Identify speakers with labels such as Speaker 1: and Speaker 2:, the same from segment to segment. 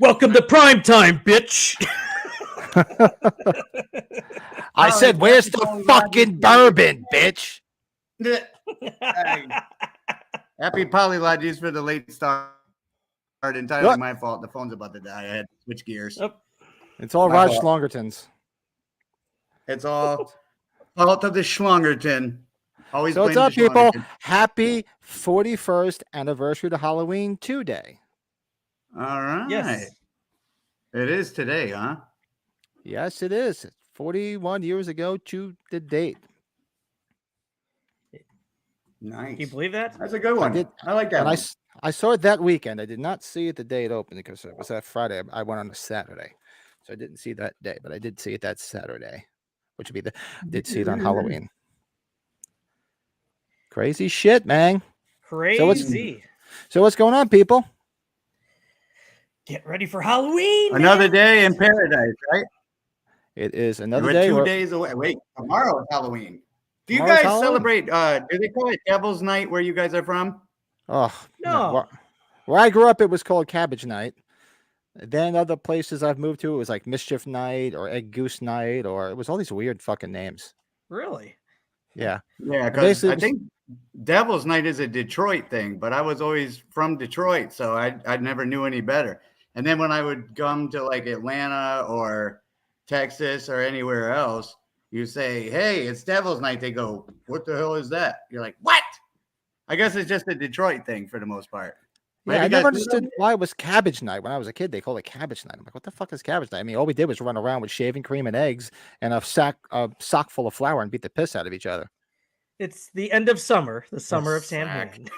Speaker 1: Welcome to prime time, bitch.
Speaker 2: I said, where's the fucking bourbon, bitch?
Speaker 3: Happy Polylogies for the late start. Entirely
Speaker 2: What?
Speaker 3: my fault. The phone's about to die. I had to switch gears.
Speaker 1: Oh.
Speaker 2: It's all
Speaker 3: My
Speaker 2: Raj
Speaker 3: fault.
Speaker 2: Schlongertons.
Speaker 3: It's all fault of the Schlongerton. Always
Speaker 2: So what's
Speaker 3: blame
Speaker 2: up,
Speaker 3: the
Speaker 2: people?
Speaker 3: Schlongerton.
Speaker 2: Happy 41st anniversary to Halloween 2 day.
Speaker 3: All right.
Speaker 1: Yes.
Speaker 3: It is today, huh?
Speaker 2: Yes, it is. 41 years ago to the date.
Speaker 3: Nice.
Speaker 1: Can you believe that?
Speaker 3: That's a good one.
Speaker 2: did.
Speaker 3: I like that
Speaker 2: And
Speaker 3: one.
Speaker 2: I saw it that weekend. I did not see it the day it opened because it was that Friday. I went on a Saturday. So I didn't see that day, but I did see it that Saturday, which would be did see it on Halloween. Crazy shit, man.
Speaker 1: Crazy.
Speaker 2: So what's going on, people?
Speaker 1: Get ready for Halloween.
Speaker 3: Another
Speaker 1: man.
Speaker 3: day in paradise, right?
Speaker 2: It is another
Speaker 3: We're
Speaker 2: day.
Speaker 3: 2 days away. Wait, tomorrow is Halloween. Do you
Speaker 2: Tomorrow's
Speaker 3: guys
Speaker 2: Halloween.
Speaker 3: celebrate? Do they call it Devil's Night where you guys are from?
Speaker 2: Oh,
Speaker 1: No.
Speaker 2: Where I grew up, it was called Cabbage Night. Then other places I've moved to, it was like Mischief Night or Egg Goose Night, or it was all these weird fucking names.
Speaker 1: Really?
Speaker 2: Yeah.
Speaker 3: Yeah, because
Speaker 2: Basically,
Speaker 3: I
Speaker 2: it was-
Speaker 3: think Devil's Night is a Detroit thing, but I was always from Detroit, so I never knew any better. And then when I would come to like Atlanta or Texas or anywhere else, you say, "Hey, it's Devil's Night." They go, "What the hell is that?" You're like, "What?" I guess it's just a Detroit thing for the most part.
Speaker 2: Yeah, I
Speaker 3: Maybe
Speaker 2: never
Speaker 3: guys-
Speaker 2: understood why it was Cabbage Night. When I was a kid, they called it Cabbage Night. I'm like, what the fuck is Cabbage Night? I mean, all we did was run around with shaving cream and eggs and a sock full of flour and beat the piss out of each other.
Speaker 1: It's the end of summer, the summer of
Speaker 3: sack.
Speaker 1: Samhain.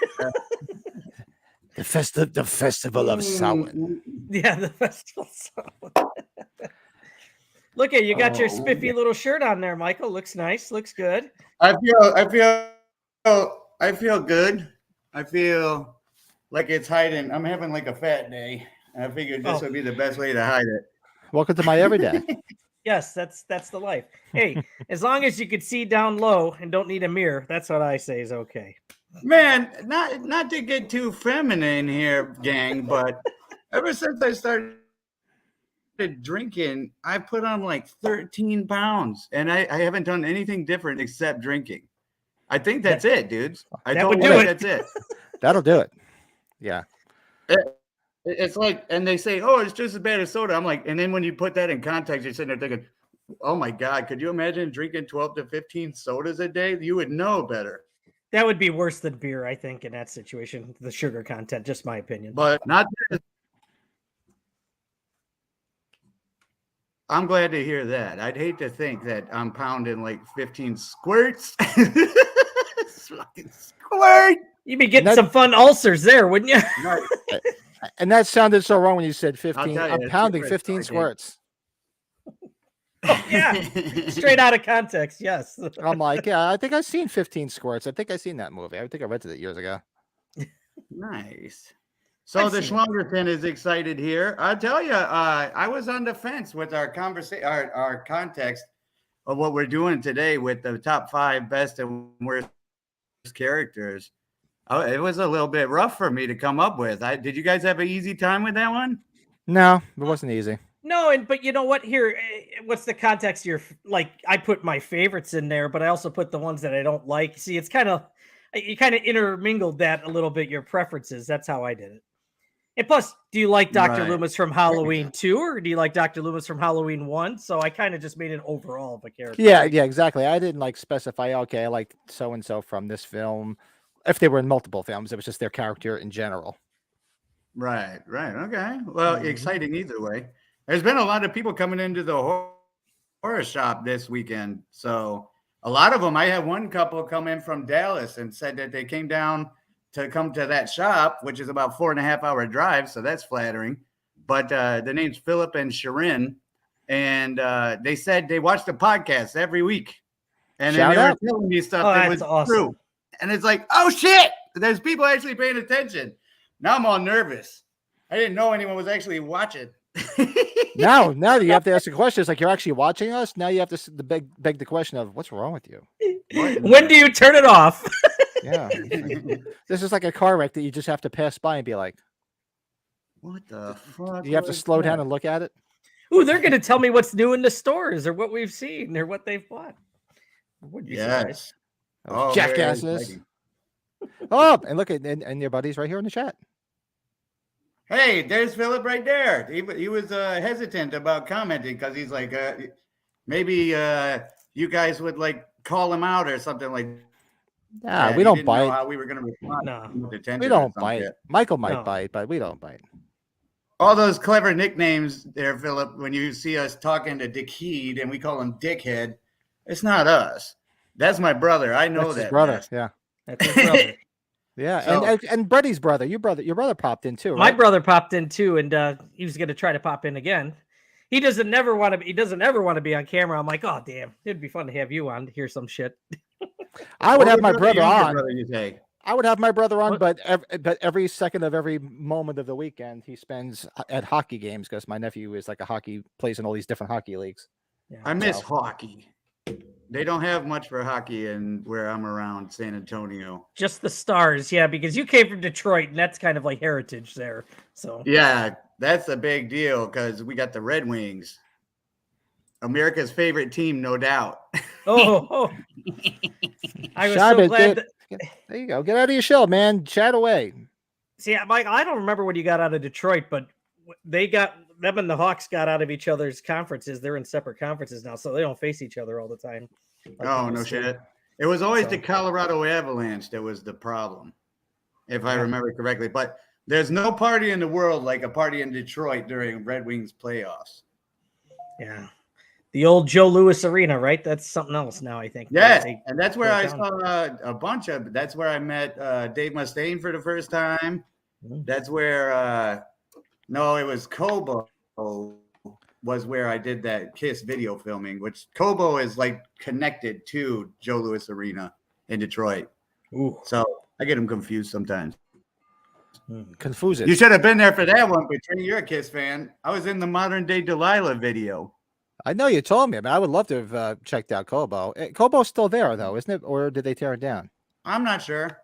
Speaker 2: The festival of Samhain.
Speaker 1: Yeah, the festival. Look at you got your
Speaker 3: Oh,
Speaker 1: spiffy little shirt on there, Michael. Looks nice. Looks good.
Speaker 3: I feel good. I feel like it's hiding. I'm having like a fat day. And I figured this would be the best way to hide it.
Speaker 2: Welcome to my everyday.
Speaker 1: Yes, that's the life. Hey, as long as you could see down low and don't need a mirror, that's what I say is okay.
Speaker 3: Man, not to get too feminine here, gang, but ever since I started drinking, I put on like 13 pounds, and I haven't done anything different except drinking. I think that's it, dudes.
Speaker 1: That would do it.
Speaker 3: That's it.
Speaker 2: That'll do it. Yeah.
Speaker 3: It's like, and they say, "Oh, it's just as bad as soda." I'm like, and then when you put that in context, you're sitting there thinking, "Oh my God, could you imagine drinking 12 to 15 sodas a day? You would know better."
Speaker 1: That would be worse than beer, I think, in that situation. The sugar content, just my opinion.
Speaker 3: But not. I'm glad to hear that. I'd hate to think that I'm pounding like 15 squirts. Fucking squirt.
Speaker 1: You'd be getting some fun ulcers there, wouldn't you?
Speaker 3: No,
Speaker 2: And that sounded so wrong when you said 15.
Speaker 3: tell you,
Speaker 2: I'm
Speaker 3: it's
Speaker 2: pounding
Speaker 3: different,
Speaker 2: 15
Speaker 3: okay.
Speaker 2: squirts.
Speaker 1: Oh, yeah, straight out of context. Yes.
Speaker 2: I'm like, yeah, I think I've seen 15 squirts. I think I've seen that movie. I think I rented it years ago.
Speaker 3: Nice. So
Speaker 1: I've
Speaker 3: the
Speaker 1: seen
Speaker 3: Schlongerton is excited here. I'll tell you, I was on the fence with our conversation, our context of what we're doing today with the top 5 best and worst characters. It was a little bit rough for me to come up with. Did you guys have an easy time with that one?
Speaker 2: No, it wasn't easy.
Speaker 1: No, but you know what? Here, what's the context? You're like, I put my favorites in there, but I also put the ones that I don't like. See, it's you kind of intermingled that a little bit, your preferences. That's how I did it. And plus, do you like Dr.
Speaker 3: Right.
Speaker 1: Loomis from Halloween 2 or do you like Dr. Loomis from Halloween 1? So I kind of just made an overall of a character.
Speaker 2: Yeah, exactly. I didn't like specify, okay, I like so-and-so from this film. If they were in multiple films, it was just their character in general.
Speaker 3: Right. Okay. Well, exciting either way. There's been a lot of people coming into the horror shop this weekend. So a lot of them, I had one couple come in from Dallas and said that they came down to come to that shop, which is about 4.5 hour drive. So that's flattering. But the name's Philip and Sharon. And they said they watch the podcast every week. And then they were telling me stuff that was
Speaker 1: awesome.
Speaker 3: true. And it's like, oh shit, there's people actually paying attention. Now I'm all nervous. I didn't know anyone was actually watching.
Speaker 2: Now you have to ask the question. It's like, you're actually watching us. Now you have to beg the question of, what's wrong with you?
Speaker 1: When do you turn it off?
Speaker 2: Yeah. This is like a car wreck that you just have to pass by and be like,
Speaker 3: What the fuck?
Speaker 2: Do you have to
Speaker 3: was
Speaker 2: slow
Speaker 3: that?
Speaker 2: down and look at it?
Speaker 1: Ooh, they're going to tell me what's new in the stores or what we've seen or what they've bought. I wouldn't be surprised.
Speaker 3: Yes.
Speaker 2: Oh,
Speaker 3: very
Speaker 2: jackasses.
Speaker 3: exciting.
Speaker 2: Oh, and look at and your buddy's right here in the chat.
Speaker 3: Hey, there's Philip right there. He was hesitant about commenting because he's like, maybe you guys would like call him out or something like
Speaker 2: Nah,
Speaker 3: that.
Speaker 2: we
Speaker 3: He
Speaker 2: don't
Speaker 3: didn't know
Speaker 2: bite.
Speaker 3: how we were going to respond.
Speaker 1: No.
Speaker 3: with attention
Speaker 2: We
Speaker 3: or
Speaker 2: don't
Speaker 3: some
Speaker 2: bite.
Speaker 3: shit.
Speaker 2: Michael might
Speaker 1: No.
Speaker 2: bite, but we don't bite.
Speaker 3: All those clever nicknames there, Philip, when you see us talking to Dick Heed and we call him Dickhead, it's not us. That's my brother. I know
Speaker 2: That's
Speaker 3: that.
Speaker 2: his brother.
Speaker 3: mess.
Speaker 2: Yeah.
Speaker 1: That's his brother.
Speaker 2: Yeah.
Speaker 3: So-
Speaker 2: and Buddy's brother. Your brother popped in too,
Speaker 1: My
Speaker 2: right?
Speaker 1: brother popped in too, and he was going to try to pop in again. He doesn't ever want to be on camera. I'm like, oh damn, it'd be fun to have you on to hear some shit.
Speaker 2: I would have
Speaker 3: Older
Speaker 2: my brother
Speaker 3: younger
Speaker 2: on.
Speaker 3: brother, you say?
Speaker 2: I would have my brother on,
Speaker 1: What?
Speaker 2: but every second of every moment of the weekend he spends at hockey games because my nephew is like plays in all these different hockey leagues.
Speaker 1: Yeah.
Speaker 3: I miss
Speaker 2: So-
Speaker 3: hockey. They don't have much for hockey in where I'm around San Antonio.
Speaker 1: Just the Stars, yeah, because you came from Detroit, and that's kind of like heritage there. So
Speaker 3: Yeah, that's a big deal because we got the Red Wings, America's favorite team, no doubt.
Speaker 1: oh. I was
Speaker 2: Shab
Speaker 1: so
Speaker 2: it,
Speaker 1: glad.
Speaker 2: There you go. Get out of your shell, man. Chat away.
Speaker 1: See, Mike, I don't remember when you got out of Detroit, but them and the Hawks got out of each other's conferences. They're in separate conferences now, so they don't face each other all the time. like
Speaker 3: Oh,
Speaker 1: they
Speaker 3: no
Speaker 1: used to.
Speaker 3: shit. It was always
Speaker 1: So-
Speaker 3: the Colorado Avalanche that was the problem, if I
Speaker 1: Yeah.
Speaker 3: remember correctly. But there's no party in the world like a party in Detroit during Red Wings playoffs.
Speaker 1: Yeah. The old Joe Louis Arena, right? That's something else now, I think.
Speaker 3: Yes,
Speaker 1: They-
Speaker 3: and that's where
Speaker 1: broke
Speaker 3: I
Speaker 1: down.
Speaker 3: saw a bunch of. That's where I met Dave Mustaine for the first time.
Speaker 1: Mm.
Speaker 3: That's where no, it was Kobo was where I did that Kiss video filming, which Kobo is like connected to Joe Louis Arena in Detroit.
Speaker 1: Ooh.
Speaker 3: So I get them confused sometimes.
Speaker 2: Confuse it.
Speaker 3: You should have been there for that one, but you're a Kiss fan. I was in the modern day Delilah video.
Speaker 2: I know you told me. I mean, I would love to have checked out Kobo. Kobo's still there though, isn't it? Or did they tear it down?
Speaker 3: I'm not sure.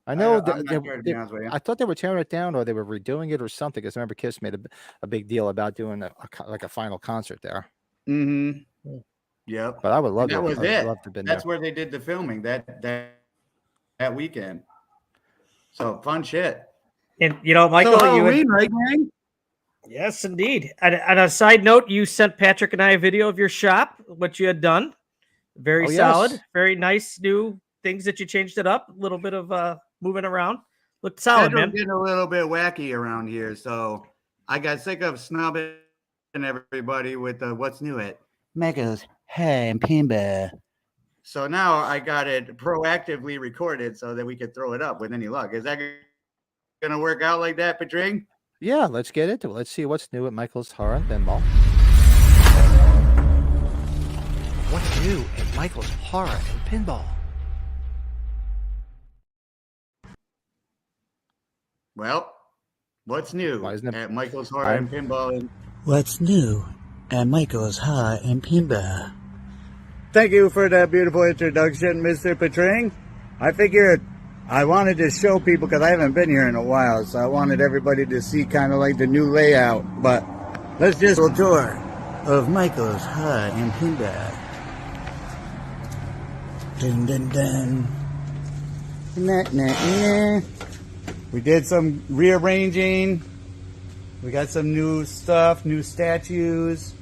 Speaker 2: I know
Speaker 3: I'm not sure, to be
Speaker 2: they-
Speaker 3: honest with you.
Speaker 2: I thought they were tearing it down or they were redoing it or something. Because I remember Kiss made a big deal about doing like a final concert there.
Speaker 3: Mm-hmm. Yep.
Speaker 2: But I would love
Speaker 3: That
Speaker 2: to.
Speaker 3: was
Speaker 2: I'd
Speaker 3: it.
Speaker 2: love to have been
Speaker 3: That's
Speaker 2: there.
Speaker 3: where they did the filming that weekend. So fun shit.
Speaker 1: And Michael,
Speaker 3: So
Speaker 1: you
Speaker 3: Halloween, right, gang?
Speaker 1: yes, indeed. And a side note, you sent Patrick and I a video of your shop, what you had done. Very
Speaker 2: Oh, yes.
Speaker 1: solid, very nice new things that you changed it up. A little bit of moving around. Looked solid,
Speaker 3: Federal
Speaker 1: man.
Speaker 3: getting a little bit wacky around here, so I got sick of snubbing everybody with the what's new at Megas Hey and Pinball. So now I got it proactively recorded so that we could throw it up with any luck. Is that gonna work out like that, Patring?
Speaker 2: Yeah, let's get into it. Let's see what's new at Michael's Horror and Pinball. What's new at Michael's Horror and Pinball?
Speaker 3: Well, what's new
Speaker 2: Why isn't it-
Speaker 3: at Michael's Horror and Pinball?
Speaker 4: What's new at Michael's Horror and Pinball?
Speaker 3: Thank you for that beautiful introduction, Mr. Patring. I figured I wanted to show people because I haven't been here in a while, so I wanted everybody to see kind of like the new layout. But let's just
Speaker 4: A tour of Michael's Horror and Pinball. Dun dun dun.
Speaker 3: Nah, nah, nah. We did some rearranging. We got some new stuff, new statues.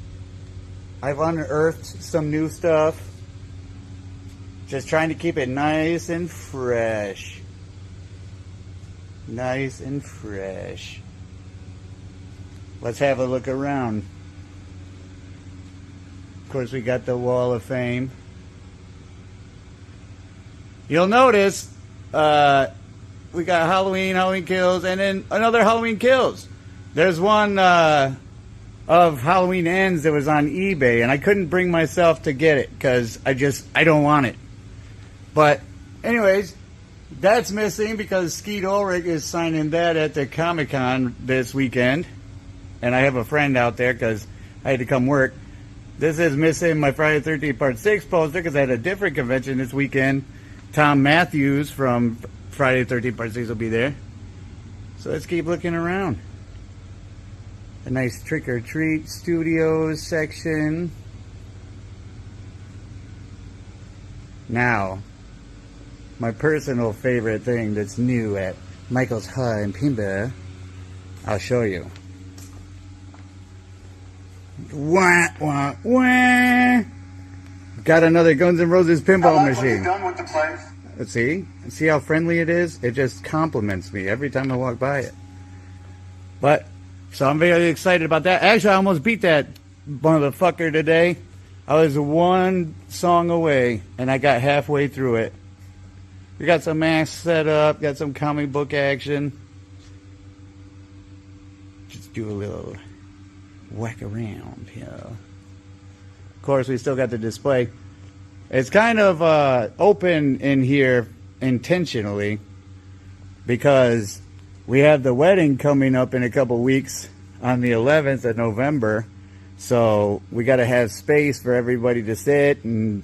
Speaker 3: I've unearthed some new stuff. Just trying to keep it nice and fresh. Nice and fresh. Let's have a look around. Of course, we got the Wall of Fame. You'll notice we got Halloween Kills, and then another Halloween Kills. There's one of Halloween Ends that was on eBay, and I couldn't bring myself to get it because I don't want it. But anyways, that's missing because Skeet Ulrich is signing that at the Comic-Con this weekend, and I have a friend out there because I had to come work. This is missing my Friday the 13th Part 6 poster because I had a different convention this weekend. Tom Matthews from Friday the 13th Part 6 will be there. So let's keep looking around.
Speaker 5: a nice trick or treat studios section. Now, my personal favorite thing that's new at Michael's Hut in Pinball, I'll show you. Wah, wah, wah. Got another Guns N' Roses pinball machine.
Speaker 6: Done with the place.
Speaker 5: Let's see. See how friendly it is? It just compliments me every time I walk by it. But, so I'm very excited about that. Actually, I almost beat that motherfucker today. I was one song away, and I got halfway through it. We got some masks set up, got some comic book action. Just do a little whack around here. Of course, we still got the display. It's kind of open in here intentionally because we have the wedding coming up in a couple weeks on the 11th of November. So we got to have space for everybody to sit and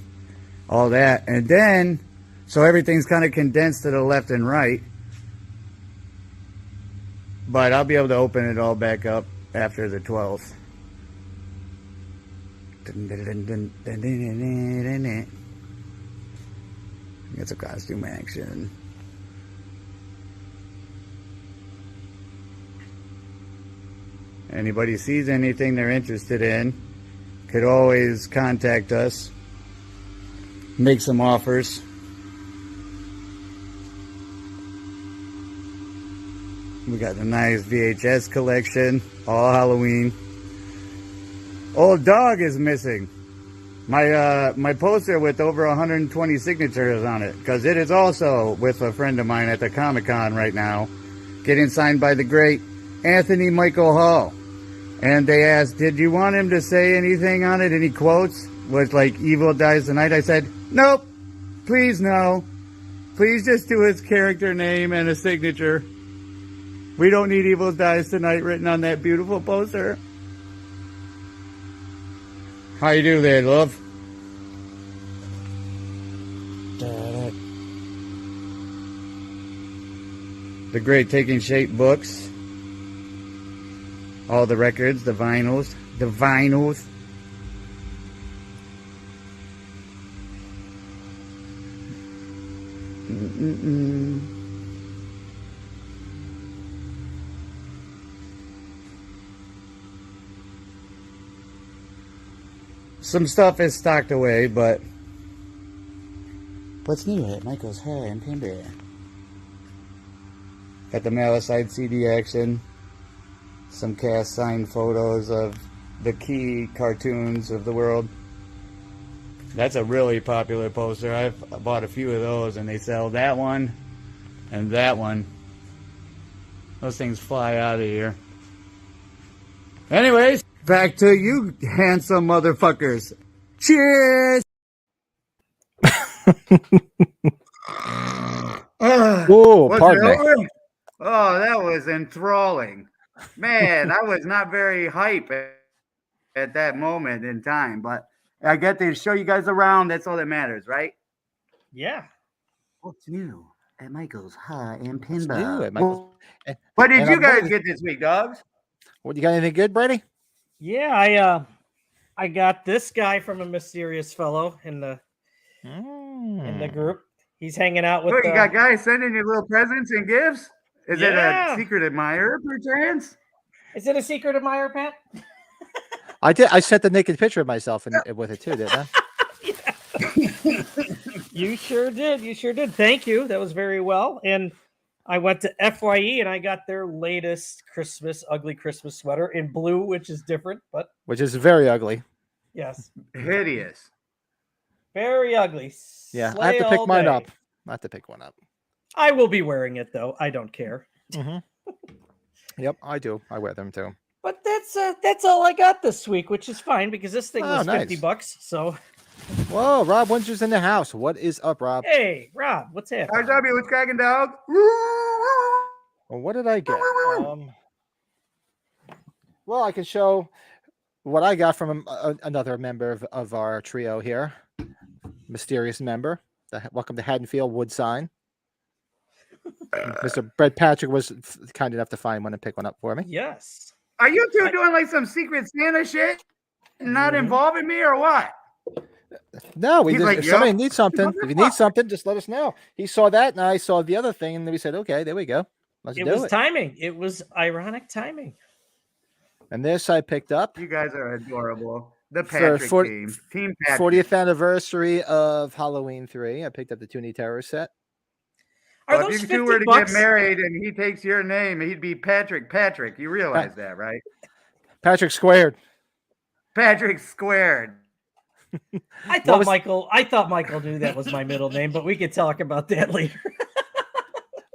Speaker 5: all that. And then, so everything's kind of condensed to the left and right. But I'll be able to open it all back up after the 12th. Get some costume action. Anybody sees anything they're interested in could always contact us, make some offers. We got a nice VHS collection, all Halloween. Old dog is missing. My poster with over 120 signatures on it, because it is also with a friend of mine at the Comic-Con right now, getting signed by the great Anthony Michael Hall. And they asked, did you want him to say anything on it? Any quotes? Was like, evil dies tonight? I said, nope. Please no. Please just do his character name and a signature. We don't need evil dies tonight written on that beautiful poster. How you do there, love? The great Taking Shape books. All the records, the vinyls. Some stuff is stocked away, but what's new at Michael's Hut in Pinball? Got the Malicide CD action, some cast signed photos of the key cartoons of the world. That's a really popular poster. I've bought a few of those, and they sell that one and that one. Those things fly out of here. Anyways, back to you handsome motherfuckers. Cheers!
Speaker 2: Whoa,
Speaker 3: Was
Speaker 2: pardon
Speaker 3: it
Speaker 2: me.
Speaker 3: over? Oh, that was enthralling. Man, I was not very hype at that moment in time, but I get to show you guys around. That's all that matters, right?
Speaker 1: Yeah.
Speaker 5: What's new at Michael's Hut in
Speaker 2: What's new
Speaker 5: Pinball?
Speaker 2: at Michael's?
Speaker 3: What did
Speaker 2: And
Speaker 3: you
Speaker 2: I'm
Speaker 3: guys
Speaker 2: wondering-
Speaker 3: get this week, dogs?
Speaker 2: What, you got anything good, Brady?
Speaker 1: Yeah, I got this guy from a mysterious fellow in the
Speaker 2: Mm.
Speaker 1: group. He's hanging out with
Speaker 3: Look, you got guys sending you little presents and gifts? Is it
Speaker 1: Yeah.
Speaker 3: a secret admirer, perchance?
Speaker 1: Is it a secret admirer, Pat?
Speaker 2: I did. I sent the naked picture of myself with it too, didn't I?
Speaker 1: You sure did. You sure did. Thank you. That was very well. And I went to FYE and I got their latest ugly Christmas sweater in blue, which is different, but
Speaker 2: Which is very ugly.
Speaker 1: yes,
Speaker 3: Hideous.
Speaker 1: very ugly.
Speaker 2: Yeah, I have
Speaker 1: Slay
Speaker 2: to pick
Speaker 1: all
Speaker 2: mine
Speaker 1: day.
Speaker 2: up. I have to pick one up.
Speaker 1: I will be wearing it though. I don't care.
Speaker 2: Yep, I do. I wear them too.
Speaker 1: But that's all I got this week, which is fine because this thing
Speaker 2: Oh,
Speaker 1: was
Speaker 2: nice.
Speaker 1: $50. So
Speaker 2: Whoa, Rob Winter's in the house. What is up, Rob?
Speaker 1: hey, Rob, what's happening?
Speaker 3: RW, what's cracking, dog?
Speaker 2: Well, what did I get? Well, I can show what I got from another member of our trio here. Mysterious member. Welcome to Haddonfield Wood sign. Mr. Brett Patrick was kind enough to find one and pick one up for me.
Speaker 1: Yes.
Speaker 3: Are you two doing like some Secret Santa shit and not involving me or what?
Speaker 2: No, we
Speaker 3: He's
Speaker 2: just,
Speaker 3: like,
Speaker 2: if somebody
Speaker 3: "Yup."
Speaker 2: needs something, if you need something, just let us know. He saw that, and I saw the other thing, and then we said, okay, there we go. Let's
Speaker 1: It
Speaker 2: do
Speaker 1: was
Speaker 2: it.
Speaker 1: timing. It was ironic timing.
Speaker 2: And this I picked up
Speaker 3: You guys are adorable. The
Speaker 2: for
Speaker 3: Patrick team. Team Patrick.
Speaker 2: 40th anniversary of Halloween 3. I picked up the Toonie Terror set.
Speaker 1: Are
Speaker 3: Well,
Speaker 1: those
Speaker 3: if you two
Speaker 1: 50
Speaker 3: were to
Speaker 1: bucks?
Speaker 3: get married and he takes your name, he'd be Patrick. Patrick. You realize that, right?
Speaker 2: Patrick Squared.
Speaker 3: Patrick squared.
Speaker 1: I thought Michael knew that was my middle name, but we could talk about that later.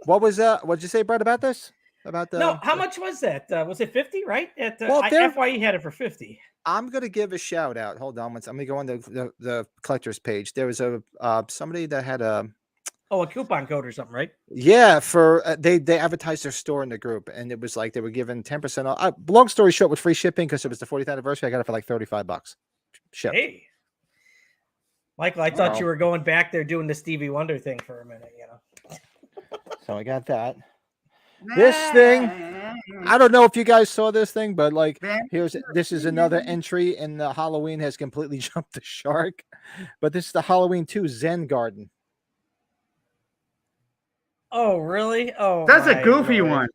Speaker 2: What was what'd you say, Brett, about this? About the
Speaker 1: No, how much was that? Was it 50, right?
Speaker 2: Well,
Speaker 1: FYE had it for 50.
Speaker 2: I'm gonna give a shout out. Hold on, I'm gonna go on the collector's page. There was a somebody that had a
Speaker 1: Coupon code or something, right?
Speaker 2: yeah for they advertised their store in the group, and it was like they were giving 10% off. Long story short, with free shipping because it was the 40th anniversary. I got it for like $35 shipped.
Speaker 1: Hey, Michael, I thought you were going back there doing the Stevie Wonder thing for a minute, you know.
Speaker 2: So I got that. This thing, I don't know if you guys saw this thing, but like this is another entry in the Halloween has completely jumped the shark. But this is the Halloween 2 Zen Garden.
Speaker 1: Oh, really? Oh,
Speaker 3: That's a
Speaker 1: my
Speaker 3: goofy
Speaker 1: Lord.
Speaker 3: one.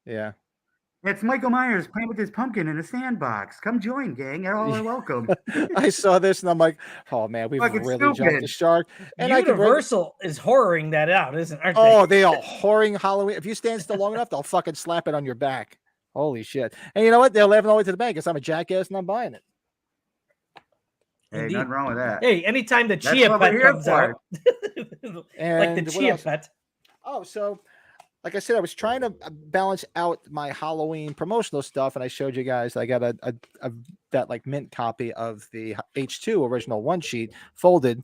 Speaker 2: Yeah.
Speaker 3: It's Michael Myers playing with his pumpkin in a sandbox. Come join, gang. You're all welcome.
Speaker 2: I saw this and I'm like, oh man, we've
Speaker 3: Fucking
Speaker 2: really jumped the
Speaker 3: stupid.
Speaker 2: shark. And
Speaker 1: Universal is horroring that out, aren't they?
Speaker 2: oh, they are whoring Halloween. If you stand still long enough, they'll fucking slap it on your back. Holy shit. And you know what? They're laughing all the way to the bank because I'm a jackass and I'm buying it.
Speaker 3: Hey,
Speaker 1: Indeed.
Speaker 3: nothing wrong with that.
Speaker 1: Hey, anytime the
Speaker 3: That's
Speaker 1: Chia
Speaker 3: what we're
Speaker 1: Pet
Speaker 3: here
Speaker 1: comes
Speaker 3: for.
Speaker 1: out, like
Speaker 2: And
Speaker 1: the
Speaker 2: what
Speaker 1: Chia
Speaker 2: else?
Speaker 1: Pet.
Speaker 2: Oh, so like I said, I was trying to balance out my Halloween promotional stuff, and I showed you guys I got a that like mint copy of the H2 original one sheet folded,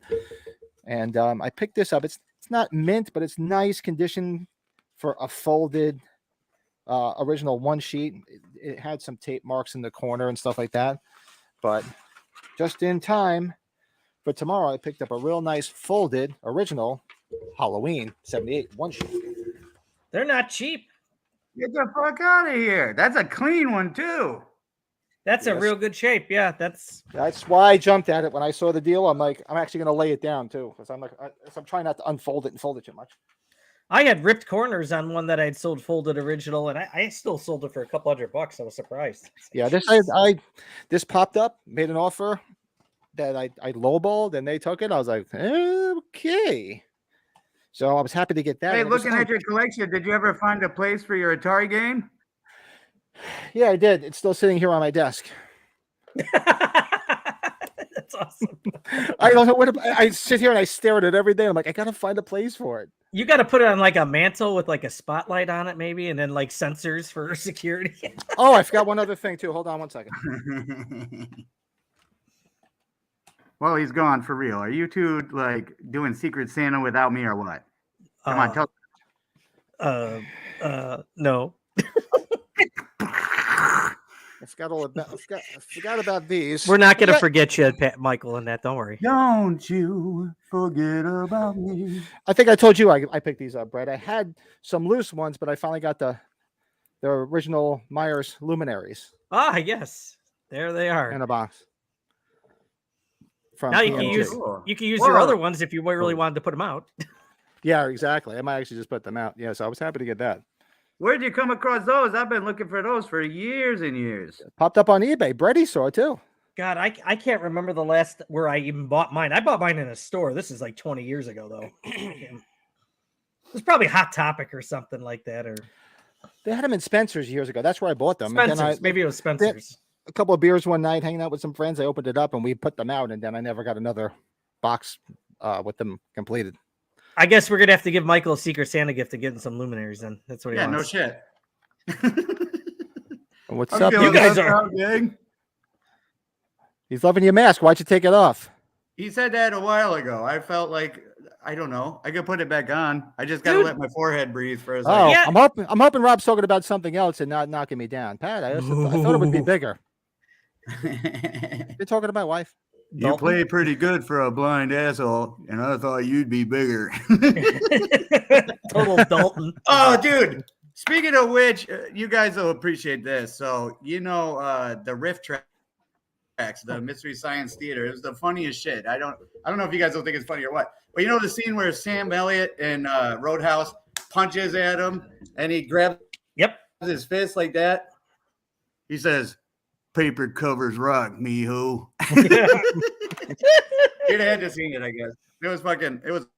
Speaker 2: and I picked this up. It's not mint, but it's nice condition for a folded original one sheet. It had some tape marks in the corner and stuff like that, but just in time for tomorrow, I picked up a real nice folded original Halloween 78 one sheet.
Speaker 1: They're not cheap.
Speaker 3: Get the fuck out of here. That's a clean one, too.
Speaker 1: That's a real good shape. Yeah, that's
Speaker 2: why I jumped at it when I saw the deal. I'm like, I'm actually going to lay it down too, because I'm trying not to unfold it and fold it too much.
Speaker 1: I had ripped corners on one that I'd sold folded original, and I still sold it for a couple $100. I was surprised.
Speaker 2: Yeah, this popped up, made an offer that I lowballed, and they took it. I was like, okay. So I was happy to get that.
Speaker 3: Hey, looking at your collection, did you ever find a place for your Atari game?
Speaker 2: Yeah, I did. It's still sitting here on my desk.
Speaker 1: That's awesome.
Speaker 2: I don't know what I sit here and I stare at it every day. I'm like, I gotta find a place for it.
Speaker 1: You got to put it on like a mantle with like a spotlight on it, maybe, and then like sensors for security.
Speaker 2: Oh, I forgot one other thing too. Hold on one second.
Speaker 3: Well, he's gone for real. Are you two like doing Secret Santa without me or what? Come on, tell.
Speaker 1: No.
Speaker 2: I forgot about these.
Speaker 1: We're not going to forget you, Michael, and that. Don't worry.
Speaker 3: Don't you forget about me.
Speaker 2: I think I told you I picked these up, Brett. I had some loose ones, but I finally got the original Myers Luminaries.
Speaker 1: Ah, yes. There they are.
Speaker 2: In a box.
Speaker 1: Now you
Speaker 2: PMG.
Speaker 1: can use your other ones if you really wanted to put them out.
Speaker 2: Yeah, exactly. I might actually just put them out. Yeah, so I was happy to get that.
Speaker 3: Where'd you come across those? I've been looking for those for years and years.
Speaker 2: Popped up on eBay. Brady saw it too.
Speaker 1: God, I can't remember the last where I even bought mine. I bought mine in a store. This is like 20 years ago, though. It was probably Hot Topic or something like that. Or
Speaker 2: they had them in Spencer's years ago. That's where I bought them.
Speaker 1: Spencer's. Maybe it was Spencer's.
Speaker 2: A couple of beers one night, hanging out with some friends. I opened it up and we put them out, and then I never got another box with them completed.
Speaker 1: I guess we're gonna have to give Michael a Secret Santa gift of getting some luminaries. Then that's what he wants.
Speaker 3: No shit.
Speaker 2: What's up?
Speaker 1: You guys are.
Speaker 2: He's loving your mask. Why'd you take it off?
Speaker 3: He said that a while ago. I felt like I don't know. I could put it back on. I just gotta let my forehead breathe for a second.
Speaker 2: Oh, yeah. I'm hoping Rob's talking about something else and not knocking me down. Pat, I thought it would be bigger. You're talking about wife.
Speaker 3: You play pretty good for a blind asshole, and I thought you'd be bigger.
Speaker 1: Total Dalton.
Speaker 3: Oh, dude. Speaking of which, you guys will appreciate this. So, the riff tracks, the Mystery Science Theater, it was the funniest shit. I don't know if you guys will think it's funny or what, but the scene where Sam Elliott in Roadhouse punches at him and he grabs his fist like that. He says, "Paper covers rock, mijo." You'd had to see it, I guess. It was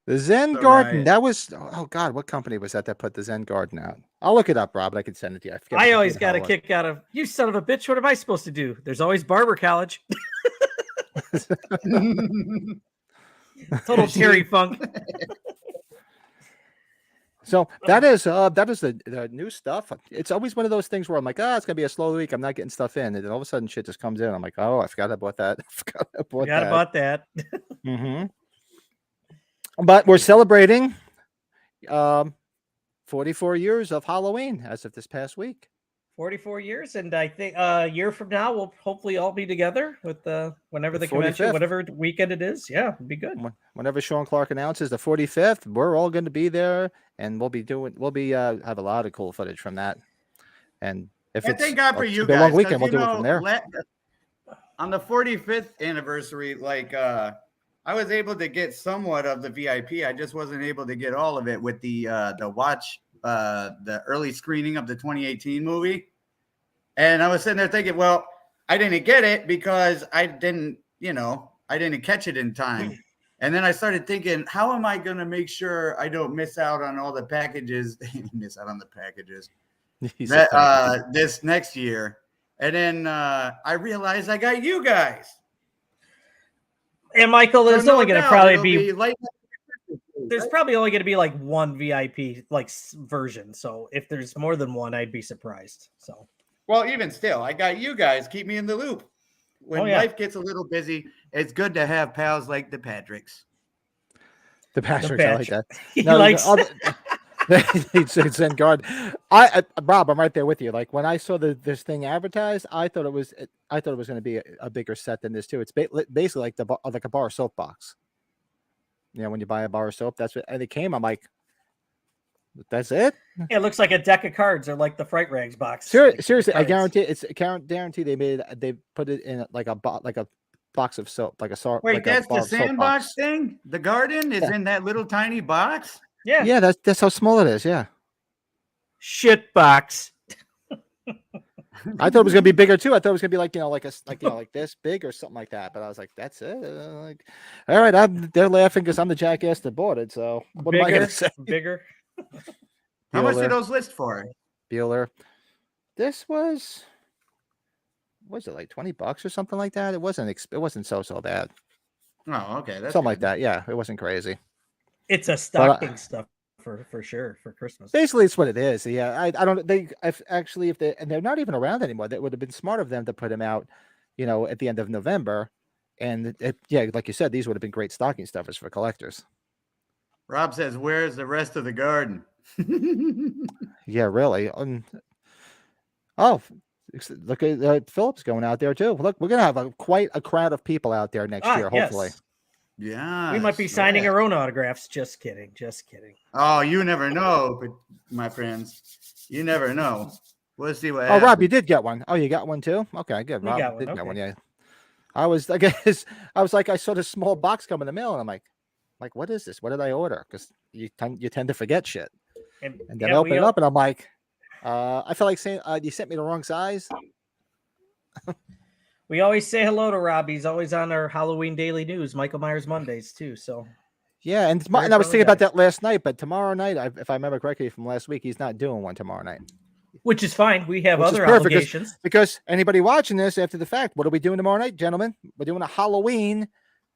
Speaker 2: the Zen Garden. That was, oh God, what company was that put the Zen Garden out? I'll look it up, Rob, but I can send it to you.
Speaker 1: I always got a kick out of, you son of a bitch. What am I supposed to do? There's always Barber College. Total Terry Funk.
Speaker 2: So that is the new stuff. It's always one of those things where I'm like, it's gonna be a slow week. I'm not getting stuff in, and then all of a sudden shit just comes in. I'm like, I forgot about that.
Speaker 1: Forgot about that.
Speaker 2: Mm-hmm. But we're celebrating 44 years of Halloween as of this past week.
Speaker 1: 44 years, and I think a year from now we'll hopefully all be together with whenever the convention,
Speaker 2: 45th.
Speaker 1: whatever weekend it is. Yeah, it'd be good.
Speaker 2: Whenever Sean Clark announces the 45th, we're all going to be there, and we'll be have a lot of cool footage from that. And if it's
Speaker 3: thank God for you
Speaker 2: a
Speaker 3: guys,
Speaker 2: long weekend, we'll do it from there.
Speaker 3: On the 45th anniversary, I was able to get somewhat of the VIP. I just wasn't able to get all of it with the early screening of the 2018 movie. And I was sitting there thinking, well, I didn't get it because I didn't catch it in time. And then I started thinking, how am I going to make sure I don't miss out on all the packages? This next year. And then I realized I got you guys.
Speaker 1: And Michael, there's only going to probably be
Speaker 3: there's
Speaker 1: probably only going to be like one VIP version. So if there's more than one, I'd be surprised. So,
Speaker 3: well, even still, I got you guys. Keep me in the loop. When life gets a little busy, it's good to have pals like the Patricks.
Speaker 2: The Patricks, I like that.
Speaker 1: He likes.
Speaker 2: It's Zen Garden. Rob, I'm right there with you. Like when I saw this thing advertised, I thought it was going to be a bigger set than this too. It's basically like a bar of soap box. When you buy a bar of soap, that's what. And it came. I'm like, that's it.
Speaker 1: It looks like a deck of cards or like the Fright Rags box.
Speaker 2: Seriously, I guarantee they put it in like a box of soap, like a soap.
Speaker 3: Wait,
Speaker 2: like
Speaker 3: that's the sandbox thing. The garden is in that little tiny box.
Speaker 1: Yeah,
Speaker 2: that's how small it is. Yeah,
Speaker 1: shit box.
Speaker 2: I thought it was gonna be bigger too. I thought it was gonna be like like this big or something like that. But I was like, that's it. All right, they're laughing because I'm the jackass that bought it. So what am I gonna say?
Speaker 1: Bigger.
Speaker 3: How much did those list for?
Speaker 2: Bueller. This was it like $20 or something like that? It wasn't so bad.
Speaker 3: Oh, okay, that's
Speaker 2: something like that. Yeah, it wasn't crazy.
Speaker 1: It's a stocking stuff for sure for Christmas.
Speaker 2: Basically, it's what it is. Yeah, I don't. If they're not even around anymore. That would have been smart of them to put them out, at the end of November. And like you said, these would have been great stocking stuffers for collectors.
Speaker 3: Rob says, "Where's the rest of the garden?"
Speaker 2: Yeah, really. Look at Phillips going out there too. Look, we're gonna have quite a crowd of people out there next year. Hopefully.
Speaker 1: Yes.
Speaker 3: Yeah,
Speaker 1: we might be signing our own autographs. Just kidding.
Speaker 3: Oh, you never know, but my friends, you never know. We'll see what.
Speaker 2: Oh, happens. Rob, you did get one. Oh, you got one too. Okay, good. Rob did get one. Yeah. I was like, I saw this small box come in the mail, and I'm like, what is this? What did I order? Because you tend to forget shit, and then open it up, and I'm like, I feel like saying, you sent me the wrong size.
Speaker 1: We always say hello to Rob. He's always on our Halloween Daily News, Michael Myers Mondays too. So,
Speaker 2: yeah, and I was thinking about that last night, but tomorrow night, if I remember correctly from last week, he's not doing one tomorrow night.
Speaker 1: Which is fine. We have other obligations.
Speaker 2: Because anybody watching this after the fact, what are we doing tomorrow night, gentlemen? We're doing a Halloween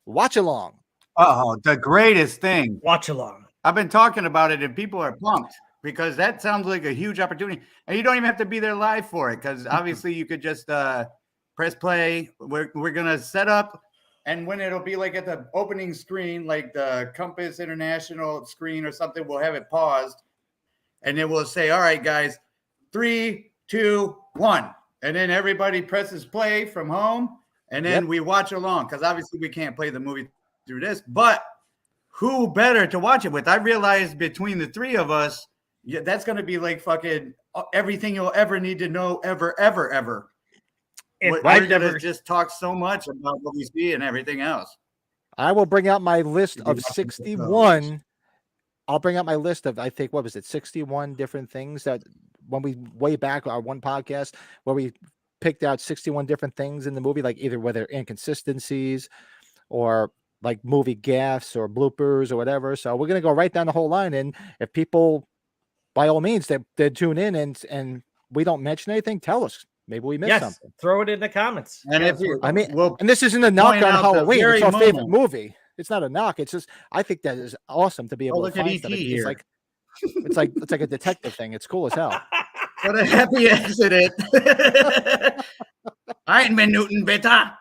Speaker 2: watch along.
Speaker 3: Oh, the greatest thing!
Speaker 1: Watch along.
Speaker 3: I've been talking about it, and people are pumped because that sounds like a huge opportunity, and you don't even have to be there live for it because obviously you could just. Press play. We're gonna set up, and when it'll be like at the opening screen, like the Compass International screen or something, we'll have it paused, and then we'll say, "All right, guys, 3, 2, 1," and then everybody presses play from home, and then we watch along because obviously we can't play the movie through this, but who better to watch it with? I realized between the three of us, Yeah, that's going to be like fucking everything you'll ever need to know, ever, ever, ever.
Speaker 1: And
Speaker 3: We're
Speaker 1: I've
Speaker 3: going to
Speaker 1: never
Speaker 3: just talk so much about what we see and everything else.
Speaker 2: I will bring out my list
Speaker 3: You'll be
Speaker 2: of
Speaker 3: watching
Speaker 2: 61. I'll bring out my list of, I think, what was it, 61 different things that when we way back our one podcast where we picked out 61 different things in the movie, like either whether inconsistencies or like movie gaffes or bloopers or whatever. So we're going to go right down the whole line. And if people, by all means, they tune in and we don't mention anything, tell us. Maybe we missed something.
Speaker 1: Throw it in the comments.
Speaker 3: And if you,
Speaker 2: I mean,
Speaker 3: we'll
Speaker 2: and this isn't a knock
Speaker 3: point
Speaker 2: on
Speaker 3: out the
Speaker 2: Halloween.
Speaker 3: very
Speaker 2: It's our favorite
Speaker 3: moment.
Speaker 2: movie. It's not a knock. It's just I think that is awesome to be able
Speaker 3: look
Speaker 2: to
Speaker 3: at
Speaker 2: find
Speaker 3: ET
Speaker 2: stuff. It's
Speaker 3: here.
Speaker 2: like it's like a detective thing. It's cool as hell.
Speaker 3: What a happy accident. Ein Minuten bitte.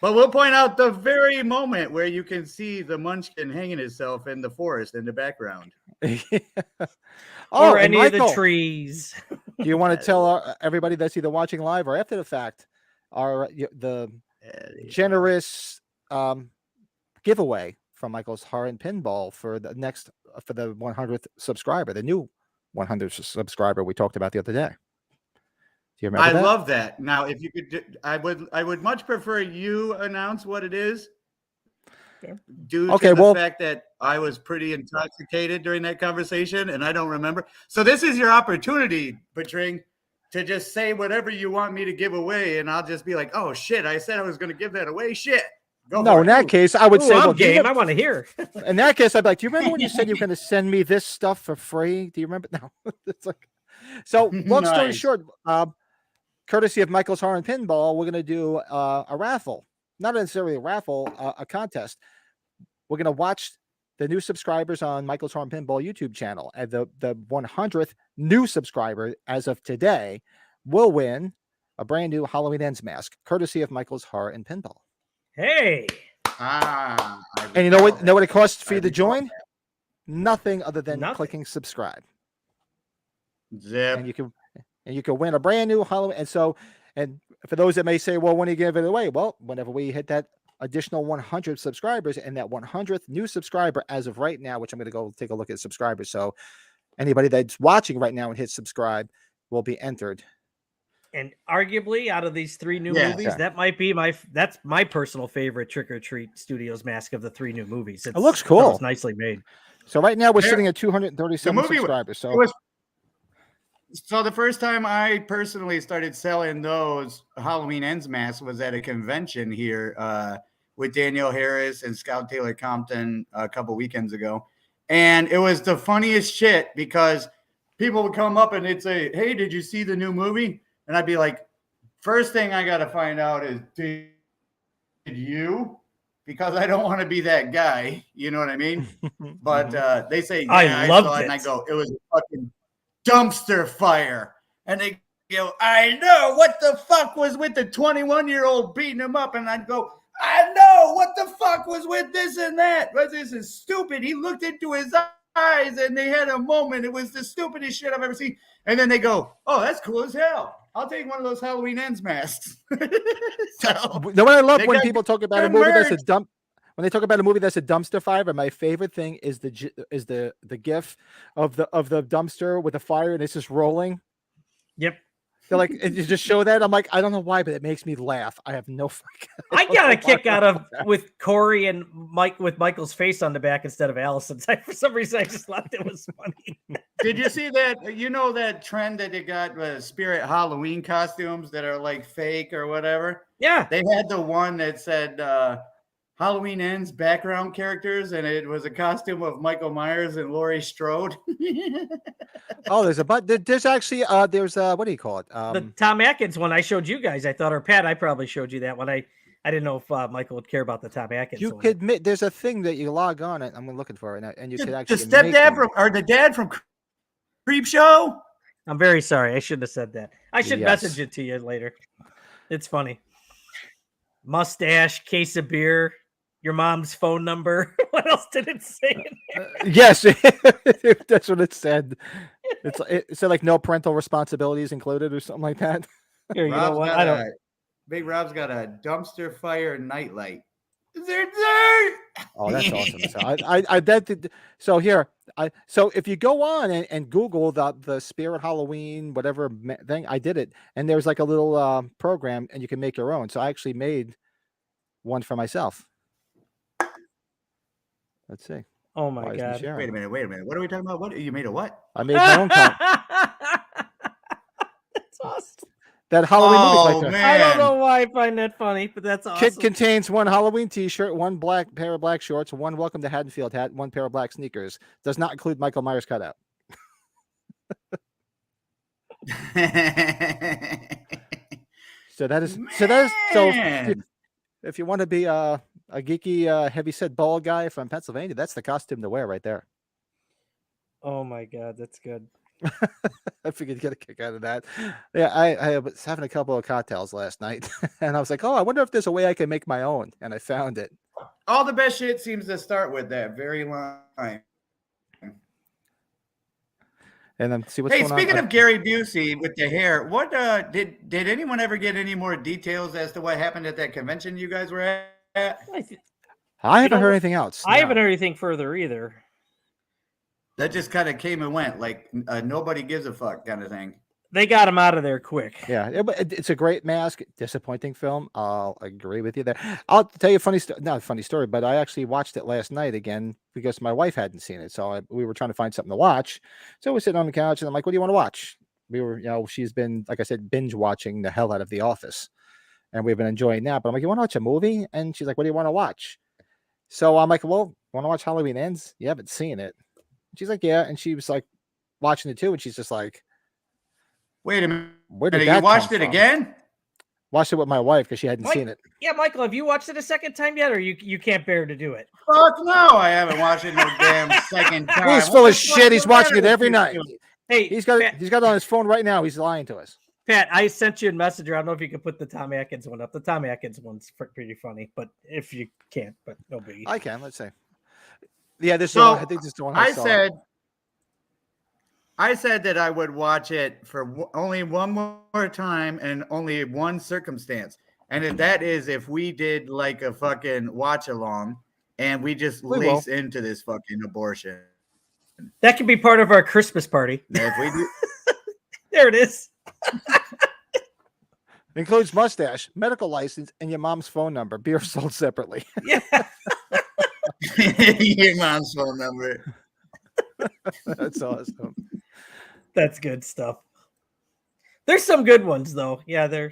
Speaker 3: But we'll point out the very moment where you can see the munchkin hanging himself in the forest in the background.
Speaker 2: Oh,
Speaker 1: or
Speaker 2: and
Speaker 1: any of
Speaker 2: Michael,
Speaker 1: the trees.
Speaker 2: do you want to tell everybody that's either watching live or after the fact the generous giveaway from Michael's Horror and Pinball for the 100th subscriber, the new 100th subscriber we talked about the other day? Do you remember
Speaker 3: I
Speaker 2: that?
Speaker 3: love that. Now, if you could, I would much prefer you announce what it is. Due to the fact that I was pretty intoxicated during that conversation and I don't remember. So this is your opportunity, Patring, to just say whatever you want me to give away, and I'll just be like, "Oh shit! I said I was going to give that away. Shit."
Speaker 2: No, in that case, I would say,
Speaker 1: I'm
Speaker 2: well,
Speaker 1: game. I want to hear.
Speaker 2: In that case, I'd be like, do you remember when you said you were going to send me this stuff for free? Do you remember? No, it's like, so long story short, courtesy of Michael's Horror and Pinball, we're going to do a raffle, not necessarily a raffle, a contest. We're going to watch the new subscribers on Michael's Horror and Pinball YouTube channel, and the 100th new subscriber as of today will win a brand new Halloween Ends mask, courtesy of Michael's Horror and Pinball.
Speaker 1: Hey.
Speaker 2: And you know what it costs for you to join? Nothing other than clicking subscribe.
Speaker 3: Zip.
Speaker 2: And you can win a brand new Halloween. And for those that may say, well, when are you giving it away? Well, whenever we hit that additional 100 subscribers, and that 100th new subscriber as of right now, which I'm going to go take a look at subscribers. So anybody that's watching right now and hit subscribe will be entered.
Speaker 1: And arguably, out of these three new movies, that might be that's my personal favorite Trick or Treat Studios mask of the three new movies.
Speaker 2: It looks cool.
Speaker 1: It's nicely made.
Speaker 2: So right now we're sitting at 237 subscribers.
Speaker 3: So the first time I personally started selling those Halloween Ends masks was at a convention here with Danielle Harris and Scout Taylor Compton a couple weekends ago. And it was the funniest shit because people would come up and they'd say, "Hey, did you see the new movie?" And I'd be like, first thing I got to find out is, did you? Because I don't want to be that guy. You know what I mean? But they say, yeah, I saw it. And I go, it was a fucking dumpster fire. And they go, I know. What the fuck was with the 21-year-old beating him up? And I'd go, I know. What the fuck was with this and that? But this is stupid. He looked into his eyes and they had a moment. It was the stupidest shit I've ever seen. And then they go, oh, that's cool as hell. I'll take one of those Halloween Ends masks. So,
Speaker 2: you know what I love when people talk about a movie that's a dump. When they talk about a movie that's a dumpster fire, my favorite thing is the gif of the dumpster with the fire and it's just rolling.
Speaker 1: Yep.
Speaker 2: They're like, you just show that. I'm like, I don't know why, but it makes me laugh. I have no fucking.
Speaker 1: I got a kick out of with Corey and Mike with Michael's face on the back instead of Allison's. For some reason, I just thought it was funny.
Speaker 3: Did you see that? You know that trend that they got Spirit Halloween costumes that are like fake or whatever?
Speaker 1: Yeah.
Speaker 3: They had the one that said Halloween Ends background characters, and it was a costume of Michael Myers and Laurie Strode.
Speaker 2: Oh, there's actually there's what do you call it?
Speaker 1: The Tom Atkins one I showed you guys, I thought, or Pat, I probably showed you that one. I didn't know if Michael would care about the Tom Atkins.
Speaker 2: You
Speaker 1: one.
Speaker 2: could admit there's a thing that you log on it. I'm looking for it, and you could actually
Speaker 3: the stepdad or the dad from Creep Show.
Speaker 1: I'm very sorry. I shouldn't have said that. I should message it to you later. It's funny. Mustache, case of beer, your mom's phone number. What else did it say?
Speaker 2: Yes, that's what it said. It said like no parental responsibilities included or something like that.
Speaker 1: Here, you know what?
Speaker 3: Big Rob's got a dumpster fire nightlight.
Speaker 2: Oh, that's awesome. So I that did, so here so if you go on and Google the Spirit Halloween whatever thing, I did it, and there's like a little program, and you can make your own. So I actually made one for myself. Let's see.
Speaker 1: Oh my
Speaker 2: Why isn't it
Speaker 1: god.
Speaker 2: sharing?
Speaker 3: Wait a minute. What are we talking about? What you made a what?
Speaker 2: I made my own count.
Speaker 1: That's awesome.
Speaker 2: That Halloween movie's right
Speaker 3: Oh
Speaker 2: there.
Speaker 3: man!
Speaker 1: I don't know why I find that funny, but that's awesome.
Speaker 2: Kit contains one Halloween T-shirt, one black pair of black shorts, one Welcome to Haddonfield hat, one pair of black sneakers. Does not include Michael Myers cutout. So if you want to be a geeky heavyset bald guy from Pennsylvania, that's the costume to wear right there.
Speaker 1: Oh my god, that's good.
Speaker 2: I figured you'd get a kick out of that. Yeah, I was having a couple of cocktails last night, and I was like, oh, I wonder if there's a way I can make my own, and I found it.
Speaker 3: All the best shit seems to start with that very line.
Speaker 2: And then see what's
Speaker 3: Hey,
Speaker 2: going on.
Speaker 3: speaking of Gary Busey with the hair, what did anyone ever get any more details as to what happened at that convention you guys were at?
Speaker 2: I haven't heard anything else.
Speaker 1: I haven't heard anything further either.
Speaker 3: That just kind of came and went, like nobody gives a fuck kind of thing.
Speaker 1: They got him out of there quick.
Speaker 2: Yeah, it's a great mask. Disappointing film. I'll agree with you there. I'll tell you a funny story. Not a funny story, but I actually watched it last night again because my wife hadn't seen it. So we were trying to find something to watch. So we sit on the couch, and I'm like, "What do you want to watch?" We were, she's been, like I said, binge watching the hell out of The Office, and we've been enjoying that. But I'm like, "You want to watch a movie?" And she's like, "What do you want to watch?" So I'm like, "Well, want to watch Halloween Ends? You haven't seen it." She's like, "Yeah," and she was like watching it too, and she's just like,
Speaker 3: "Wait a minute,
Speaker 2: where did
Speaker 3: you watched it again?"
Speaker 2: Watched it with my wife because she hadn't seen it.
Speaker 1: Yeah, Michael, have you watched it a second time yet, or you can't bear to do it?
Speaker 3: Fuck no, I haven't watched it no damn second time.
Speaker 2: He's full of shit. He's watching it every night.
Speaker 1: Hey,
Speaker 2: he's got it on his phone right now. He's lying to us.
Speaker 1: Pat, I sent you a messenger. I don't know if you could put the Tom Atkins one up. The Tom Atkins one's pretty funny, but if you can't, but no biggie.
Speaker 2: I can. Let's see. Yeah, this
Speaker 3: So,
Speaker 2: one. I think this is the one
Speaker 3: I said that I would watch it for only one more time and only one circumstance. And if we did like a fucking watch along and we just lace into this fucking abortion.
Speaker 1: That could be part of our Christmas party.
Speaker 3: If we do.
Speaker 1: There it is.
Speaker 2: Includes mustache, medical license, and your mom's phone number. Beer sold separately.
Speaker 1: Yeah.
Speaker 3: Your mom's phone number.
Speaker 2: That's awesome.
Speaker 1: That's good stuff. There's some good ones though. Yeah, there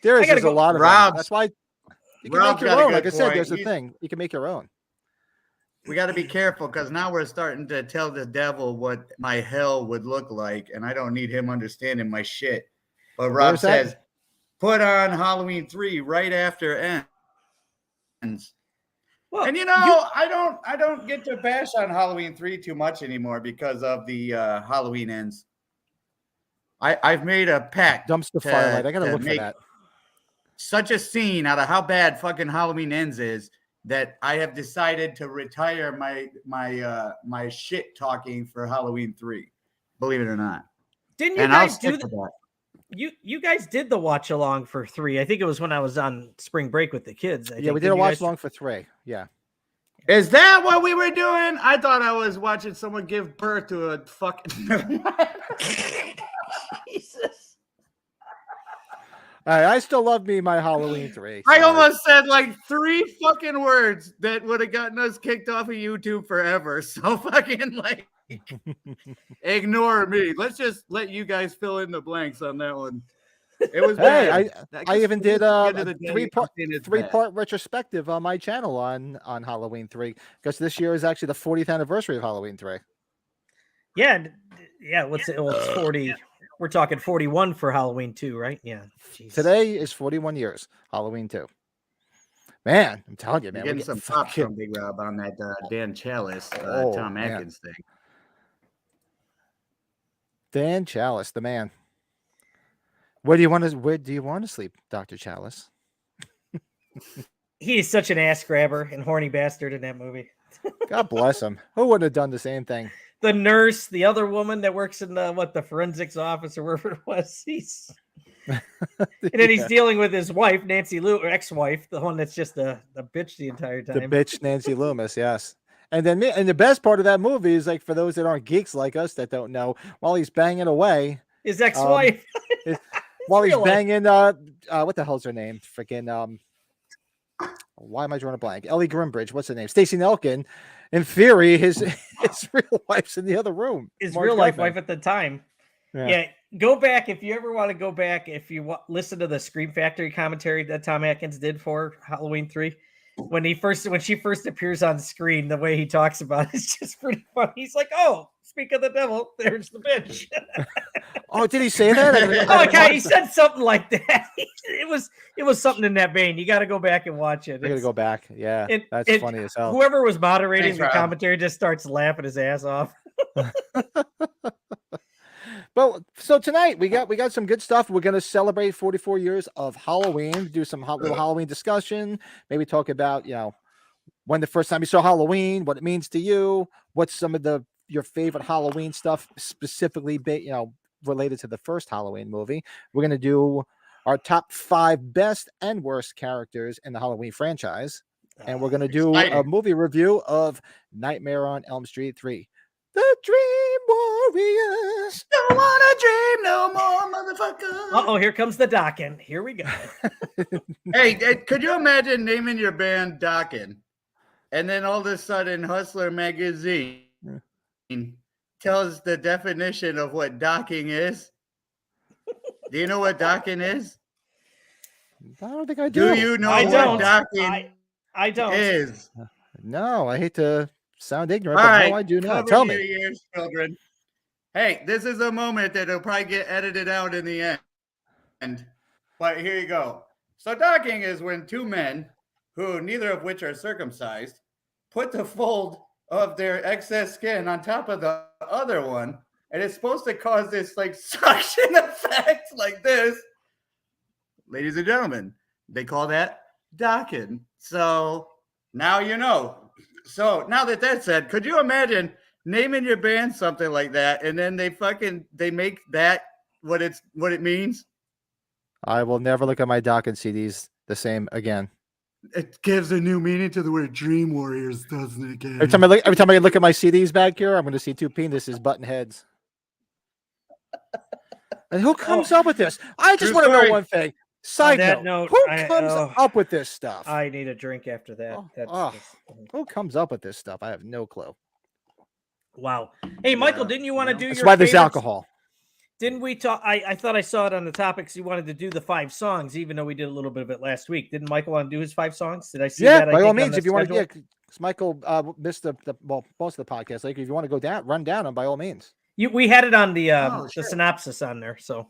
Speaker 2: is a lot of them. That's why you can make your own. Like I said, there's a thing. You can make your own.
Speaker 3: We got to be careful because now we're starting to tell the devil what my hell would look like, and I don't need him understanding my shit. But Rob says, put on Halloween 3 right after ends. Well, and I don't get to bash on Halloween 3 too much anymore because of the Halloween Ends. I've made a pact.
Speaker 2: Dumpster Firelight. I gotta look for that.
Speaker 3: Such a scene out of how bad fucking Halloween Ends is that I have decided to retire my shit talking for Halloween 3. Believe it or not.
Speaker 1: Didn't you guys do that? You guys did the watch along for 3. I think it was when I was on spring break with the kids.
Speaker 2: Yeah, we did a watch along for 3. Yeah.
Speaker 3: Is that what we were doing? I thought I was watching someone give birth to a fucking. Jesus.
Speaker 2: All right, I still love me my Halloween 3.
Speaker 3: I almost said like 3 fucking words that would have gotten us kicked off of YouTube forever. So fucking like ignore me. Let's just let you guys fill in the blanks on that one. It was
Speaker 2: bad. I even did a 3-part retrospective on my channel on Halloween 3 because this year is actually the 40th anniversary of Halloween 3.
Speaker 1: Yeah. What's it? Well, it's 40. We're talking 41 for Halloween 2, right? Yeah.
Speaker 2: Jeez. Today is 41 years. Halloween 2. Man, I'm telling you, man.
Speaker 3: You're getting some props from Big Rob on that Dan Chalice, Tom Atkins thing.
Speaker 2: Dan Chalice, the man. Where do you want to sleep, Dr. Chalice?
Speaker 1: He's such an ass grabber and horny bastard in that movie.
Speaker 2: God bless him. Who wouldn't have done the same thing?
Speaker 1: The nurse, the other woman that works in the forensics office or wherever it was. And then he's
Speaker 2: Yeah.
Speaker 1: dealing with his wife, Nancy Lou, or ex-wife, the one that's just a bitch the entire
Speaker 2: The
Speaker 1: time.
Speaker 2: bitch Nancy Loomis, yes. And then and the best part of that movie is like for those that aren't geeks like us that don't know, while he's banging away,
Speaker 1: His ex-wife.
Speaker 2: while he's
Speaker 1: real life.
Speaker 2: banging what the hell's her name? Freaking why am I drawing a blank? Ellie Grimbridge, what's her name? Stacey Nelkin. In theory, his real wife's in the other room.
Speaker 1: His
Speaker 2: Marge
Speaker 1: real life
Speaker 2: Goodman.
Speaker 1: wife at the time.
Speaker 2: Yeah.
Speaker 1: Yeah, go back if you ever want to go back. If you listen to the Scream Factory commentary that Tom Atkins did for Halloween 3, when she first appears on screen, the way he talks about it's just pretty funny. He's like, "Oh, speak of the devil, there's the bitch."
Speaker 2: Oh, did he say that?
Speaker 1: Oh, okay, he said something like that. It was something in that vein. You got to go back and watch it.
Speaker 2: I gotta go back. Yeah, that's funny as hell.
Speaker 1: Whoever was moderating
Speaker 3: Thanks,
Speaker 1: the
Speaker 3: Rob.
Speaker 1: commentary just starts laughing his ass off.
Speaker 2: But so tonight we got some good stuff. We're gonna celebrate 44 years of Halloween. Do some little Halloween discussion. Maybe talk about when the first time you saw Halloween, what it means to you. What's some of your favorite Halloween stuff specifically, related to the first Halloween movie. We're gonna do our top 5 best and worst characters in the Halloween franchise, and we're gonna do a movie review of Nightmare on Elm Street 3. The Dream Warriors.
Speaker 3: Don't wanna dream no more, motherfucker.
Speaker 1: Uh-oh, here comes the Dokken. Here we go.
Speaker 3: Hey, could you imagine naming your band Dokken, and then all of a sudden Hustler magazine tells the definition of what docking is? Do you know what docking is?
Speaker 2: I don't think I do.
Speaker 3: Do you know
Speaker 1: I
Speaker 3: what
Speaker 1: don't.
Speaker 3: docking
Speaker 1: I don't.
Speaker 3: is?
Speaker 2: No, I hate to sound ignorant,
Speaker 3: All
Speaker 2: but
Speaker 3: right,
Speaker 2: no, I do not.
Speaker 3: cover
Speaker 2: Tell
Speaker 3: your
Speaker 2: me.
Speaker 3: ears, children. Hey, this is a moment that'll probably get edited out in the end. But here you go. So docking is when two men, who neither of which are circumcised, put the fold of their excess skin on top of the other one, and it's supposed to cause this like suction effect like this. Ladies and gentlemen, they call that docking. So now you know. So now that that's said, could you imagine naming your band something like that, and then they make that what it means?
Speaker 2: I will never look at my Dokken CDs the same again.
Speaker 3: It gives a new meaning to the word Dream Warriors, doesn't it? Again?
Speaker 2: Every time I look at my CDs back here, I'm going to see 2 penises button heads. And who comes up with this? I just
Speaker 3: True
Speaker 2: want to know
Speaker 3: story.
Speaker 2: one thing. Side
Speaker 1: that
Speaker 2: note,
Speaker 1: note,
Speaker 2: who comes up with this stuff?
Speaker 1: I need a drink after that.
Speaker 2: Oh,
Speaker 1: That's
Speaker 2: who comes up with this stuff? I have no clue.
Speaker 1: wow. Hey, Michael,
Speaker 3: Yeah,
Speaker 1: didn't you want to do
Speaker 2: That's
Speaker 1: your
Speaker 2: why there's
Speaker 1: favorites?
Speaker 2: alcohol.
Speaker 1: Didn't we talk? I thought I saw it on the topics. You wanted to do the 5 songs, even though we did a little bit of it last week. Didn't Michael want to do his 5 songs? Did I see
Speaker 2: Yeah,
Speaker 1: that?
Speaker 2: by all
Speaker 1: on
Speaker 2: means,
Speaker 1: the
Speaker 2: if you want to,
Speaker 1: schedule?
Speaker 2: because Michael missed most of the podcast. Like, if you want to go down, run down them by all means.
Speaker 1: We had it on the
Speaker 3: sure.
Speaker 1: synopsis on there. So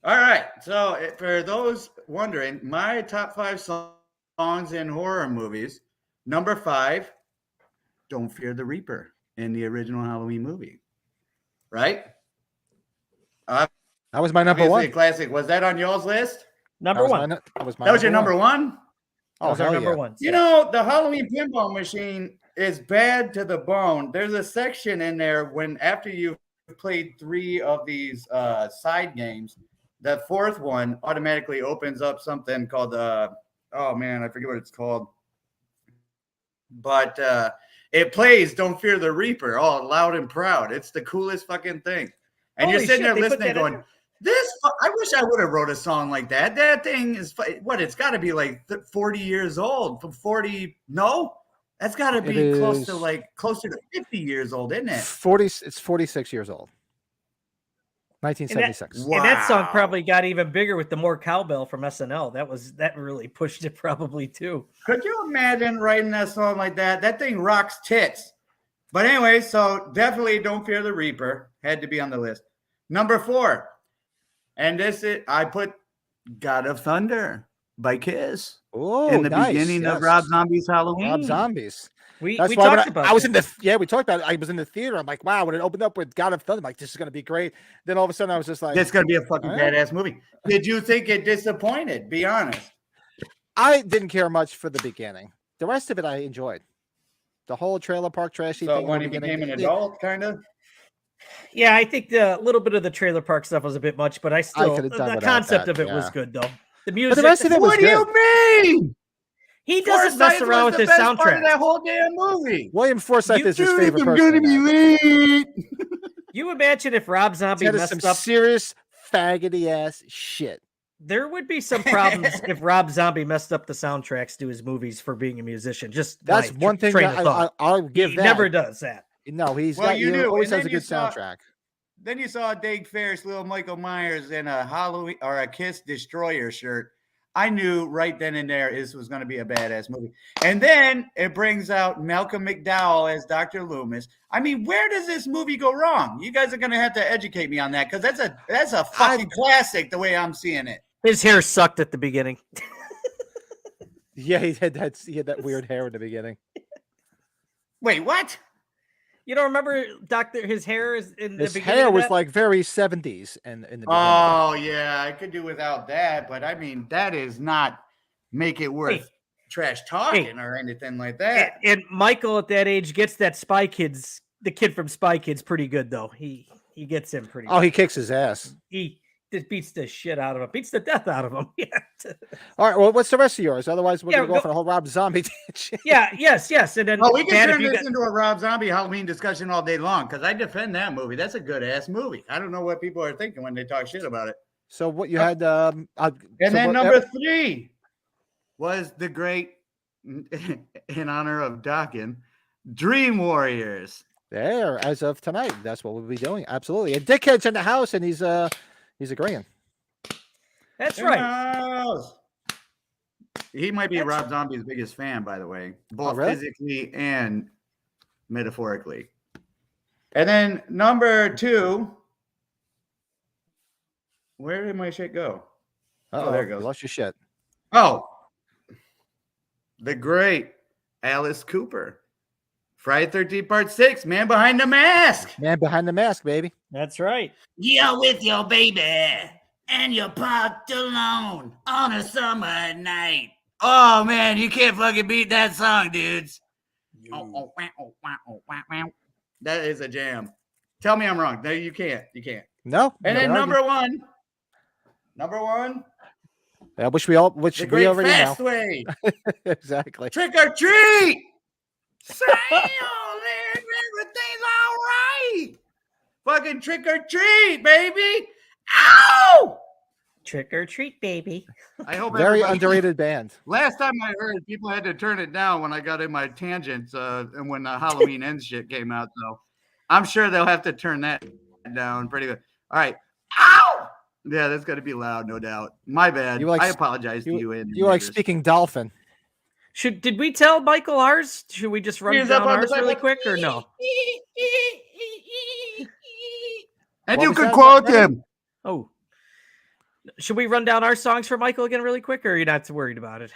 Speaker 3: All right. So for those wondering, my top 5 songs in horror movies. Number 5, Don't Fear the Reaper in the original Halloween movie. Right?
Speaker 2: That was my number
Speaker 3: Obviously
Speaker 2: one.
Speaker 3: a classic. Was that on y'all's list?
Speaker 1: number one.
Speaker 2: That was
Speaker 3: Your number one?
Speaker 2: Oh,
Speaker 1: Those are
Speaker 2: hell
Speaker 1: number
Speaker 2: yeah.
Speaker 1: ones.
Speaker 3: You know, the Halloween pinball machine is bad to the bone. There's a section in there when after you've played 3 of these side games, the 4th one automatically opens up something called oh man, I forget what it's called. But it plays Don't Fear the Reaper all loud and proud. It's the coolest fucking thing. And
Speaker 1: Holy
Speaker 3: you're sitting
Speaker 1: shit,
Speaker 3: there
Speaker 1: they put
Speaker 3: listening
Speaker 1: that in
Speaker 3: going, I wish I would have wrote a song like that. That thing is it's got to be like 40 years old. 40, no? That's got to be closer to 50 years old, isn't it?
Speaker 2: 40. It's 46 years old. 1976.
Speaker 1: And that song probably got even bigger with the more cowbell from SNL. That really pushed it probably too.
Speaker 3: Could you imagine writing that song like that? That thing rocks tits. But anyway, so definitely Don't Fear the Reaper. Had to be on the list. Number 4. And I put God of Thunder by Kiss in the beginning of Rob Zombie's Halloween.
Speaker 2: Rob Zombies.
Speaker 1: We
Speaker 2: That's why
Speaker 1: talked about
Speaker 2: I was
Speaker 1: that.
Speaker 2: we talked about it. I was in the theater. I'm like, wow, when it opened up with God of Thunder, I'm like, this is going to be great. Then all of a sudden I was just like,
Speaker 3: It's going to be a fucking badass movie. Did you think it disappointed? Be honest.
Speaker 2: I didn't care much for the beginning. The rest of it I enjoyed. The whole trailer park trashy
Speaker 3: So
Speaker 2: thing.
Speaker 3: when he became an adult, kind of?
Speaker 1: Yeah, I think the little bit of the trailer park stuff was a bit much, but I still
Speaker 2: could have done
Speaker 1: the
Speaker 2: without
Speaker 1: concept
Speaker 2: that,
Speaker 1: of it was
Speaker 2: yeah.
Speaker 1: good though. The
Speaker 2: But
Speaker 1: music,
Speaker 2: the rest of it was
Speaker 3: What do you
Speaker 2: good.
Speaker 3: mean?
Speaker 1: he doesn't mess
Speaker 3: Forsyth
Speaker 1: around
Speaker 3: was
Speaker 1: with
Speaker 3: the
Speaker 1: his
Speaker 3: best part of
Speaker 1: soundtrack.
Speaker 3: that whole damn movie.
Speaker 2: William Forsythe
Speaker 1: You
Speaker 2: is his
Speaker 3: Dude,
Speaker 2: favorite
Speaker 3: I'm
Speaker 2: person.
Speaker 3: gonna
Speaker 2: in
Speaker 3: be
Speaker 2: that.
Speaker 3: late.
Speaker 1: You imagine if Rob Zombie
Speaker 2: That is some
Speaker 1: messed up?
Speaker 2: serious faggoty ass shit.
Speaker 1: There would be some problems if Rob Zombie messed up the soundtracks to his movies for being a musician. Just
Speaker 2: That's
Speaker 1: my
Speaker 2: one thing
Speaker 1: train
Speaker 2: that
Speaker 1: of thought.
Speaker 2: I'll give
Speaker 1: He
Speaker 2: that.
Speaker 1: never does that.
Speaker 2: No, he's
Speaker 3: Well,
Speaker 2: got
Speaker 3: you
Speaker 2: he
Speaker 3: do,
Speaker 2: always
Speaker 3: and
Speaker 2: has
Speaker 3: then
Speaker 2: a good
Speaker 3: you saw-
Speaker 2: soundtrack.
Speaker 3: Then you saw Dave Ferris, little Michael Myers in a Halloween or a Kiss Destroyer shirt. I knew right then and there this was going to be a badass movie. And then it brings out Malcolm McDowell as Dr. Loomis. I mean, where does this movie go wrong? You guys are going to have to educate me on that because that's a fucking classic the way I'm seeing it.
Speaker 1: His hair sucked at the beginning.
Speaker 2: Yeah, he had that weird hair in the beginning.
Speaker 3: Wait, what?
Speaker 1: You don't remember his hair is in
Speaker 2: His
Speaker 1: the beginning?
Speaker 2: hair
Speaker 1: of
Speaker 2: was
Speaker 1: that?
Speaker 2: like very 70s in the beginning.
Speaker 3: Oh, yeah, I could do without that. But I mean, that is not make it worth
Speaker 1: Hey.
Speaker 3: trash talking or anything like that.
Speaker 1: And Michael at that age gets that the kid from Spy Kids pretty good though. He gets him pretty
Speaker 2: Oh,
Speaker 1: good.
Speaker 2: he kicks his ass.
Speaker 1: He just beats the shit out of him. Beats the death out of him. Yeah.
Speaker 2: All right, well, what's the rest of yours? Otherwise, we're
Speaker 1: Yeah,
Speaker 2: gonna go off on a whole Rob Zombie tangent.
Speaker 1: Yeah, yes. And then
Speaker 3: Oh, we can
Speaker 1: Dad, if
Speaker 3: turn
Speaker 1: you
Speaker 3: this
Speaker 1: got-
Speaker 3: into a Rob Zombie Halloween discussion all day long because I defend that movie. That's a good ass movie. I don't know what people are thinking when they talk shit about it.
Speaker 2: So what you had?
Speaker 3: And then number 3 was the great, in honor of Dokken, Dream Warriors.
Speaker 2: there as of tonight. That's what we'll be doing. Absolutely. And Dickhead's in the house, and he's agreeing.
Speaker 1: That's
Speaker 3: In
Speaker 1: right.
Speaker 3: the house. He might be
Speaker 1: That's-
Speaker 3: Rob Zombie's biggest fan, by the way, both
Speaker 2: really?
Speaker 3: physically and metaphorically. And then number 2, where did my shit go?
Speaker 2: Oh,
Speaker 3: there it
Speaker 2: you
Speaker 3: goes.
Speaker 2: lost your shit.
Speaker 3: Oh, the great Alice Cooper. Friday 13th Part 6, Man Behind the Mask.
Speaker 2: Man behind the mask, baby.
Speaker 1: That's right.
Speaker 6: You're with your baby, and you're parked alone on a summer night.
Speaker 3: Oh, man, you can't fucking beat that song, dudes. That is a jam. Tell me I'm wrong. No, you can't. You can't.
Speaker 2: No.
Speaker 3: And
Speaker 2: no
Speaker 3: then
Speaker 2: argument.
Speaker 3: number one,
Speaker 2: Yeah, which
Speaker 3: the
Speaker 2: we
Speaker 3: great
Speaker 2: already
Speaker 3: fast
Speaker 2: know.
Speaker 3: way.
Speaker 2: Exactly.
Speaker 3: Trick or treat. Say everything's all right. Fucking trick or treat, baby. Ow!
Speaker 1: Trick or treat, baby.
Speaker 3: I hope
Speaker 2: Very
Speaker 3: everybody-
Speaker 2: underrated band.
Speaker 3: Last time I heard, people had to turn it down when I got in my tangents and when the Halloween Ends shit came out. So I'm sure they'll have to turn that down pretty good. All right. Ow! Yeah, that's got to be loud, no doubt. My bad.
Speaker 2: You like-
Speaker 3: I apologize to you. And
Speaker 2: You like speaking dolphin.
Speaker 1: Did we tell Michael ours? Should we just run
Speaker 3: He's
Speaker 1: down
Speaker 3: up on the
Speaker 1: ours really
Speaker 3: side,
Speaker 1: quick or no?
Speaker 3: And
Speaker 2: What
Speaker 3: you
Speaker 2: was
Speaker 3: could
Speaker 2: that,
Speaker 3: quote
Speaker 2: Freddie?
Speaker 3: him.
Speaker 1: Oh. Should we run down our songs for Michael again really quick, or are you not worried about it?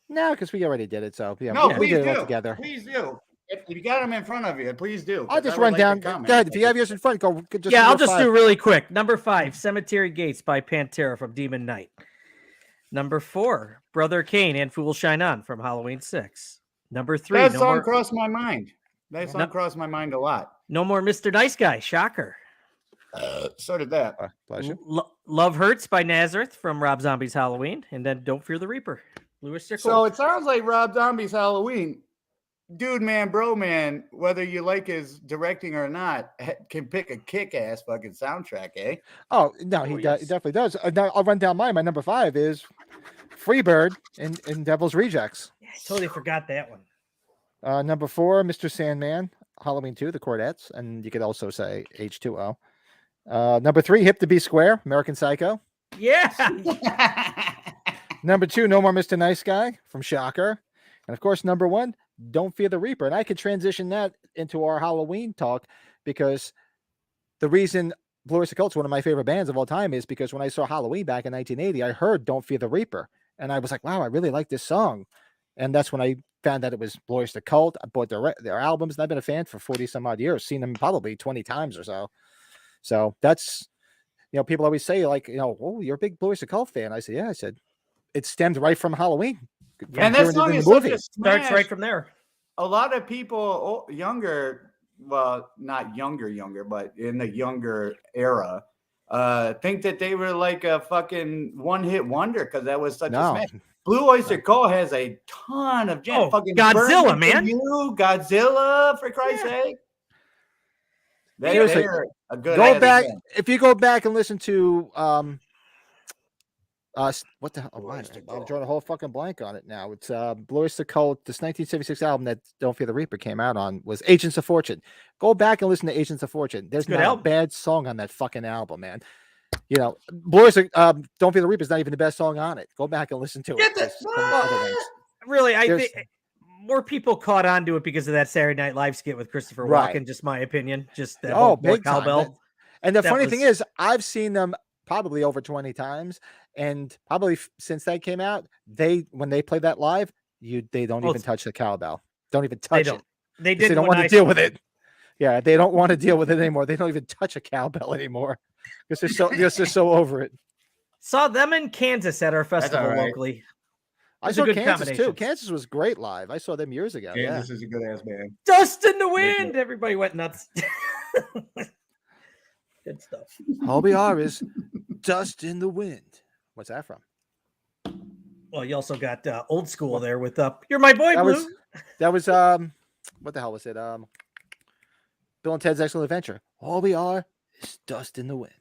Speaker 2: No, because we already did it. So yeah,
Speaker 3: No,
Speaker 2: we
Speaker 3: please
Speaker 2: did it
Speaker 3: do.
Speaker 2: all together.
Speaker 3: Please do. If you got them in front of you, please do.
Speaker 2: I'll
Speaker 3: 'cause
Speaker 2: just
Speaker 3: I would
Speaker 2: run
Speaker 3: like to
Speaker 2: down.
Speaker 3: comment.
Speaker 2: Go ahead. If you have yours in front, go. Just
Speaker 1: Yeah,
Speaker 2: go
Speaker 1: I'll just
Speaker 2: 5.
Speaker 1: do really quick. Number 5, Cemetery Gates by Pantera from Demon Knight. Number 4, Brother Kane and Fool Shine On from Halloween 6. Number 3,
Speaker 3: That
Speaker 1: no
Speaker 3: song
Speaker 1: more,
Speaker 3: crossed my mind. That song
Speaker 1: No-
Speaker 3: crossed my mind a lot.
Speaker 1: no more Mr. Nice Guy. Shocker.
Speaker 3: So did that.
Speaker 2: Bless you.
Speaker 1: Love Hurts by Nazareth from Rob Zombie's Halloween. And then Don't Fear the Reaper. Louis Stickle.
Speaker 3: So it sounds like Rob Zombie's Halloween. Dude, man, bro, man, whether you like his directing or not, can pick a kick-ass fucking soundtrack, eh?
Speaker 2: Oh no, he
Speaker 1: yes.
Speaker 2: definitely does. Now I'll run down mine. My number 5 is Freebird in Devil's Rejects.
Speaker 1: I totally forgot that one.
Speaker 2: Number 4, Mr. Sandman, Halloween 2, The Chordettes, and you could also say H2O. Number 3, Hip to Be Square, American Psycho.
Speaker 1: Yeah.
Speaker 2: Number 2, No More Mr. Nice Guy from Shocker. And of course, number 1, Don't Fear the Reaper. And I could transition that into our Halloween talk because the reason Blue Oyster Cult's one of my favorite bands of all time is because when I saw Halloween back in 1980, I heard Don't Fear the Reaper. And I was like, wow, I really like this song. And that's when I found out it was Blue Oyster Cult. I bought their albums, and I've been a fan for 40 some odd years, seen them probably 20 times or so. So that's, people always say, like, oh, you're a big Blue Oyster Cult fan. I said, yeah. I said, it stemmed right from Halloween.
Speaker 3: And that song is such a
Speaker 1: Starts
Speaker 3: smash.
Speaker 1: right from there.
Speaker 3: A lot of people younger well, not younger, but in the younger era, think that they were like a fucking one-hit wonder because that was such a
Speaker 2: No.
Speaker 3: smash. Blue Oyster Cult has a ton of jam.
Speaker 1: Oh,
Speaker 3: Fucking
Speaker 1: Godzilla,
Speaker 3: Burning for
Speaker 1: man.
Speaker 3: You, Godzilla, for Christ's sake.
Speaker 2: Seriously,
Speaker 3: They're a good
Speaker 2: Go
Speaker 3: ass
Speaker 2: back
Speaker 3: band.
Speaker 2: if you go back and listen to what the hell? Oh,
Speaker 3: Blue Oyster
Speaker 2: I'm
Speaker 3: Cult.
Speaker 2: drawing a whole fucking blank on it now. It's Blue Oyster Cult. This 1976 album that Don't Fear the Reaper came out on was Agents of Fortune. Go back and listen to Agents of Fortune. There's
Speaker 1: Good
Speaker 2: not
Speaker 1: album.
Speaker 2: a bad song on that fucking album, man. You know, Blue Oyster Don't Fear the Reaper is not even the best song on it. Go back and listen to it.
Speaker 3: Get the-
Speaker 2: There's some other ones.
Speaker 1: Really, I
Speaker 2: There's-
Speaker 1: think more people caught on to it because of that Saturday Night Live skit with Christopher
Speaker 2: Right.
Speaker 1: Walken. Just my opinion. Just that
Speaker 2: Oh,
Speaker 1: whole more
Speaker 2: big time.
Speaker 1: cowbell.
Speaker 2: And the
Speaker 1: That
Speaker 2: funny thing
Speaker 1: was-
Speaker 2: is, I've seen them probably over 20 times, and probably since that came out, when they play that live, they don't
Speaker 1: Oh,
Speaker 2: even touch the cowbell. Don't even
Speaker 1: They
Speaker 2: touch
Speaker 1: don't.
Speaker 2: it.
Speaker 1: They
Speaker 2: 'Cause they
Speaker 1: did.
Speaker 2: don't want to deal with it. Yeah, they don't want to deal with it anymore. They don't even touch a cowbell anymore because they're so over it.
Speaker 1: Saw them in Kansas at our festival
Speaker 3: all right.
Speaker 1: locally.
Speaker 2: I
Speaker 1: Those are
Speaker 2: saw
Speaker 1: good
Speaker 2: Kansas too.
Speaker 1: combinations.
Speaker 2: Kansas was great live. I saw them years ago.
Speaker 3: Kansas is a good ass band.
Speaker 1: Dust in the
Speaker 3: They
Speaker 1: wind.
Speaker 3: do.
Speaker 1: Everybody went nuts. Good stuff.
Speaker 2: Yeah, all we are is dust in the wind. What's that from?
Speaker 1: Well, you also got old school there with "You're My Boy
Speaker 2: That
Speaker 1: Blue."
Speaker 2: was what the hell was it? Bill and Ted's Excellent Adventure. All we are is dust in the wind.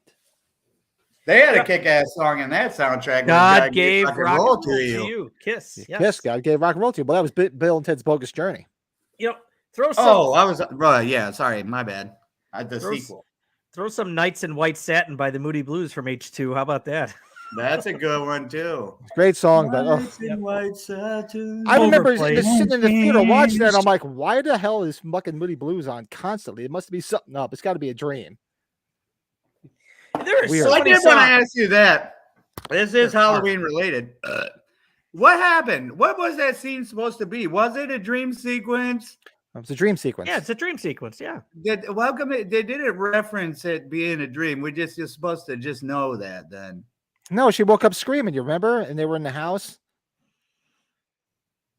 Speaker 3: They had a kick-ass song in that soundtrack.
Speaker 1: God gave
Speaker 3: rock and
Speaker 1: rock
Speaker 3: roll
Speaker 1: and
Speaker 3: to
Speaker 1: roll
Speaker 3: you.
Speaker 1: Kiss. Yes.
Speaker 2: Yes, God gave rock and roll to you. Well, that was Bill and Ted's Bogus Journey.
Speaker 1: You know, throw some.
Speaker 3: Oh, I was right. Yeah, sorry, my bad. The
Speaker 1: Throw-
Speaker 3: sequel.
Speaker 1: Throw some Nights in White Satin by the Moody Blues from H2. How about that?
Speaker 3: That's a good one too.
Speaker 2: Great song, but
Speaker 3: Nights in
Speaker 1: Yep.
Speaker 3: White Satin.
Speaker 2: I remember
Speaker 1: Overplayed.
Speaker 2: just sitting in the theater watching that. I'm like, why the hell is fucking Moody Blues on constantly? It must be something up. It's got to be a dream.
Speaker 1: There are
Speaker 2: Weird.
Speaker 1: so
Speaker 3: So I
Speaker 1: many
Speaker 3: did want to
Speaker 1: songs.
Speaker 3: ask you that. This is Halloween related. What happened? What was that scene supposed to be? Was it a dream sequence?
Speaker 2: It was a dream sequence.
Speaker 1: Yeah, it's a dream sequence. Yeah.
Speaker 3: How come they didn't reference it being a dream? You're supposed to just know that then.
Speaker 2: No, she woke up screaming. You remember? And they were in the house.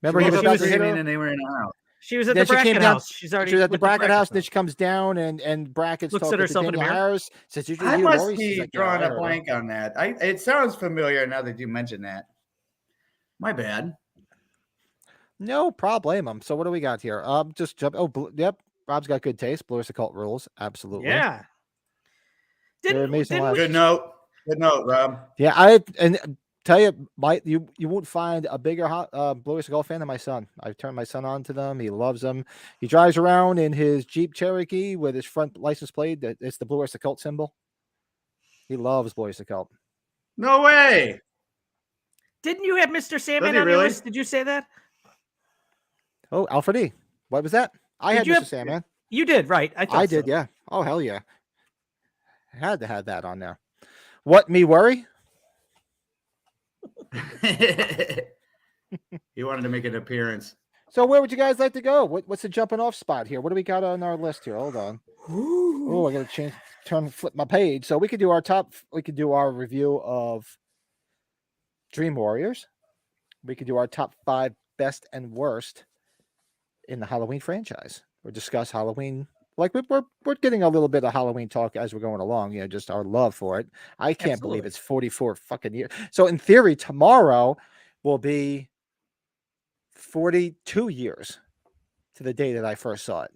Speaker 2: Remember, he
Speaker 3: She
Speaker 2: was
Speaker 3: woke
Speaker 2: about
Speaker 3: up
Speaker 2: to hit
Speaker 3: screaming
Speaker 2: her.
Speaker 3: and they were in the house.
Speaker 1: She was at
Speaker 2: Then
Speaker 1: the
Speaker 2: she came
Speaker 1: Brackett
Speaker 2: down-
Speaker 1: house. She's already
Speaker 2: She was at the
Speaker 1: with
Speaker 2: Brackett house, and then she comes down, and Brackett's
Speaker 1: Looks at
Speaker 2: talking to
Speaker 1: herself in the
Speaker 2: Danielle
Speaker 1: mirror.
Speaker 2: Harris. Says, "Did you
Speaker 3: I
Speaker 2: hear
Speaker 3: must
Speaker 2: Lori?" She's
Speaker 3: be
Speaker 2: like, "Yeah,
Speaker 3: drawing
Speaker 2: I
Speaker 3: a
Speaker 2: heard her."
Speaker 3: blank on that. It sounds familiar now that you mentioned that. My bad.
Speaker 2: No problem. So what do we got here? Just jump. Oh, yep. Rob's got good taste. Blue Occult Rules. Absolutely.
Speaker 1: Yeah.
Speaker 2: They're amazing
Speaker 1: didn't
Speaker 2: live.
Speaker 1: we-
Speaker 3: Good note. Good note, Rob.
Speaker 2: Yeah, tell you, you won't find a bigger Blue Oyster Cult fan than my son. I've turned my son on to them. He loves them. He drives around in his Jeep Cherokee with his front license plate. It's the Blue Oyster Cult symbol. He loves Blue Oyster Cult.
Speaker 3: No way.
Speaker 1: Didn't you have Mr. Sandman
Speaker 3: he
Speaker 1: on your
Speaker 3: really?
Speaker 1: list? Did you say that?
Speaker 2: Oh, Alfred E. What was that? I
Speaker 1: Did
Speaker 2: had
Speaker 1: you
Speaker 2: Mr.
Speaker 1: have-
Speaker 2: Sandman.
Speaker 1: You did, right? I thought
Speaker 2: I did,
Speaker 1: so.
Speaker 2: yeah. Oh, hell yeah. Had to have that on there. What, me worry?
Speaker 3: He wanted to make an appearance.
Speaker 2: So where would you guys like to go? What's the jumping off spot here? What do we got on our list here? Hold on. Oh, I gotta flip my page. So we could do our review of Dream Warriors. We could do our top 5 best and worst in the Halloween franchise, or discuss Halloween. Like we're getting a little bit of Halloween talk as we're going along, just our love for it. I can't believe
Speaker 1: Absolutely.
Speaker 2: it's 44 fucking years. So in theory, tomorrow will be 42 years to the day that I first saw it.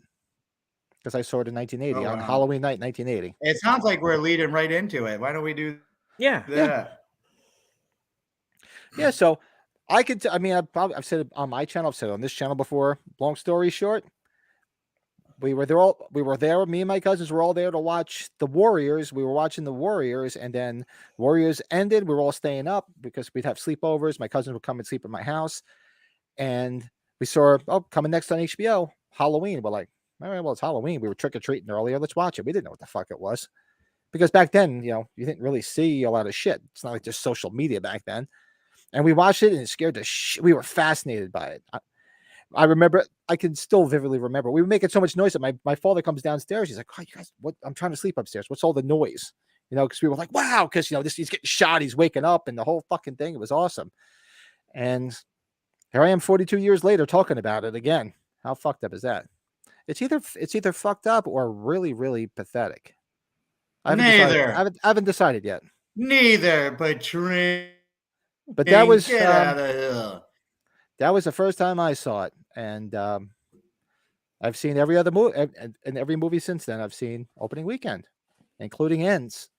Speaker 2: Because I saw it in 1980
Speaker 3: Oh,
Speaker 2: on
Speaker 3: wow.
Speaker 2: Halloween night, 1980.
Speaker 3: It sounds like we're leading right into it. Why don't we do
Speaker 1: Yeah.
Speaker 3: that?
Speaker 2: Yeah, so I could. I've said it on my channel. I've said it on this channel before. Long story short, we were there. Me and my cousins were all there to watch the Warriors. We were watching the Warriors, and then Warriors ended. We were all staying up because we'd have sleepovers. My cousins would come and sleep at my house, and we saw coming next on HBO, Halloween. We're like, all right, well, it's Halloween. We were trick or treating earlier. Let's watch it. We didn't know what the fuck it was, because back then, you didn't really see a lot of shit. It's not like just social media back then. And we watched it, and it scared the shit. We were fascinated by it. I remember, I can still vividly remember. We were making so much noise that my father comes downstairs. He's like, "Oh, you guys, what? I'm trying to sleep upstairs. What's all the noise?" Because we were like, "Wow!" Because he's getting shot, he's waking up, and the whole fucking thing. It was awesome. And here I am, 42 years later, talking about it again. How fucked up is that? It's either fucked up or really, really pathetic.
Speaker 3: Neither.
Speaker 2: I haven't decided yet.
Speaker 3: Neither, but
Speaker 2: But that was
Speaker 3: get out of here.
Speaker 2: that was the first time I saw it, and I've seen every other movie and every movie since then. I've seen opening weekend, including Ends.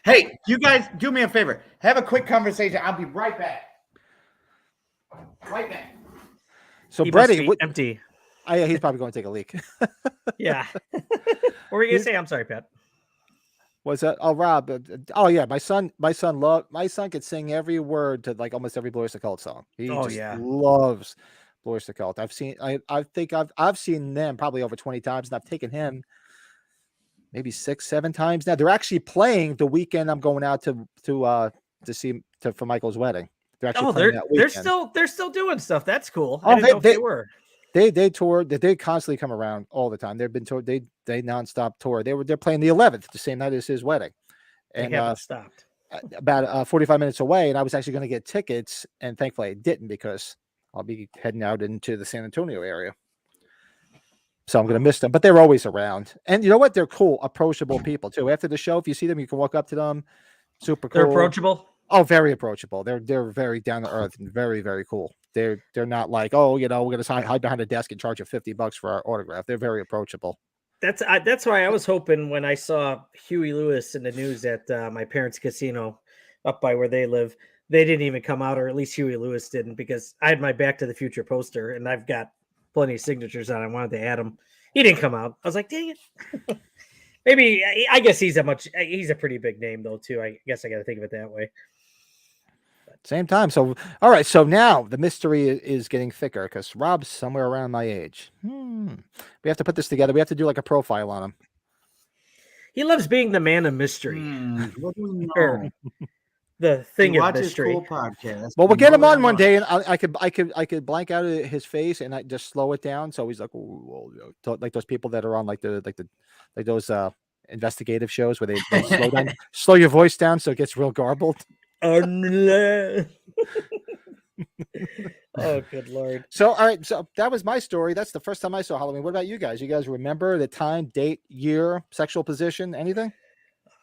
Speaker 3: Hey, you guys, do me a favor. Have a quick conversation. I'll be right back. Right back.
Speaker 2: So,
Speaker 1: He must
Speaker 2: Brady,
Speaker 1: be empty.
Speaker 2: yeah, he's probably going to take a leak.
Speaker 1: Yeah. What were you gonna say? I'm sorry, Pat.
Speaker 2: Was that? Oh, Rob. Oh, yeah. My son could sing every word to like almost every Blue Oyster Cult song. He just loves Blue Oyster Cult. I think I've seen them probably over 20 times, and I've taken him maybe 6-7 times now. They're actually playing the weekend I'm going out to see for Michael's wedding. They're actually playing that weekend.
Speaker 1: They're still doing stuff. That's cool.
Speaker 2: Oh,
Speaker 1: I didn't know if they were.
Speaker 2: They toured. They constantly come around all the time. They've been toured. They nonstop tour. They're playing the 11th, the same night as his wedding, and
Speaker 1: they haven't stopped.
Speaker 2: About 45 minutes away. And I was actually going to get tickets, and thankfully I didn't because I'll be heading out into the San Antonio area, so I'm going to miss them. But they're always around, and you know what? They're cool, approachable people too. After the show, if you see them, you can walk up to them. Super cool.
Speaker 1: They're approachable.
Speaker 2: Oh, very approachable. They're very down to earth and very, very cool. They're not like, oh, we're gonna hide behind a desk and charge you $50 for our autograph. They're very approachable.
Speaker 1: That's why I was hoping when I saw Huey Lewis in the news at my parents' casino up by where they live, they didn't even come out, or at least Huey Lewis didn't, because I had my Back to the Future poster and I've got plenty of signatures on. I wanted to add him. He didn't come out. I was like, dang it. Maybe I guess he's a pretty big name though too. I guess I got to think of it that way.
Speaker 2: Same time. So, all right. So now the mystery is getting thicker because Rob's somewhere around my age. We have to put this together. We have to do like a profile on him.
Speaker 1: He loves being the man of mystery.
Speaker 3: What do we
Speaker 1: Or the thing of mystery.
Speaker 3: Cool podcast.
Speaker 2: Well, we'll get him on one day, and I could blank out his face and I just slow it down. So he's like, like those people that are on like those investigative shows where they slow your voice down so it gets real garbled.
Speaker 1: Oh, good Lord.
Speaker 2: So, all right. So that was my story. That's the first time I saw Halloween. What about you guys? You guys remember the time, date, year, sexual position, anything?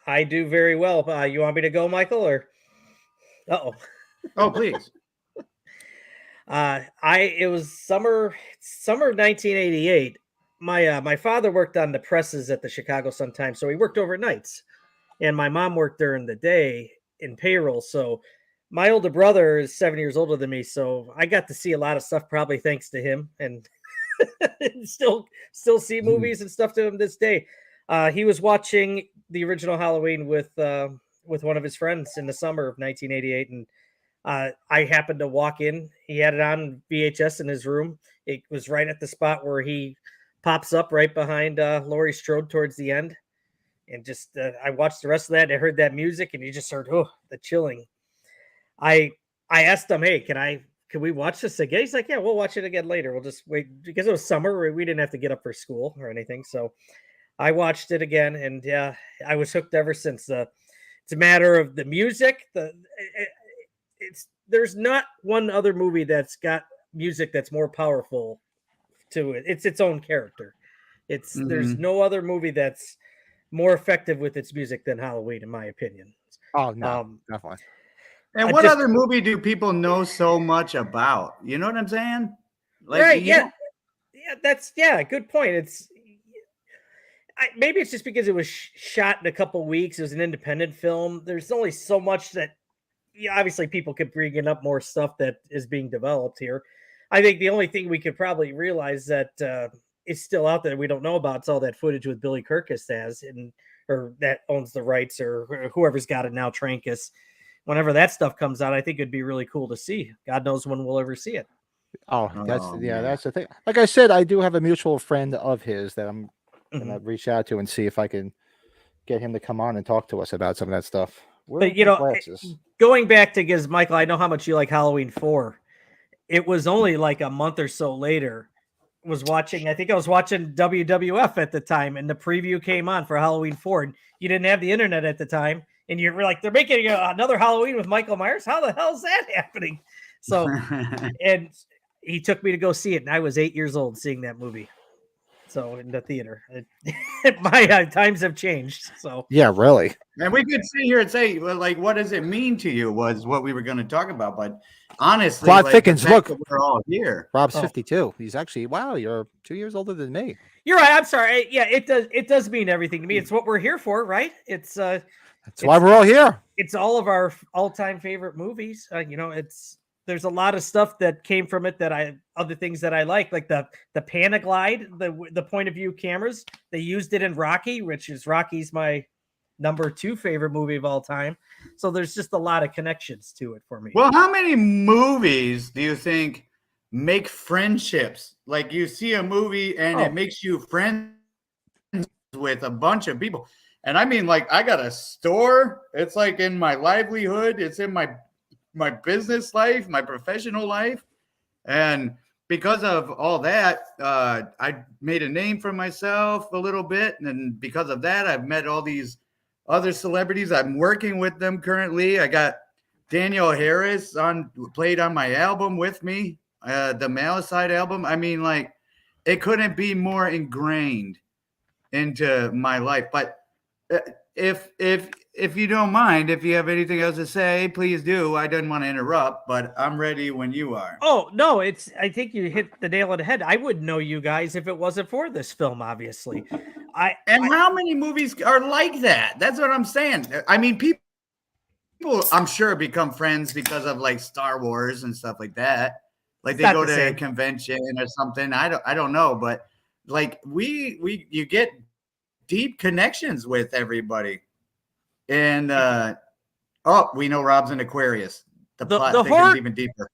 Speaker 1: I do very well. You want me to go, Michael, or? Uh-oh.
Speaker 3: Oh, please.
Speaker 1: It was summer 1988. My father worked on the presses at the Chicago Sun-Times, so he worked overnights, and my mom worked during the day in payroll. So my older brother is 7 years older than me, so I got to see a lot of stuff probably thanks to him, and still see movies and stuff to him this day. He was watching the original Halloween with one of his friends in the summer of 1988, and I happened to walk in. He had it on VHS in his room. It was right at the spot where he pops up right behind Laurie Strode towards the end. And just I watched the rest of that. I heard that music, and you just heard the chilling. I asked him, "Hey, can we watch this again?" He's like, "Yeah, we'll watch it again later. We'll just wait," because it was summer. We didn't have to get up for school or anything. So I watched it again, and I was hooked ever since. It's a matter of the music. There's not one other movie that's got music that's more powerful to it. It's its own character. There's no other movie that's more effective with its music than Halloween, in my opinion.
Speaker 2: Oh no, definitely.
Speaker 3: And what other movie do people know so much about? You know what I'm saying? Like,
Speaker 1: right? Yeah. Good point. Maybe it's just because it was shot in a couple weeks. It was an independent film. There's only so much that, obviously people could bring up more stuff that is being developed here. I think the only thing we could probably realize that is still out there we don't know about is all that footage with Billy Kirkus or that owns the rights, or whoever's got it now, Trancas. Whenever that stuff comes out, I think it'd be really cool to see. God knows when we'll ever see it.
Speaker 2: That's the thing. Like I said, I do have a mutual friend of his that I'm gonna reach out to and see if I can get him to come on and talk to us about some of that stuff.
Speaker 1: But going back to, because Michael, I know how much you like Halloween 4. It was only like a month or so later. I was watching WWF at the time, and the preview came on for Halloween 4, and you didn't have the internet at the time, and you were like, they're making another Halloween with Michael Myers. How the hell is that happening? So, and he took me to go see it, and I was 8 years old seeing that movie. So in the theater, my times have changed. So
Speaker 2: Yeah, really.
Speaker 3: And we could sit here and say, well, like, what does it mean to you was what we were going to talk about. But honestly,
Speaker 2: Plot
Speaker 3: like,
Speaker 2: thickens.
Speaker 3: the fact
Speaker 2: Look.
Speaker 3: that we're all here.
Speaker 2: Rob's
Speaker 1: Oh.
Speaker 2: 52. He's actually, wow, you're 2 years older than me.
Speaker 1: you're right. I'm sorry. Yeah, it does mean everything to me. It's what we're here for, right? It's
Speaker 2: That's why we're all here.
Speaker 1: it's all of our all-time favorite movies. There's a lot of stuff that came from it other things that I like the Panaglide, the point of view cameras. They used it in Rocky, which is Rocky's my number 2 favorite movie of all time. So there's just a lot of connections to it for me.
Speaker 3: Well, how many movies do you think make friendships? Like you see a movie and it makes you friends with a bunch of people. And I mean, like, I got a store. It's like in my livelihood. It's in my business life, my professional life. And because of all that, I made a name for myself a little bit. And because of that, I've met all these other celebrities. I'm working with them currently. I got Daniel Harris played on my album with me, the Malicide album. I mean, like, it couldn't be more ingrained into my life. But if you don't mind, if you have anything else to say, please do. I didn't want to interrupt, but I'm ready when you are.
Speaker 1: Oh, no, I think you hit the nail on the head. I wouldn't know you guys if it wasn't for this film, obviously.
Speaker 3: How many movies are like that? That's what I'm saying. I mean, people I'm sure become friends because of like Star Wars and stuff like that. Like they go to a convention or something. I don't know, but like you get deep connections with everybody. And we know Rob's an Aquarius. The plot thickens even deeper.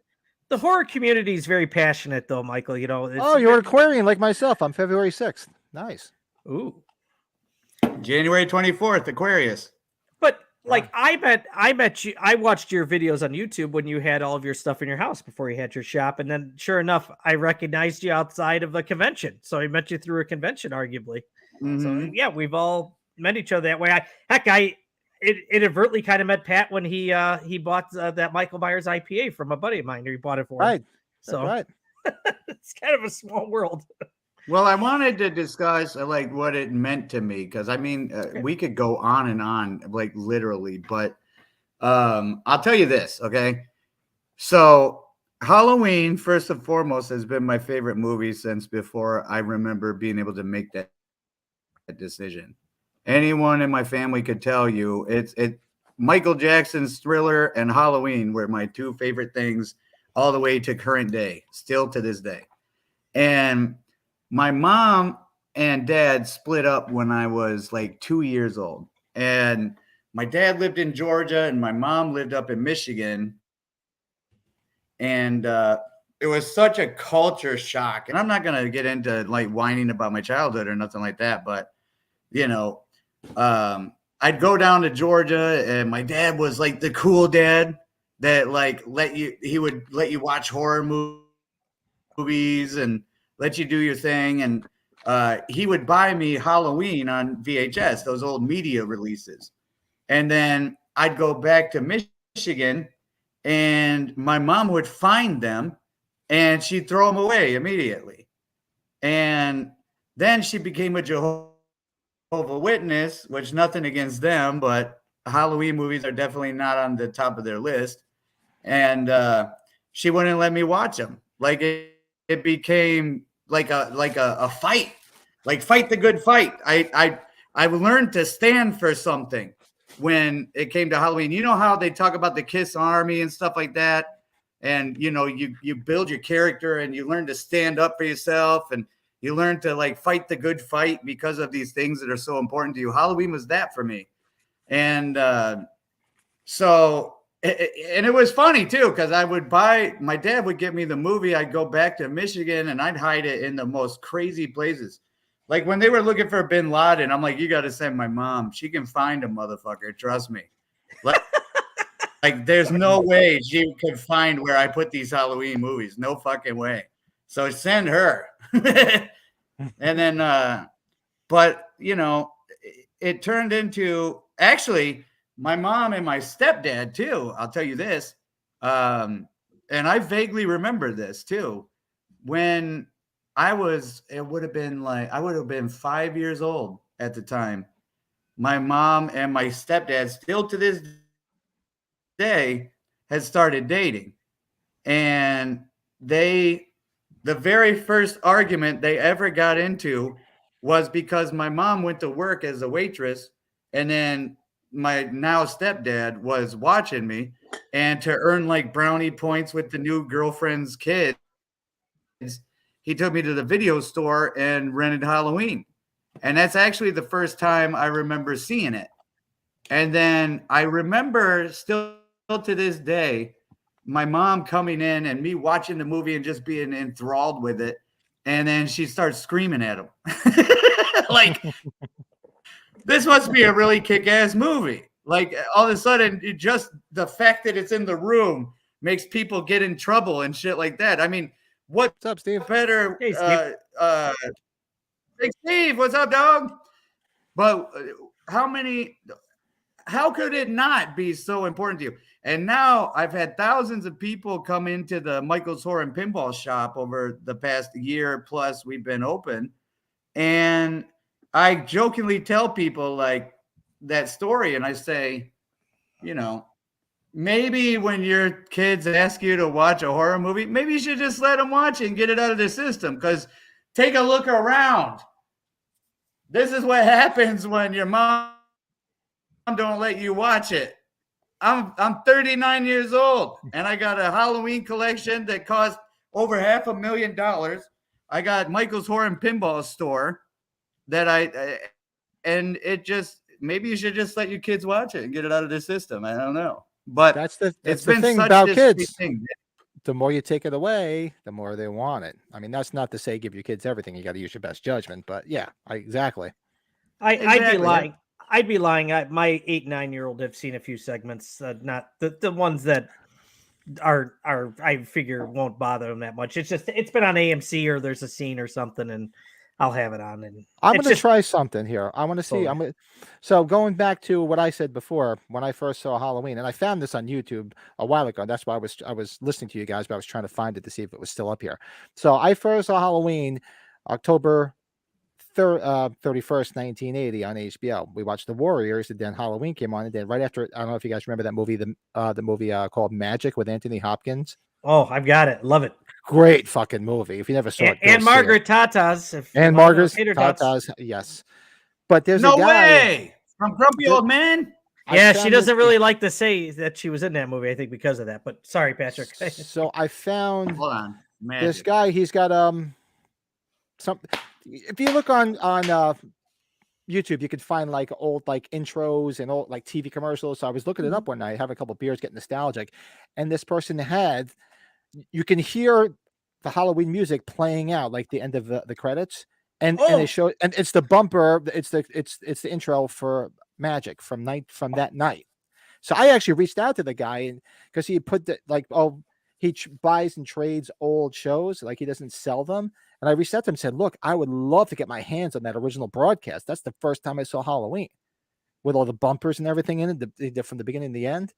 Speaker 1: The horror community is very passionate, though, Michael.
Speaker 2: You're an Aquarian like myself. I'm February 6th. Nice.
Speaker 1: Ooh.
Speaker 3: January 24th, Aquarius.
Speaker 1: But like I met you. I watched your videos on YouTube when you had all of your stuff in your house before you had your shop, and then sure enough, I recognized you outside of a convention. So I met you through a convention, arguably.
Speaker 3: Mm-hmm.
Speaker 1: So yeah, we've all met each other that way. I inadvertently kind of met Pat when he bought that Michael Myers IPA from a buddy of mine. He bought it for him.
Speaker 2: Right.
Speaker 1: So
Speaker 2: right.
Speaker 1: It's kind of a small world.
Speaker 3: Well, I wanted to discuss like what it meant to me because I mean we could go on and on like literally, but I'll tell you this, okay? So Halloween, first and foremost, has been my favorite movie since before I remember being able to make that decision. Anyone in my family could tell you Michael Jackson's Thriller and Halloween were my 2 favorite things all the way to current day, still to this day. And my mom and dad split up when I was like 2 years old. And my dad lived in Georgia and my mom lived up in Michigan. And it was such a culture shock. And I'm not going to get into like whining about my childhood or nothing like that. But, I'd go down to Georgia and my dad was like the cool dad that like he would let you watch horror movies and let you do your thing. And he would buy me Halloween on VHS, those old media releases. And then I'd go back to Michigan and my mom would find them and she'd throw them away immediately. And then she became a Jehovah's Witness, which nothing against them, but Halloween movies are definitely not on the top of their list. And she wouldn't let me watch them. Like it became like a fight, like fight the good fight. I learned to stand for something when it came to Halloween. You know how they talk about the Kiss Army and stuff like that, and you build your character and you learn to stand up for yourself and you learn to like fight the good fight because of these things that are so important to you. Halloween was that for me, and so. And it was funny too, because my dad would get me the movie. I'd go back to Michigan and I'd hide it in the most crazy places. Like when they were looking for Bin Laden, I'm like, you got to send my mom. She can find a motherfucker. Trust me. Like there's no way she could find where I put these Halloween movies. No fucking way. So send her. And then, but it turned into actually, my mom and my stepdad too. I'll tell you this. And I vaguely remember this too. When I would have been 5 years old at the time. My mom and my stepdad, still to this day, had started dating. And the very first argument they ever got into was because my mom went to work as a waitress, and then my now stepdad was watching me, and to earn like brownie points with the new girlfriend's kids, he took me to the video store and rented Halloween. And that's actually the first time I remember seeing it. And then I remember still to this day, my mom coming in and me watching the movie and just being enthralled with it. And then she starts screaming at him. Like, this must be a really kick-ass movie. Like, all of a sudden, just the fact that it's in the room makes people get in trouble and shit like that. I mean, what's
Speaker 2: up, Steve?
Speaker 3: Better?
Speaker 1: Hey, Steve.
Speaker 3: Hey, Steve, what's up, dog? But how could it not be so important to you? And now I've had thousands of people come into the Michael's Horror and Pinball shop over the past year plus we've been open. And I jokingly tell people like that story. And I say, you know, maybe when your kids ask you to watch a horror movie, maybe you should just let them watch it and get it out of their system. Because take a look around. This is what happens when your mom don't let you watch it. I'm 39 years old, and I got a Halloween collection that cost over $500,000. I got Michael's Horror and Pinball store that and it just, maybe you should just let your kids watch it and get it out of their system. I don't know, but
Speaker 2: That's the
Speaker 3: been
Speaker 2: thing
Speaker 3: such
Speaker 2: about
Speaker 3: this
Speaker 2: kids.
Speaker 3: thing.
Speaker 2: The more you take it away, the more they want it. I mean, that's not to say give your kids everything. You got to use your best judgment, but yeah, exactly.
Speaker 1: I'd be lying. My 8-9-year-old have seen a few segments, not the ones that are I figure won't bother them that much. It's just it's been on AMC or there's a scene or something, and I'll have it on. And
Speaker 2: I'm going to try something here. I want to see.
Speaker 1: Totally.
Speaker 2: So going back to what I said before, when I first saw Halloween, and I found this on YouTube a while ago. That's why I was listening to you guys, but I was trying to find it to see if it was still up here. So I first saw Halloween October 31st, 1980 on HBO. We watched The Warriors, and then Halloween came on, and then right after, I don't know if you guys remember that movie, the movie called Magic with Anthony Hopkins.
Speaker 1: Oh, I've got it. Love it.
Speaker 2: Great fucking movie. If you never saw it,
Speaker 1: and Margaret Tatas.
Speaker 2: And Margaret Tatas, yes. But there's
Speaker 3: no
Speaker 2: a guy
Speaker 3: way from Grumpy Old Man.
Speaker 1: Yeah, she doesn't really like to say that she was in that movie, I think, because of that. But sorry, Patrick.
Speaker 2: So I found
Speaker 3: Hold on.
Speaker 2: this guy. He's got some. If you look on YouTube, you could find like old like intros and old like TV commercials. So I was looking it up one night, having a couple of beers, getting nostalgic, and this person you can hear the Halloween music playing out like the end of the credits, and they show, and it's the bumper, it's the intro for Magic from that night. So I actually reached out to the guy, and because he put he buys and trades old shows, like he doesn't sell them. And I reached out to him and said, look, I would love to get my hands on that original broadcast. That's the first time I saw Halloween with all the bumpers and everything in it from the beginning to the end.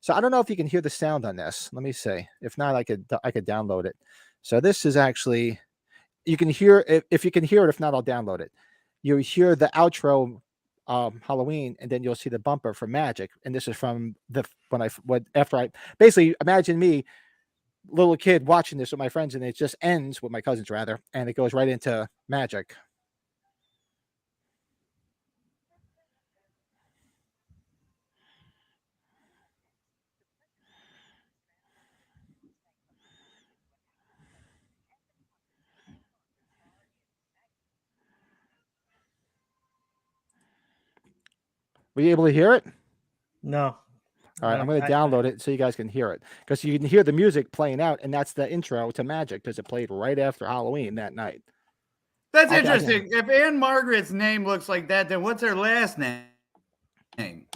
Speaker 2: So I don't know if you can hear the sound on this. Let me see. If not, I could download it. So this is actually, you can hear it. If you can hear it, if not, I'll download it. You hear the outro Halloween, and then you'll see the bumper for Magic. And this is from after I basically imagine me, little kid, watching this with my friends, and it just ends with my cousins rather, and it goes right into Magic. Were you able to hear it?
Speaker 1: No.
Speaker 2: All right, I'm going to download it so you guys can hear it, because you can hear the music playing out, and that's the intro to Magic because it played right after Halloween that night.
Speaker 3: That's interesting. If Anne Margaret's name looks like that, then what's her last name? Am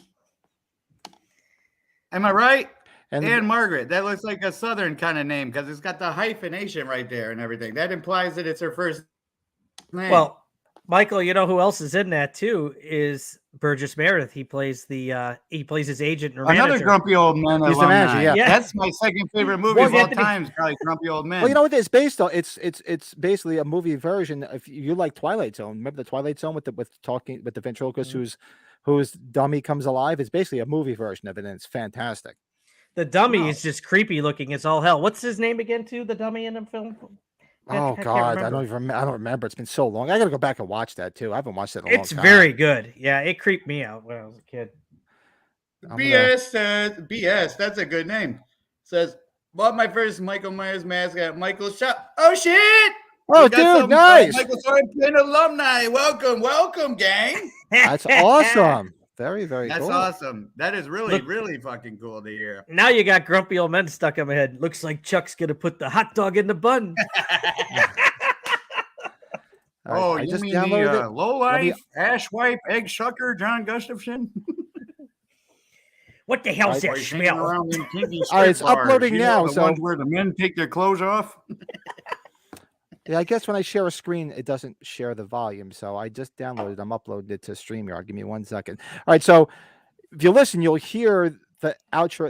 Speaker 3: I right? And Anne Margaret. That looks like a Southern kind of name because it's got the hyphenation right there and everything. That implies that it's her first name.
Speaker 1: Well, Michael, you know who else is in that too? Is Burgess Meredith. He plays his agent or
Speaker 3: Another
Speaker 1: manager.
Speaker 3: Grumpy Old Men
Speaker 2: He's the
Speaker 3: alumni.
Speaker 2: manager, yeah.
Speaker 1: Yeah.
Speaker 3: That's my second favorite movie
Speaker 1: Well,
Speaker 3: of all
Speaker 1: Anthony-
Speaker 3: time. Is probably Grumpy Old Men.
Speaker 2: Well, you know what it's based on? It's basically a movie version. If you like Twilight Zone, remember the Twilight Zone with the ventriloquist whose dummy comes alive? It's basically a movie version of it, and it's fantastic.
Speaker 1: The dummy is just creepy looking as all hell. What's his name again, too? The dummy in the film?
Speaker 2: Oh
Speaker 1: can't
Speaker 2: God,
Speaker 1: remember.
Speaker 2: I don't remember. It's been so long. I got to go back and watch that too. I haven't watched it in a long
Speaker 1: It's
Speaker 2: time.
Speaker 1: very good. Yeah, it creeped me out when I was a kid.
Speaker 3: BS says BS. That's a good name. Says bought my first Michael Myers mask at Michael's shop. Oh shit!
Speaker 2: Oh,
Speaker 3: We got
Speaker 2: dude,
Speaker 3: some,
Speaker 2: nice.
Speaker 3: Michael Sorkin alumni. Welcome, gang.
Speaker 2: That's awesome. Very, very
Speaker 3: That's
Speaker 2: cool.
Speaker 3: awesome. That is really,
Speaker 1: Look-
Speaker 3: really fucking cool to hear.
Speaker 1: Now you got grumpy old men stuck in my head. Looks like Chuck's gonna put the hot dog in the bun.
Speaker 3: Oh,
Speaker 2: I
Speaker 3: you
Speaker 2: just
Speaker 3: mean
Speaker 2: downloaded
Speaker 3: the
Speaker 2: it.
Speaker 3: low
Speaker 2: Let me-
Speaker 3: life ash wipe egg shucker John Gustafson?
Speaker 1: What the hell's
Speaker 2: Right.
Speaker 1: that
Speaker 3: Boys hanging
Speaker 1: smell?
Speaker 3: around them kinky
Speaker 2: All right, it's
Speaker 3: strip bars.
Speaker 2: uploading
Speaker 3: You know,
Speaker 2: now,
Speaker 3: the
Speaker 2: so-
Speaker 3: ones where the men take their clothes off.
Speaker 2: Yeah, I guess when I share a screen, it doesn't share the volume. So I just downloaded. I'm uploading it to StreamYard. Give me 1 second. All right. So if you listen, you'll hear the outro,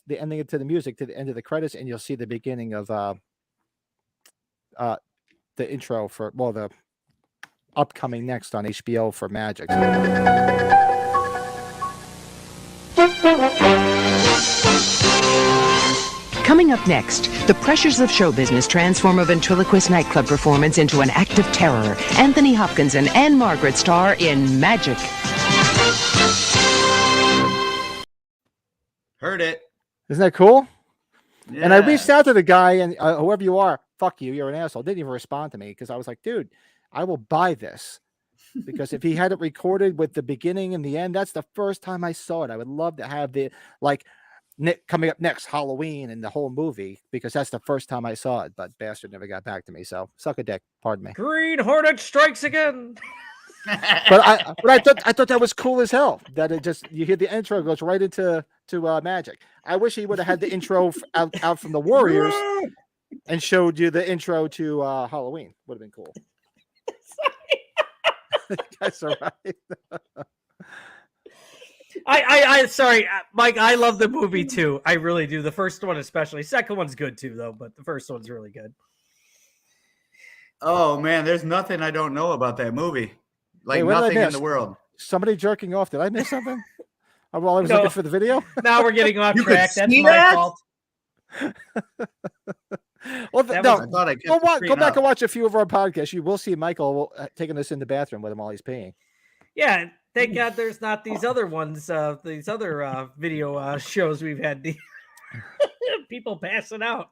Speaker 2: the ending to the music to the end of the credits, and you'll see the beginning of the intro for the upcoming next on HBO for Magic.
Speaker 7: Coming up next, the pressures of show business transform a ventriloquist nightclub performance into an act of terror. Anthony Hopkins and Anne Margaret star in Magic.
Speaker 3: Heard it.
Speaker 2: Isn't that cool?
Speaker 3: Yeah.
Speaker 2: And I reached out to the guy, and whoever you are, fuck you, you're an asshole. Didn't even respond to me because I was like, dude, I will buy this. Because if he had it recorded with the beginning and the end, that's the first time I saw it. I would love to have the coming up next, Halloween and the whole movie, because that's the first time I saw it. But bastard never got back to me. So suck a dick. Pardon me.
Speaker 1: Green Hornet strikes again.
Speaker 2: But I thought that was cool as hell. That it just, you hear the intro, it goes right into Magic. I wish he would have had the intro out from the Warriors and showed you the intro to Halloween. Would have been cool. That's all right.
Speaker 1: I sorry, Mike. I love the movie too. I really do. The first one especially. Second one's good too, though. But the first one's really good.
Speaker 3: Oh man, there's nothing I don't know about that movie. Like
Speaker 2: Hey, what did I
Speaker 3: nothing in
Speaker 2: miss?
Speaker 3: the world.
Speaker 2: Somebody jerking off. Did I miss something? While I was
Speaker 1: No.
Speaker 2: looking for the video.
Speaker 1: Now we're getting off
Speaker 3: You could
Speaker 1: track. That's
Speaker 3: see
Speaker 1: my
Speaker 3: that?
Speaker 1: fault.
Speaker 2: Well,
Speaker 1: That
Speaker 2: no,
Speaker 1: was-
Speaker 3: I thought I kept
Speaker 2: go,
Speaker 3: the
Speaker 2: go
Speaker 3: screen
Speaker 2: back
Speaker 3: up.
Speaker 2: and watch a few of our podcasts. You will see Michael taking us in the bathroom with him while he's peeing.
Speaker 1: Yeah, thank God there's not these other ones. These other video shows we've had. The people passing out.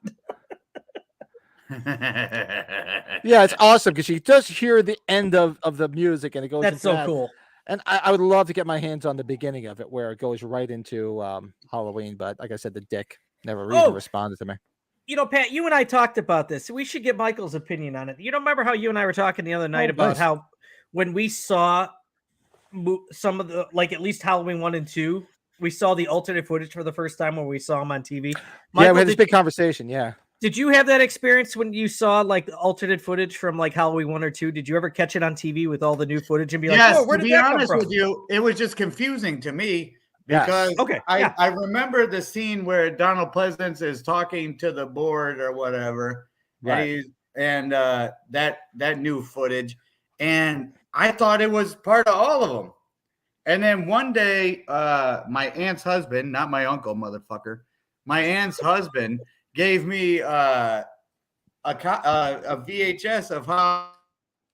Speaker 2: Yeah, it's awesome because you just hear the end of the music and it goes.
Speaker 1: That's
Speaker 2: into
Speaker 1: so
Speaker 2: that.
Speaker 1: cool.
Speaker 2: And I would love to get my hands on the beginning of it where it goes right into Halloween. But like I said, the dick never even responded to me.
Speaker 1: You know, Pat, you and I talked about this. We should get Michael's opinion on it. You don't remember how you and I were talking the other night about
Speaker 2: nice.
Speaker 1: how when we saw some of the, like at least Halloween 1 and 2, we saw the alternate footage for the first time when we saw them on TV.
Speaker 2: Yeah,
Speaker 1: Michael,
Speaker 2: we had this big conversation. Yeah.
Speaker 1: did you have that experience when you saw like the alternate footage from like Halloween 1 or 2? Did you ever catch it on TV with all the new footage and be like,
Speaker 3: Yes,
Speaker 1: oh, where
Speaker 3: to
Speaker 1: did
Speaker 3: be
Speaker 1: that come
Speaker 3: honest
Speaker 1: from?
Speaker 3: with you, it was just confusing to me
Speaker 2: Yes.
Speaker 3: because
Speaker 1: Okay, yeah.
Speaker 3: I remember the scene where Donald Pleasance is talking to the board or whatever,
Speaker 2: Right.
Speaker 3: and that new footage, and I thought it was part of all of them. And then one day, my aunt's husband, not my uncle, motherfucker, my aunt's husband gave me a VHS of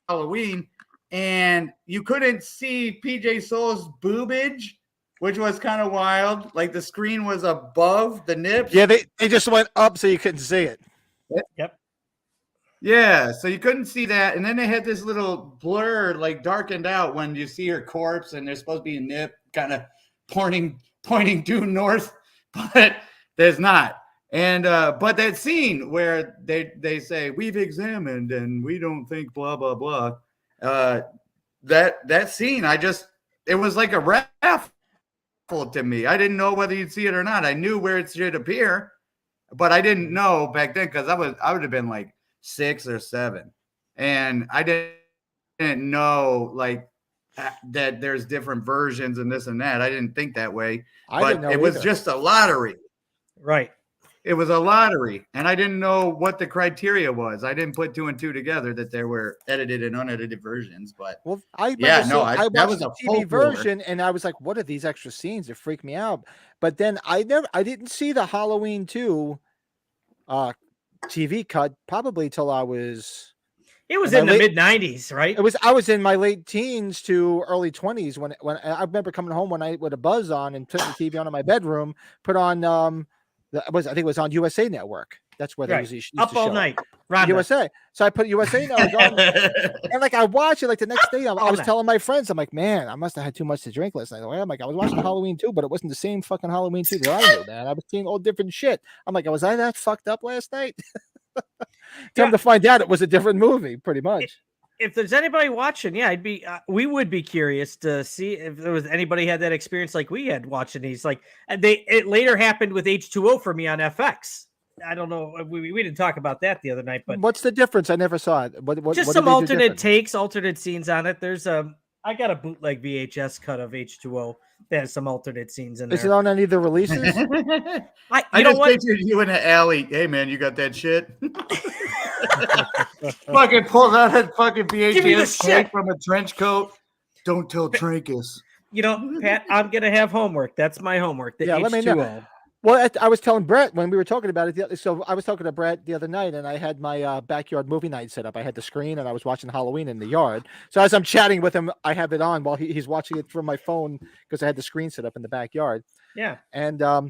Speaker 3: Halloween, and you couldn't see PJ Souls' boobage, which was kind of wild. Like the screen was above the nips.
Speaker 2: Yeah, they just went up so you couldn't see it.
Speaker 1: Yep.
Speaker 3: Yeah, so you couldn't see that. And then they had this little blur, like darkened out when you see her corpse, and there's supposed to be a nip kind of pointing due north, but there's not. And but that scene where they say we've examined and we don't think blah blah blah, that scene, it was like a raffle to me. I didn't know whether you'd see it or not. I knew where it should appear, but I didn't know back then because I would have been like 6 or 7, and I didn't didn't know like that there's different versions and this and that. I didn't think that way.
Speaker 2: I didn't know
Speaker 3: it was
Speaker 2: either.
Speaker 3: just a lottery.
Speaker 1: Right.
Speaker 3: It was a lottery, and I didn't know what the criteria was. I didn't put two and two together that there were edited and unedited versions. But
Speaker 2: Well, I
Speaker 3: Yeah, no,
Speaker 2: I watched
Speaker 3: that was
Speaker 2: the
Speaker 3: a
Speaker 2: TV
Speaker 3: folklore.
Speaker 2: version, and I was like, "What are these extra scenes?" It freaked me out. But then I didn't see the Halloween 2 TV cut probably till I was.
Speaker 1: It was
Speaker 2: Am I
Speaker 1: in the
Speaker 2: late?
Speaker 1: mid 90s, right?
Speaker 2: I was in my late teens to early 20s when I remember coming home one night with a buzz on and putting the TV on in my bedroom, put on I think it was on USA Network. That's where they
Speaker 1: Right.
Speaker 2: usually used
Speaker 1: Up
Speaker 2: to
Speaker 1: all
Speaker 2: show it.
Speaker 1: night. Rhonda.
Speaker 2: USA. So I put USA Network on, and like I watched it like the next day. I was
Speaker 1: night.
Speaker 2: telling my friends, I'm like, man, I must have had too much to drink last night. I'm like, I was watching Halloween 2, but it wasn't the same fucking Halloween 2 that I knew, man. I was seeing all different shit. I'm like, was I that fucked up last night? Time to find out it was a different movie, pretty much.
Speaker 1: If there's anybody watching, yeah, we would be curious to see if there was anybody had that experience like we had watching these. Like it later happened with H2O for me on FX. I don't know. We didn't talk about that the other night, but
Speaker 2: What's the difference? I never saw it. What
Speaker 1: just
Speaker 2: did
Speaker 1: some
Speaker 2: they do
Speaker 1: alternate
Speaker 2: different?
Speaker 1: takes, alternate scenes on it. There's I got a bootleg VHS cut of H2O that has some alternate scenes in there.
Speaker 2: Is it on any of the releases?
Speaker 1: I
Speaker 3: I
Speaker 1: know
Speaker 3: just
Speaker 1: what?
Speaker 3: pictured you in the alley. Hey man, you got that shit? Fucking pulls out that fucking
Speaker 1: Give me the
Speaker 3: VHS tape
Speaker 1: shit.
Speaker 3: from a trench coat. Don't tell Trankus.
Speaker 1: You know, Pat, I'm gonna have homework. That's my homework. The
Speaker 2: Yeah,
Speaker 1: H2O.
Speaker 2: let me know. Well, I was telling Brett when we were talking about it. So I was talking to Brett the other night, and I had my backyard movie night set up. I had the screen, and I was watching Halloween in the yard. So as I'm chatting with him, I have it on while he's watching it from my phone because I had the screen set up in the backyard.
Speaker 1: Yeah.
Speaker 2: And I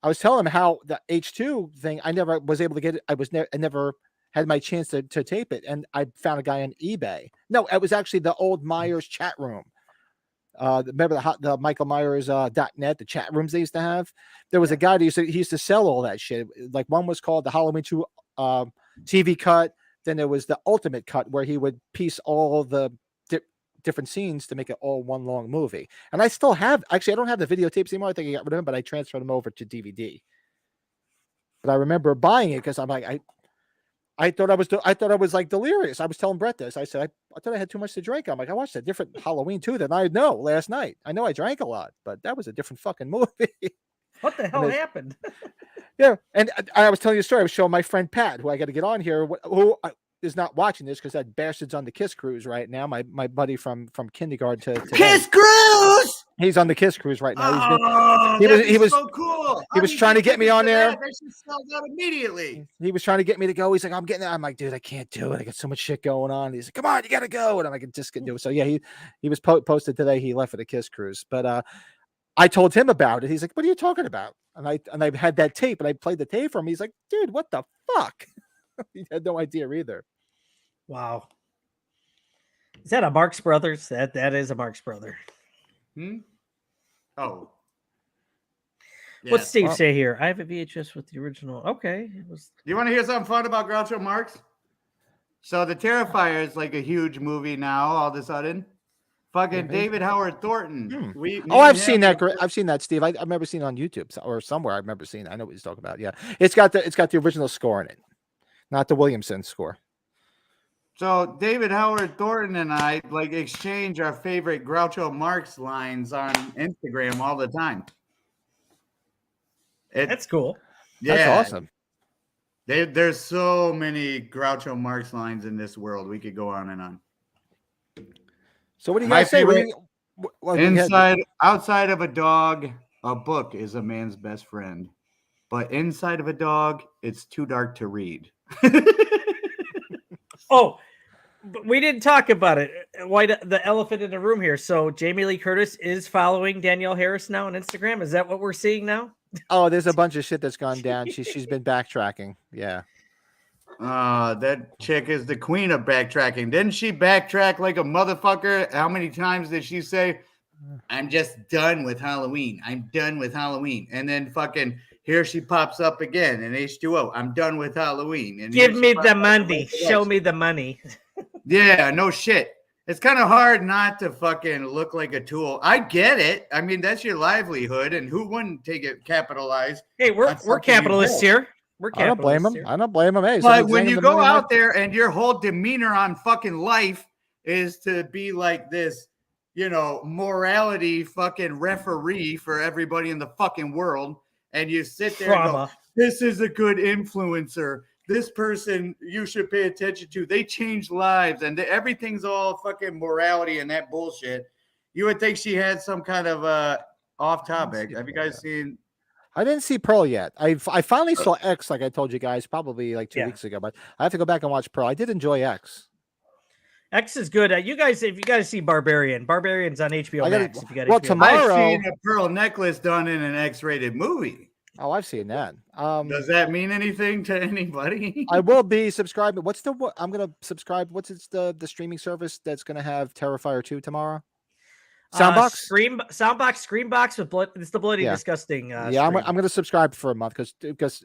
Speaker 2: was telling him how the H2 thing, I never was able to get it. I never had my chance to tape it, and I found a guy on eBay. No, it was actually the old Myers chat room. Remember the Michael Myers .net, the chat rooms they used to have? There was a guy that he used to sell all that shit. Like one was called the Halloween 2 TV cut. Then there was the ultimate cut where he would piece all the different scenes to make it all one long movie. And I still have, actually, I don't have the videotapes anymore. I think I got rid of them, but I transferred them over to DVD. But I remember buying it because I'm like, I thought I was like delirious. I was telling Brett this. I said, I thought I had too much to drink. I'm like, I watched a different Halloween 2 than I know last night. I know I drank a lot, but that was a different fucking movie.
Speaker 1: What the hell happened?
Speaker 2: Yeah. And I was telling you a story. I was showing my friend Pat, who I got to get on here, who is not watching this because that bastard's on the Kiss Cruise right now. My buddy from kindergarten to
Speaker 6: Kiss Cruise!
Speaker 2: he's on the Kiss Cruise right now.
Speaker 3: Oh, he was so cool.
Speaker 2: he was trying to get me on there.
Speaker 3: That should sell out immediately.
Speaker 2: He was trying to get me to go. He's like, I'm getting it. I'm like, dude, I can't do it. I got so much shit going on. He's like, come on, you got to go. And I'm like, I just can do it. So yeah, he was posted today. He left for the Kiss Cruise, but I told him about it. He's like, what are you talking about? And I had that tape and I played the tape for him. He's like, dude, what the fuck? He had no idea either.
Speaker 1: Wow. Is that a Marx Brothers? That is a Marx brother.
Speaker 3: Oh.
Speaker 1: What's
Speaker 3: Yes.
Speaker 1: Steve say here? I have a VHS with the original. Okay. It was
Speaker 3: You want to hear something fun about Groucho Marx? So the Terrifier is like a huge movie now. All of a sudden, fucking David Howard Thornton.
Speaker 2: I've seen that. I've seen that, Steve. I remember seeing it on YouTube or somewhere. I remember seeing it. I know what he's talking about. Yeah, it's got the original score in it, not the Williamson score.
Speaker 3: So David Howard Thornton and I like exchange our favorite Groucho Marx lines on Instagram all the time.
Speaker 1: that's cool.
Speaker 3: Yeah,
Speaker 2: That's awesome.
Speaker 3: There's so many Groucho Marx lines in this world. We could go on and on.
Speaker 2: So what do you
Speaker 3: My
Speaker 2: guys say?
Speaker 3: favorite-
Speaker 2: Inside,
Speaker 3: Outside of a dog, a book is a man's best friend. But inside of a dog, it's too dark to read.
Speaker 1: Oh, but we didn't talk about it. Why the elephant in the room here? So Jamie Lee Curtis is following Danielle Harris now on Instagram. Is that what we're seeing now?
Speaker 2: oh, there's a bunch of shit that's gone down. She's been backtracking. Yeah.
Speaker 3: That chick is the queen of backtracking. Didn't she backtrack like a motherfucker? How many times did she say, I'm just done with Halloween. I'm done with Halloween. And then fucking here she pops up again in H2O. I'm done with Halloween. And
Speaker 1: Give
Speaker 3: here she
Speaker 1: me
Speaker 3: pops
Speaker 1: the
Speaker 3: up
Speaker 1: money.
Speaker 3: again.
Speaker 1: Show me the money.
Speaker 3: Yeah, no shit. It's kind of hard not to fucking look like a tool. I get it. I mean, that's your livelihood, and who wouldn't take it capitalized?
Speaker 1: Hey, we're
Speaker 3: something you
Speaker 1: capitalists
Speaker 3: built.
Speaker 1: here. We're
Speaker 2: I don't blame
Speaker 1: capitalists
Speaker 2: him.
Speaker 1: here.
Speaker 2: I don't blame him. Hey,
Speaker 3: But
Speaker 2: somebody's
Speaker 3: when
Speaker 2: hanging
Speaker 3: you
Speaker 2: the
Speaker 3: go
Speaker 2: money
Speaker 3: out there and your whole demeanor on fucking life is to be like this, morality fucking referee for everybody in the fucking world. And you sit there and go, this is a good influencer. This person you should pay attention to. They change lives and everything's all fucking morality and that bullshit. You would think she had some kind of off topic. Have you guys seen?
Speaker 2: I didn't see Pearl yet. I finally saw X, like I told you guys, probably like 2 weeks ago. But I have to go back and watch Pearl. I did enjoy X.
Speaker 1: X is good. If you guys see Barbarian's on HBO Max. If you got HBO
Speaker 2: tomorrow,
Speaker 3: I've seen a pearl necklace done in an X-rated movie.
Speaker 2: Oh, I've seen that.
Speaker 3: Does that mean anything to anybody?
Speaker 2: I will be subscribing. I'm gonna subscribe. What's the streaming service that's gonna have Terrifier 2 tomorrow? Soundbox,
Speaker 1: Screambox with blood. It's the bloody disgusting.
Speaker 2: I'm going to subscribe for a month because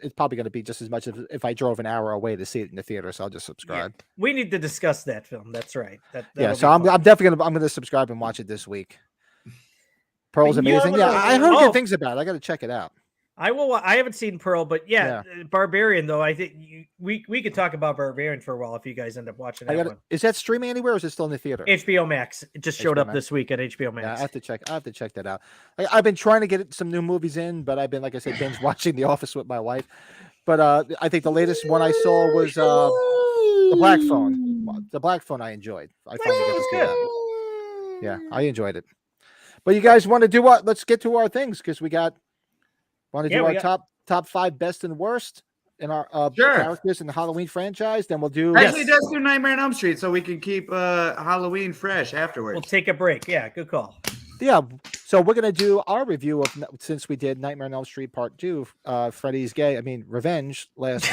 Speaker 2: it's probably going to be just as much as if I drove an hour away to see it in the theater. So I'll just subscribe.
Speaker 1: Yeah. We need to discuss that film. That's right.
Speaker 2: So I'm definitely going to subscribe and watch it this week. Pearl's amazing. I heard good things about it. I got to check it out.
Speaker 1: I will. I haven't seen Pearl, but Barbarian though. I think we could talk about Barbarian for a while if you guys end up watching that one.
Speaker 2: Is that streaming anywhere, or is it still in the theater?
Speaker 1: HBO Max. It just showed up this week at HBO Max.
Speaker 2: Yeah, I have to check that out. I've been trying to get some new movies in, but I've been, like I said, binge watching The Office with my wife. But I think the latest one I saw was The Black Phone. The Black Phone I enjoyed. I finally got to see that. Yeah, I enjoyed it. But you guys want to do what? Let's get to our things because we got. Want to do our top 5 best and worst in our characters in the Halloween franchise? Then we'll do.
Speaker 3: Actually, let's do Nightmare on Elm Street so we can keep Halloween fresh afterwards.
Speaker 1: We'll take a break. Yeah, good call.
Speaker 2: Yeah, so we're gonna do our review of since we did Nightmare on Elm Street Part 2, Revenge last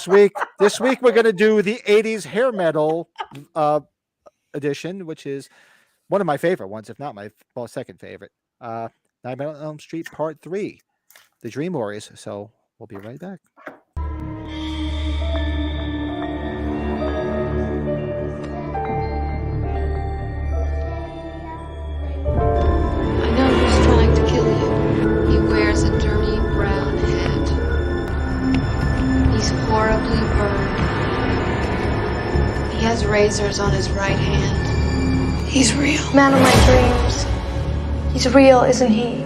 Speaker 2: week. This week we're gonna do the '80s hair metal edition, which is one of my favorite ones, if not my second favorite. Nightmare on Elm Street Part 3, The Dream Warriors. So we'll be right back.
Speaker 8: I know who's trying to kill you. He wears a dirty brown hat. He's horribly burned. He has razors on his right hand. He's real.
Speaker 9: Man of my dreams. He's real, isn't he?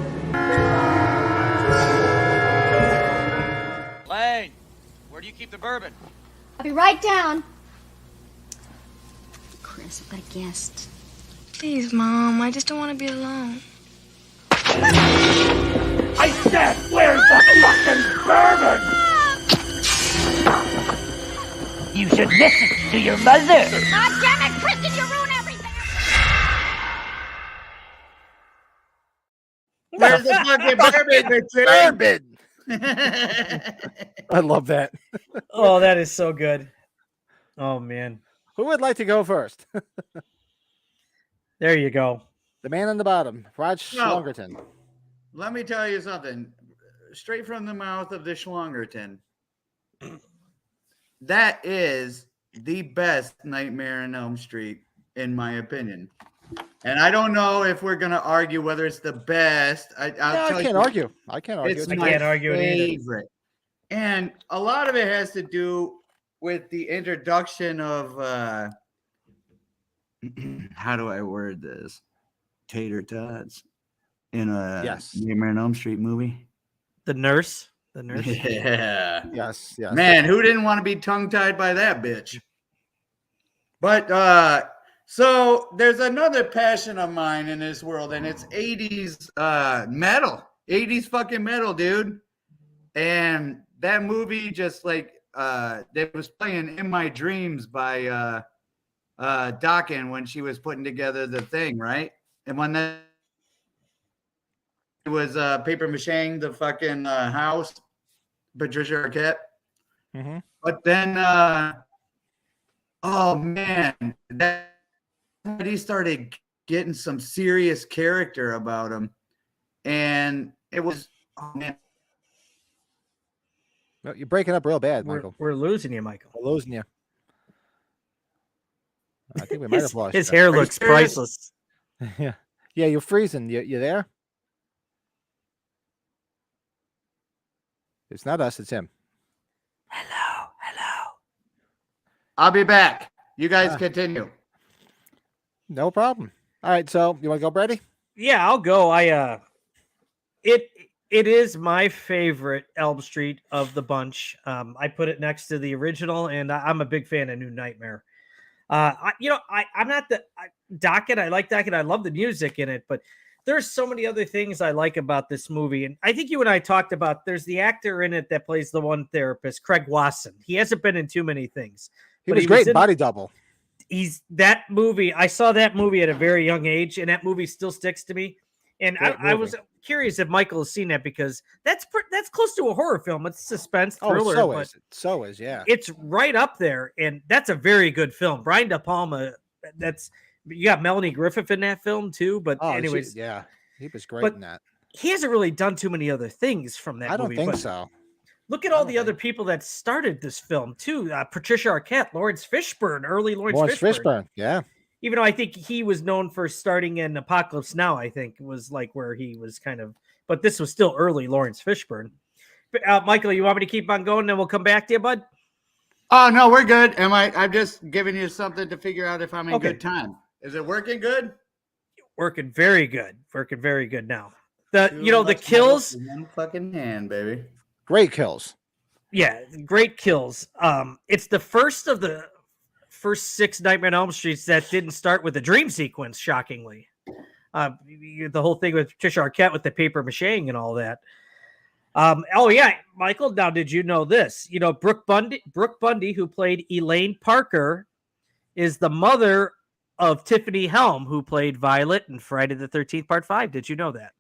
Speaker 10: Lane, where do you keep the bourbon?
Speaker 9: I'll be right down.
Speaker 11: Chris, I've got a guest.
Speaker 9: Please, Mom. I just don't want to be alone.
Speaker 6: I said, where's the fucking bourbon?
Speaker 12: You should listen to your mother.
Speaker 9: God damn it, Kristen, you ruin everything!
Speaker 3: Where's the fucking bourbon?
Speaker 2: I love that.
Speaker 1: Oh, that is so good. Oh man,
Speaker 2: who would like to go first?
Speaker 1: There you go.
Speaker 2: The man on the bottom, Rod Schlongerton.
Speaker 3: Let me tell you something, straight from the mouth of the Schlongerton. That is the best Nightmare on Elm Street, in my opinion. And I don't know if we're going to argue whether it's the best. I
Speaker 2: can't argue. I can't argue.
Speaker 3: It's my favorite. And a lot of it has to do with the introduction of, how do I word this? Tater tots in a Nightmare on Elm Street movie.
Speaker 1: The nurse.
Speaker 3: Yeah.
Speaker 2: Yes.
Speaker 3: Man, who didn't want to be tongue-tied by that bitch? But, so there's another passion of mine in this world, and it's 80s metal. 80s fucking metal, dude. And that movie just like it was playing in my dreams by Dokken when she was putting together the thing, right? And when that it was paper macheing the fucking house, Patricia Arquette.
Speaker 2: Mm-hmm.
Speaker 3: But then oh man, that he started getting some serious character about him, and it was man.
Speaker 2: No, you're breaking up real bad, Michael.
Speaker 1: We're losing you, Michael.
Speaker 2: We're losing you. I think we might have lost
Speaker 1: his
Speaker 2: you.
Speaker 1: hair looks priceless.
Speaker 2: Yeah, you're freezing. You there? It's not us. It's him.
Speaker 1: Hello.
Speaker 3: I'll be back. You guys continue.
Speaker 2: No problem. All right, so you want to go, Brady?
Speaker 1: Yeah, I'll go. It is my favorite Elm Street of the bunch. I put it next to the original, and I'm a big fan of New Nightmare. I'm not Docket. I like Docket. I love the music in it, but there's so many other things I like about this movie. And I think you and I talked about, there's the actor in it that plays the one therapist, Craig Wasson. He hasn't been in too many things.
Speaker 2: He was great in Body Double.
Speaker 1: That movie. I saw that movie at a very young age, and that movie still sticks to me. And I was curious if Michael has seen that, because that's close to a horror film. It's suspense thriller.
Speaker 2: So is, yeah.
Speaker 1: It's right up there, and that's a very good film. Brian De Palma. You got Melanie Griffith in that film too. But anyways,
Speaker 2: he was great in that.
Speaker 1: He hasn't really done too many other things from that movie.
Speaker 2: I don't think so.
Speaker 1: Look at all the other people that started this film too. Patricia Arquette, Lawrence Fishburne, early Lawrence Fishburne.
Speaker 2: Yeah.
Speaker 1: Even though I think he was known for starting in Apocalypse Now, I think was like where he was kind of, but this was still early Lawrence Fishburne. Michael, you want me to keep on going, and we'll come back to you, bud?
Speaker 3: Oh no, we're good. I'm just giving you something to figure out if I'm in good time. Is it working good?
Speaker 1: Working very good. Working very good now. The kills.
Speaker 3: One fucking hand, baby.
Speaker 2: Great kills.
Speaker 1: Yeah, great kills. It's the first of the first 6 Nightmare on Elm Streets that didn't start with a dream sequence, shockingly. The whole thing with Patricia Arquette with the paper macheing and all that. Michael, now did you know this? Brooke Bundy, who played Elaine Parker, is the mother of Tiffany Helm, who played Violet in Friday the 13th Part 5. Did you know that?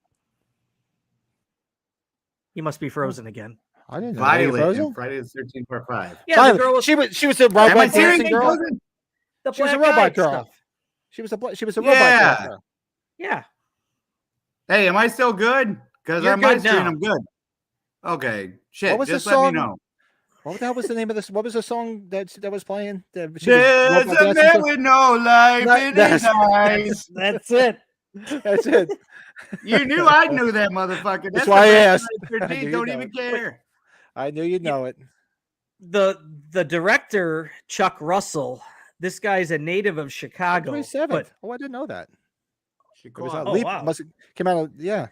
Speaker 1: You must be frozen again.
Speaker 2: I didn't know.
Speaker 3: Violet in Friday the 13th Part 5.
Speaker 1: Yeah, the girl
Speaker 2: she was a robot dancing girl.
Speaker 1: She was
Speaker 2: a robot girl.
Speaker 1: Stuff.
Speaker 2: She was a robot girl.
Speaker 1: Yeah.
Speaker 3: Hey, am I still good? Because on my screen, I'm good. Okay. Shit.
Speaker 2: What was
Speaker 3: just
Speaker 2: the
Speaker 3: let
Speaker 2: song?
Speaker 3: me know.
Speaker 2: What the hell was the name of this? What was the song that was playing?
Speaker 3: There's a man with no life in his eyes.
Speaker 1: That's it.
Speaker 2: That's it.
Speaker 3: You knew I knew that motherfucker.
Speaker 2: That's why I asked.
Speaker 3: Don't even care.
Speaker 2: I knew you'd know it.
Speaker 1: The director, Chuck Russell, this guy's a native of Chicago.
Speaker 2: 27th. I didn't know that.
Speaker 1: Wow.
Speaker 2: Must have came out of,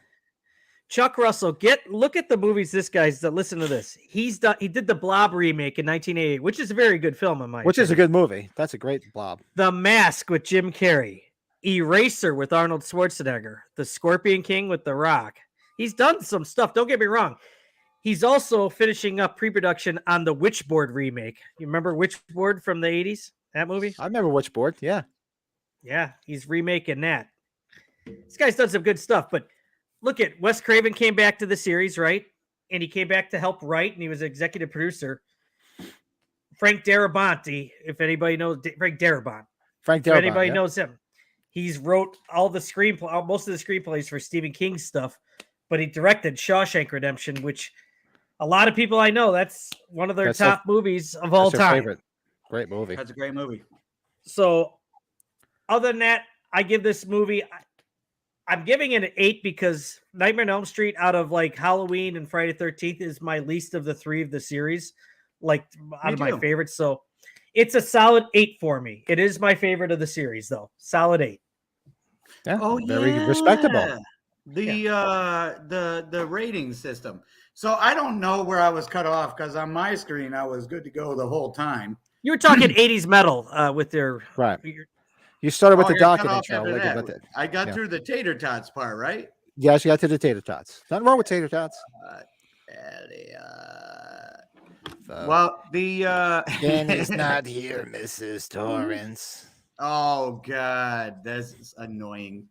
Speaker 1: Chuck Russell, look at the movies this guy's done. Listen to this. He did the Blob remake in 1988, which is a very good film in my opinion.
Speaker 2: Is a good movie. That's a great Blob.
Speaker 1: The Mask with Jim Carrey, Eraser with Arnold Schwarzenegger, The Scorpion King with The Rock. He's done some stuff. Don't get me wrong. He's also finishing up pre-production on the Witchboard remake. You remember Witchboard from the 80s? That movie?
Speaker 2: I remember Witchboard. Yeah.
Speaker 1: Yeah, he's remaking that. This guy's done some good stuff, but look at Wes Craven came back to the series, right? And he came back to help write, and he was executive producer. Frank Darabont, if anybody knows Frank Darabont. If anybody knows him. He's wrote most of the screenplays for Stephen King's stuff, but he directed Shawshank Redemption, which a lot of people I know, that's one of their top movies of all time.
Speaker 2: Favorite. Great movie.
Speaker 3: That's a great movie.
Speaker 1: So other than that, I give this movie, I'm giving it an 8 because Nightmare on Elm Street out of like Halloween and Friday the 13th is my least of the 3 of the series, like out of my favorites. So it's a solid 8 for me. It is my favorite of the series though. Solid 8.
Speaker 2: Yeah. Very respectable.
Speaker 3: The rating system. So I don't know where I was cut off because on my screen I was good to go the whole time.
Speaker 1: You were talking 80s metal with their
Speaker 2: right. You started with the Docket
Speaker 3: intro. I got through the tater tots part, right?
Speaker 2: Yes, you got to the tater tots. Nothing wrong with tater tots.
Speaker 3: Well,
Speaker 2: Danny's not here, Mrs. Torrance.
Speaker 3: Oh God, that's annoying.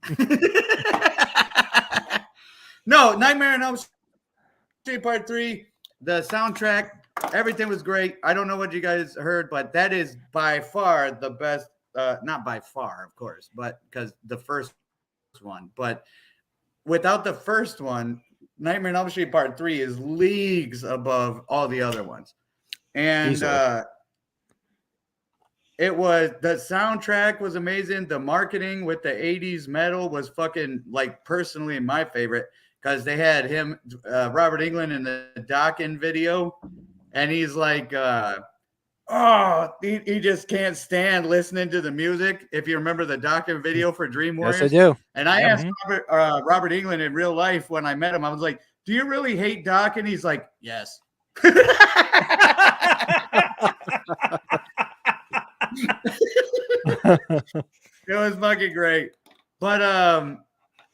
Speaker 3: No, Nightmare on Elm Street Part 3, the soundtrack, everything was great. I don't know what you guys heard, but that is by far the best. Not by far, of course, but because the first one. But without the first one, Nightmare on Elm Street Part 3 is leagues above all the other ones. And it was, the soundtrack was amazing. The marketing with the 80s metal was fucking, like, personally my favorite because they had him, Robert Englund, in the Dokken video. And he's like, Oh, he just can't stand listening to the music. If you remember the documentary video for Dream Warriors.
Speaker 2: Yes, I do.
Speaker 3: And I asked Robert Englund in real life when I met him, I was like, do you really hate Doc? And he's like, yes. It was fucking great. But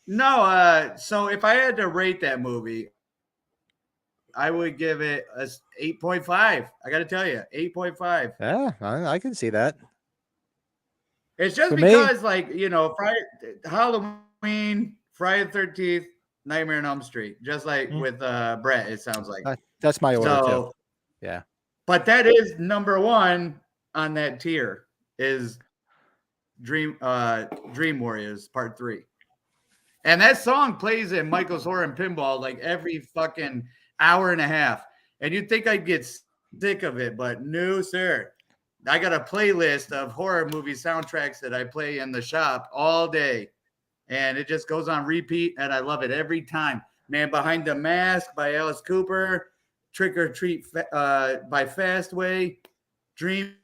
Speaker 3: no, so if I had to rate that movie, I would give it a 8.5. I got to tell you, 8.5.
Speaker 2: Yeah, I can see that.
Speaker 3: It's just
Speaker 2: For
Speaker 3: because, like, you know, Halloween, Friday the 13th, Nightmare on Elm Street, just like with Brett, it sounds like.
Speaker 2: That's my order too. Yeah.
Speaker 3: But that is number one on that tier is Dream Warriors Part 3. And that song plays in Michael's Horror and Pinball like every fucking hour and a half. And you'd think I'd get sick of it, but no, sir. I got a playlist of horror movie soundtracks that I play in the shop all day. And it just goes on repeat, and I love it every time. Man Behind the Mask by Alice Cooper, Trick or Treat by Fastway, Dream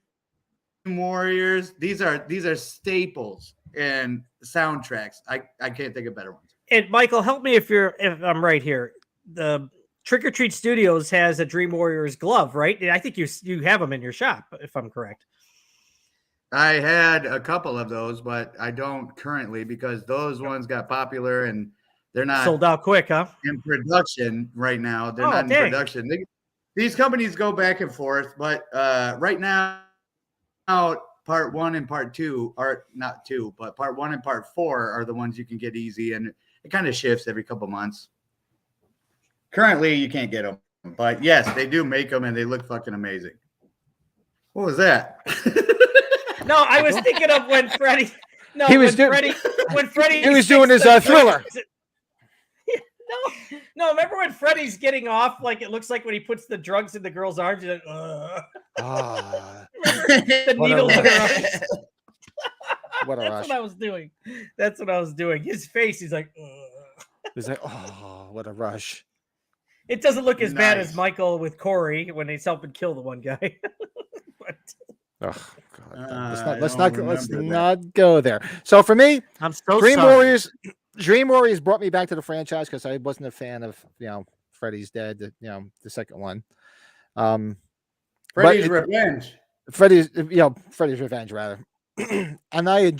Speaker 3: Warriors. These are staples and soundtracks. I can't think of better ones.
Speaker 1: And Michael, help me if I'm right here. The Trick or Treat Studios has a Dream Warriors glove, right? And I think you have them in your shop, if I'm correct.
Speaker 3: I had a couple of those, but I don't currently because those ones got popular and they're not
Speaker 1: sold out quick, huh?
Speaker 3: In production right now. They're not in production. These companies go back and forth, but right now, part 1 and part 2 are not 2, but part 1 and part 4 are the ones you can get easy, and it kind of shifts every couple months. Currently, you can't get them, but yes, they do make them, and they look fucking amazing. What was that?
Speaker 1: No, I was thinking of when Freddie. No,
Speaker 2: he was
Speaker 1: when Freddie.
Speaker 2: He was doing his Thriller.
Speaker 1: No, remember when Freddie's getting off? Like it looks like when he puts the drugs in the girl's arms. He's like, the needles in her arms.
Speaker 2: That's
Speaker 1: what I was doing. That's what I was doing. His face. He's like,
Speaker 2: he's like, oh, what a rush.
Speaker 1: It doesn't look as bad as Michael with Corey when he's helping kill the one guy. But,
Speaker 2: oh God! Let's not go there. So for me,
Speaker 1: I'm so
Speaker 2: Dream
Speaker 1: sorry.
Speaker 2: Dream Warriors brought me back to the franchise because I wasn't a fan of Freddy's Dead, the second one.
Speaker 3: Freddy's Revenge.
Speaker 2: Freddy's Revenge rather. And I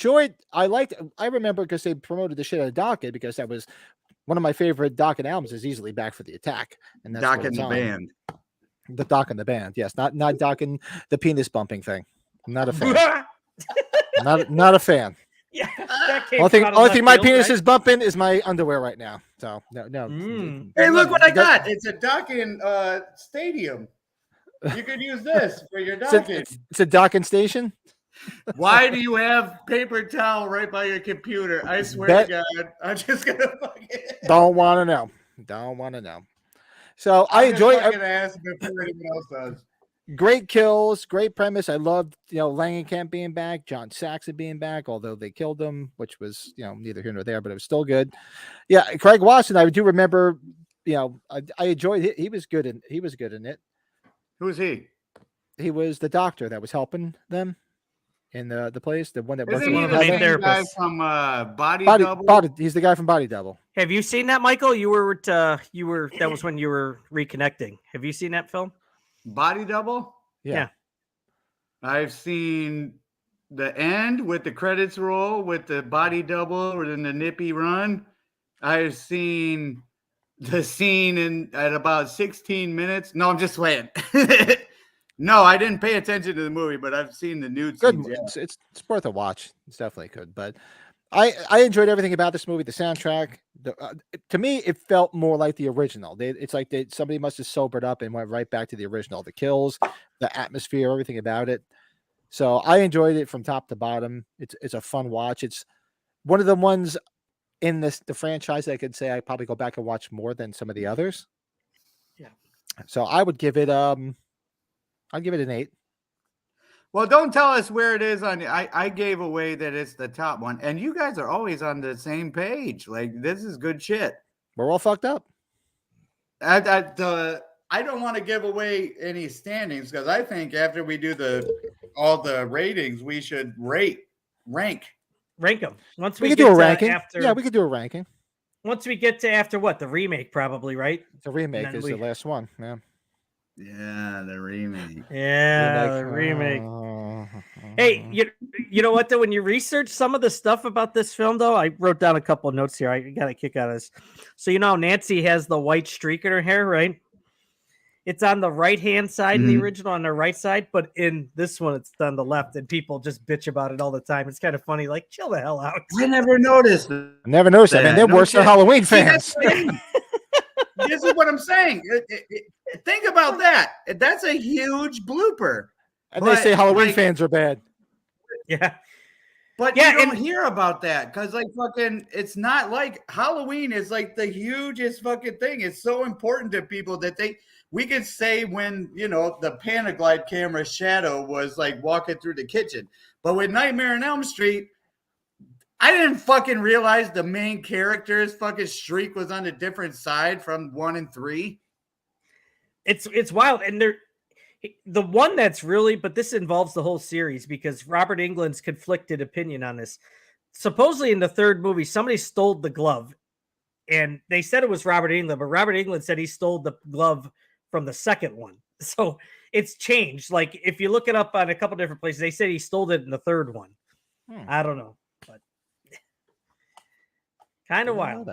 Speaker 2: remember because they promoted the shit out of Docket because that was one of my favorite Docket albums is easily Back for the Attack. And that's
Speaker 3: Doc and the Band.
Speaker 2: The Doc and the Band, yes, not Doc and the penis bumping thing. I'm not a fan. not a fan.
Speaker 1: Yeah.
Speaker 2: Only thing my penis is bumping is my underwear right now. So no.
Speaker 3: Hey, look what I got! It's a docking stadium. You could use this for your docking.
Speaker 2: It's a docking station.
Speaker 3: Why do you have paper towel right by your computer? I swear to God, I'm just gonna fucking.
Speaker 2: Don't want to know. So I enjoy it.
Speaker 3: Ask before anyone else does.
Speaker 2: Great kills, great premise. I loved, Langenkamp being back, John Saxon being back, although they killed him, which was, neither here nor there, but it was still good. Yeah, Craig Watson, I do remember, I enjoyed it. He was good in it.
Speaker 3: Who was he?
Speaker 2: He was the doctor that was helping them in the place, the one that
Speaker 3: wasn't
Speaker 1: one of the main therapists
Speaker 3: from Body Double.
Speaker 2: He's the guy from Body Double.
Speaker 1: Have you seen that, Michael? You were that was when you were reconnecting. Have you seen that film?
Speaker 3: Body Double?
Speaker 1: Yeah.
Speaker 3: I've seen the end with the credits roll with the body double or in the nippy run. I've seen the scene at about 16 minutes. No, I'm just playing. No, I didn't pay attention to the movie, but I've seen the nude scenes.
Speaker 2: Yeah. It's worth a watch. It's definitely good. But I enjoyed everything about this movie. The soundtrack, to me, it felt more like the original. It's like somebody must have sobered up and went right back to the original. The kills, the atmosphere, everything about it. So I enjoyed it from top to bottom. It's a fun watch. It's one of the ones in the franchise I could say I probably go back and watch more than some of the others.
Speaker 1: Yeah.
Speaker 2: So I would give it I'll give it an 8.
Speaker 3: Well, don't tell us where it is on. I gave away that it's the top one, and you guys are always on the same page. Like this is good shit.
Speaker 2: We're all fucked up.
Speaker 3: I I don't want to give away any standings because I think after we do all the ratings, we should rank
Speaker 1: them. Once
Speaker 2: We
Speaker 1: we
Speaker 2: could do
Speaker 1: get
Speaker 2: a
Speaker 1: to
Speaker 2: ranking.
Speaker 1: after,
Speaker 2: Yeah, we could do a ranking.
Speaker 1: once we get to after what, the remake, probably, right?
Speaker 2: The remake
Speaker 1: then
Speaker 2: is the last one. Yeah.
Speaker 3: Yeah, the remake.
Speaker 1: Yeah, the remake. Hey, you know what though? When you research some of the stuff about this film, though, I wrote down a couple of notes here. I got a kick out of this. So you know, how Nancy has the white streak in her hair, right? It's on the right-hand side in the original, on the right side, but in this one, it's on the left, and people just bitch about it all the time. It's kind of funny. Like, chill the hell out.
Speaker 3: I never noticed.
Speaker 2: I never noticed that. I mean, they're worse than Halloween fans.
Speaker 3: This is what I'm saying. Think about that. That's a huge blooper.
Speaker 2: And they say Halloween fans are bad.
Speaker 1: Yeah.
Speaker 3: But you don't hear about that because, like, fucking, it's not like Halloween is like the hugest fucking thing. It's so important to people that we could say when, you know, the Panaglide camera shadow was like walking through the kitchen. But with Nightmare on Elm Street, I didn't fucking realize the main character's fucking streak was on a different side from 1 and 3.
Speaker 1: It's wild. And the one that's really, but this involves the whole series because Robert Englund's conflicted opinion on this. Supposedly in the third movie, somebody stole the glove. And they said it was Robert Englund, but Robert Englund said he stole the glove from the second one. So it's changed. Like if you look it up on a couple different places, they said he stole it in the third one. I don't know, but kind of wild.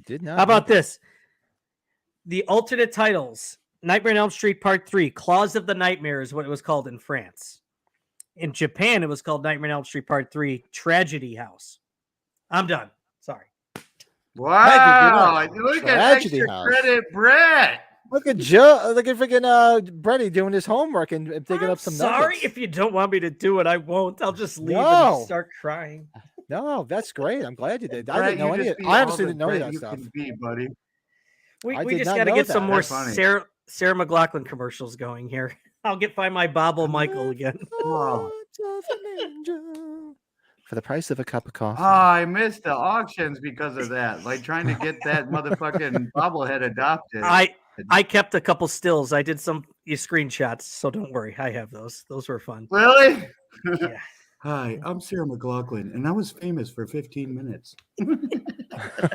Speaker 2: Did not.
Speaker 1: How about this? The alternate titles: Nightmare on Elm Street Part 3, Claws of the Nightmare is what it was called in France. In Japan, it was called Nightmare on Elm Street Part 3, Tragedy House. I'm done. Sorry.
Speaker 3: Wow. Look at
Speaker 2: Tragedy
Speaker 3: extra
Speaker 2: House.
Speaker 3: credit, Brett.
Speaker 2: Look at Joe. Look at freaking Brady doing his homework and digging up some
Speaker 1: Sorry,
Speaker 2: nuggets.
Speaker 1: if you don't want me to do it, I won't. I'll just leave
Speaker 2: No.
Speaker 1: and start crying.
Speaker 2: No, that's great. I'm glad you did. I
Speaker 3: Brett,
Speaker 2: didn't know
Speaker 3: you
Speaker 2: any.
Speaker 3: just be
Speaker 2: I honestly
Speaker 3: all the
Speaker 2: didn't know any of
Speaker 3: Brett
Speaker 2: that
Speaker 3: you
Speaker 2: stuff.
Speaker 3: can be, buddy.
Speaker 2: I
Speaker 1: We
Speaker 2: did
Speaker 1: just
Speaker 2: not
Speaker 1: got to
Speaker 2: know
Speaker 1: get
Speaker 2: that.
Speaker 1: some more
Speaker 3: That's funny.
Speaker 1: Sarah McLachlan commercials going here. I'll find my Bobble Michael again.
Speaker 3: Wow.
Speaker 2: For the price of a cup of coffee.
Speaker 3: Oh, I missed the auctions because of that. Like trying to get that motherfucking bobblehead adopted.
Speaker 1: I kept a couple stills. I did some screenshots, so don't worry. I have those. Those were fun.
Speaker 3: Really?
Speaker 1: Yeah.
Speaker 3: Hi, I'm Sarah McLachlan, and I was famous for 15 minutes.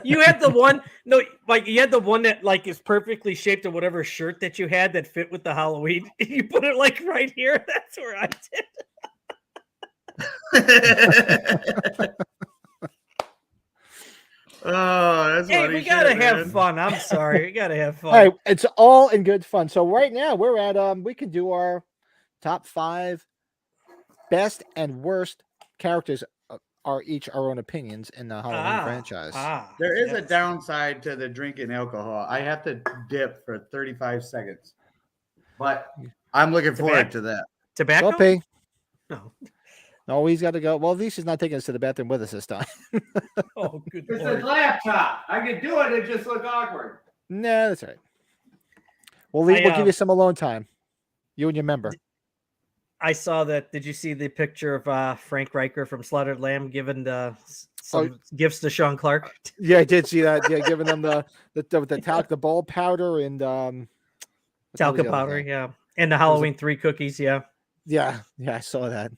Speaker 1: You had the one, you had the one that like is perfectly shaped to whatever shirt that you had that fit with the Halloween. You put it like right here. That's where I did.
Speaker 3: Oh, that's
Speaker 1: Hey,
Speaker 3: funny
Speaker 1: we gotta
Speaker 3: shit,
Speaker 1: have
Speaker 3: man.
Speaker 1: fun. I'm sorry. We gotta have fun.
Speaker 2: All right, it's all in good fun. So right now we're at we can do our top 5 best and worst characters are each our own opinions in the Halloween franchise.
Speaker 3: There is a downside to the drinking alcohol. I have to dip for 35 seconds, but I'm looking forward to that.
Speaker 1: Tobacco?
Speaker 2: Go pee.
Speaker 1: No.
Speaker 2: No, he's got to go. Well, at least he's not taking us to the bathroom with us this time.
Speaker 1: Oh, good
Speaker 3: It's
Speaker 1: lord.
Speaker 3: a laptop. I can do it. It just look awkward.
Speaker 2: Nah, that's all right. We'll give you some alone time. You and your member.
Speaker 1: I saw that. Did you see the picture of Frank Riker from Slaughtered Lamb giving some gifts to Sean Clark?
Speaker 2: Yeah, I did see that. Yeah, giving them the talc, the bulb powder, and
Speaker 1: Talcum powder, yeah, and the Halloween 3 cookies, yeah.
Speaker 2: Yeah, I saw that.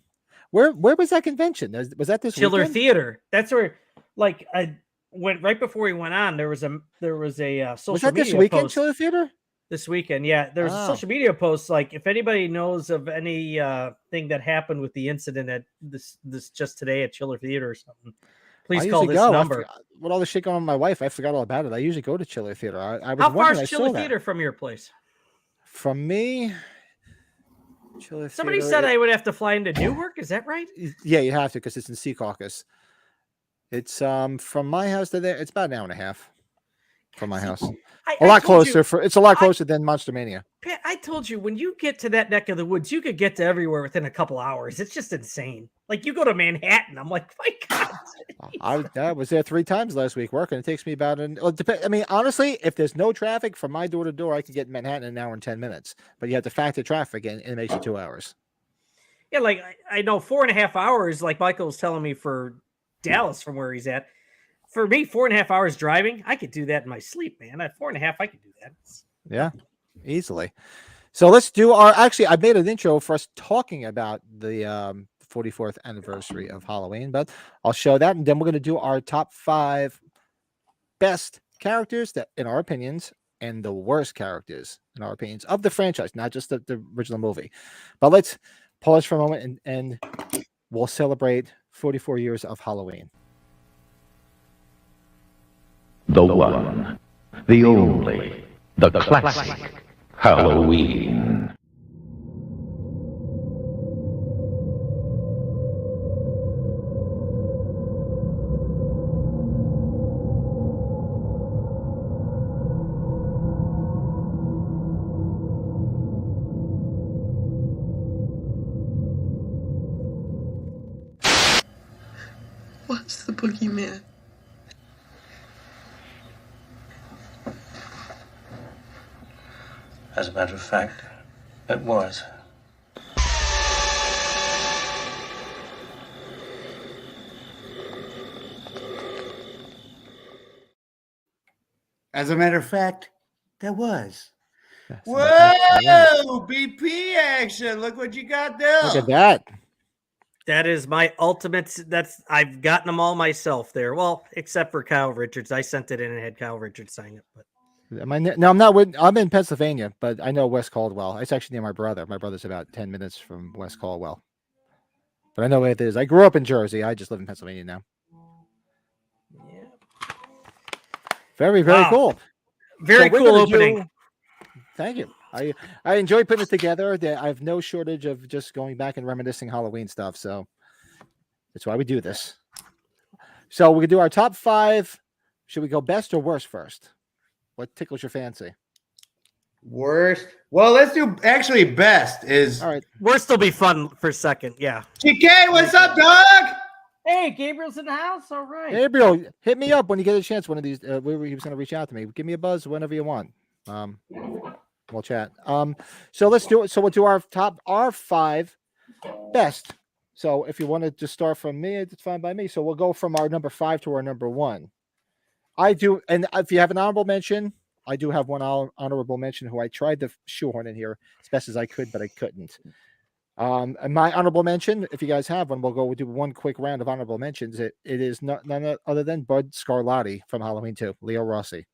Speaker 2: Where was that convention? Was that this
Speaker 1: Chiller
Speaker 2: weekend?
Speaker 1: Theater? That's where, like, I went right before we went on. There was a social
Speaker 2: Was that
Speaker 1: media
Speaker 2: this weekend?
Speaker 1: post.
Speaker 2: Chiller Theater?
Speaker 1: This weekend, yeah. There was a social media post, like if anybody knows of any thing that happened with the incident at this just today at Chiller Theater or something, please
Speaker 2: I
Speaker 1: call
Speaker 2: usually
Speaker 1: this
Speaker 2: go.
Speaker 1: number.
Speaker 2: With all the shit going on with my wife, I forgot all about it. I usually go to Chiller Theater. I was
Speaker 1: How far
Speaker 2: wondering,
Speaker 1: is
Speaker 2: I
Speaker 1: Chiller
Speaker 2: saw that.
Speaker 1: Theater from your place?
Speaker 2: From me, Chiller
Speaker 1: Somebody
Speaker 2: Theater,
Speaker 1: said I would have to fly into Newark. Is that right?
Speaker 2: Yeah, you have to because it's in Secaucus. It's from my house to there. It's about an hour and a half from my house. A lot closer. It's a lot closer than Monster Mania.
Speaker 1: Pat, I told you when you get to that neck of the woods, you could get to everywhere within a couple hours. It's just insane. Like you go to Manhattan, I'm like, my God.
Speaker 2: I was there 3 times last week working. It takes me about I mean, honestly, if there's no traffic from my door to door, I can get in Manhattan in an hour and 10 minutes. But you have to factor traffic in, and it makes you 2 hours.
Speaker 1: Yeah, like I know 4.5 hours, like Michael was telling me for Dallas from where he's at. For me, 4.5 hours driving, I could do that in my sleep, man. At 4.5, I could do that.
Speaker 2: Yeah, easily. So let's do our. Actually, I made an intro for us talking about the 44th anniversary of Halloween, but I'll show that, and then we're going to do our top 5 best characters that, in our opinions, and the worst characters, in our opinions, of the franchise, not just the original movie. But let's pause for a moment, and we'll celebrate 44 years of Halloween.
Speaker 11: The one, the only, the classic Halloween.
Speaker 13: What's the boogeyman?
Speaker 14: As a matter of fact, it was.
Speaker 3: As a matter of fact, there was.
Speaker 2: Yes,
Speaker 3: Whoa, BP action. Look what you got there.
Speaker 2: Look at that.
Speaker 1: That is my ultimate. I've gotten them all myself there. Well, except for Kyle Richards. I sent it in and had Kyle Richards sign it. But
Speaker 2: No, I'm not. I'm in Pennsylvania, but I know West Caldwell. It's actually near my brother. My brother's about 10 minutes from West Caldwell. But I know where it is. I grew up in Jersey. I just live in Pennsylvania now.
Speaker 1: Yeah.
Speaker 2: Very, very cool.
Speaker 1: Very cool opening.
Speaker 2: Thank you. I enjoy putting it together. I have no shortage of just going back and reminiscing Halloween stuff. So that's why we do this. So we can do our top 5. Should we go best or worst first? What tickles your fancy?
Speaker 3: Worst. Well, let's do actually best is.
Speaker 2: All right.
Speaker 1: Worst will be fun for second. Yeah.
Speaker 3: GK, what's up, dog?
Speaker 1: Hey, Gabriel's in the house. All right.
Speaker 2: Gabriel, hit me up when you get a chance. One of these, he was going to reach out to me. Give me a buzz whenever you want. We'll chat. So let's do it. So we'll do our 5 best. So if you want to just start from me, it's fine by me. So we'll go from our number 5 to our number 1. I do, and if you have an honorable mention, I do have one honorable mention who I tried to shoehorn in here as best as I could, but I couldn't. And my honorable mention, if you guys have one, we'll do one quick round of honorable mentions. It is none other than Bud Scarlatti from Halloween 2, Leo Rossi.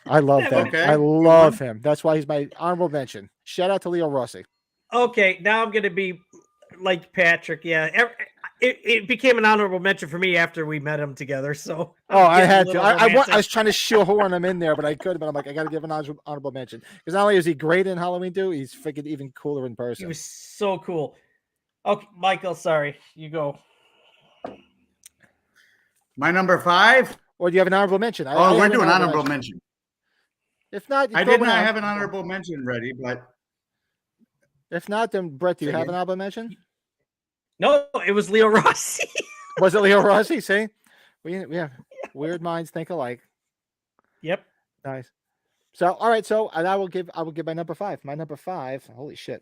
Speaker 2: I love that.
Speaker 3: Okay.
Speaker 2: I love him. That's why he's my honorable mention. Shout out to Leo Rossi.
Speaker 1: Okay, now I'm going to be like Patrick. Yeah, it became an honorable mention for me after we met him together. So
Speaker 2: I had to. I was trying to shoehorn him in there, but I couldn't. But I'm like, I got to give an honorable mention because not only is he great in Halloween 2, he's freaking even cooler in person.
Speaker 1: He was so cool. Okay, Michael, sorry, you go.
Speaker 3: My number 5.
Speaker 2: Or do you have an honorable mention?
Speaker 3: We're doing honorable mention.
Speaker 2: If not,
Speaker 3: I did not have an honorable mention ready, but
Speaker 2: if not, then Brett, do you have an honorable mention?
Speaker 1: No, it was Leo Rossi.
Speaker 2: Was it Leo Rossi? See, we have weird minds think alike.
Speaker 1: Yep.
Speaker 2: Nice. So, all right. So, and I will give my number 5. My number 5. Holy shit.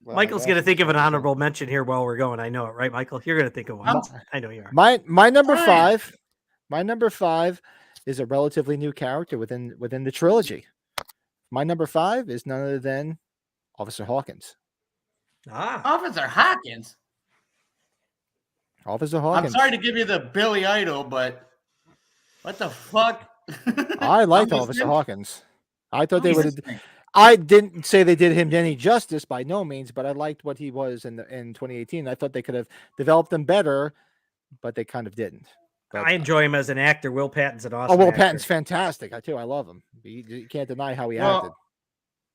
Speaker 2: Well,
Speaker 1: Michael's going to think of an honorable mention here while we're going. I know it, right, Michael? You're going to think of one. I know you are.
Speaker 2: My number 5. My number 5 is a relatively new character within the trilogy. My number 5 is none other than Officer Hawkins.
Speaker 3: Officer Hawkins.
Speaker 2: Officer Hawkins.
Speaker 3: I'm sorry to give you the Billy Idol, but what the fuck?
Speaker 2: I liked Officer Hawkins. I thought they would. I didn't say they did him any justice by no means, but I liked what he was in 2018. I thought they could have developed him better, but they kind of didn't. But
Speaker 1: I enjoy him as an actor. Will Patton's an awesome
Speaker 2: Oh, Will
Speaker 1: actor.
Speaker 2: Patton's fantastic. I love him. You can't deny how he acted.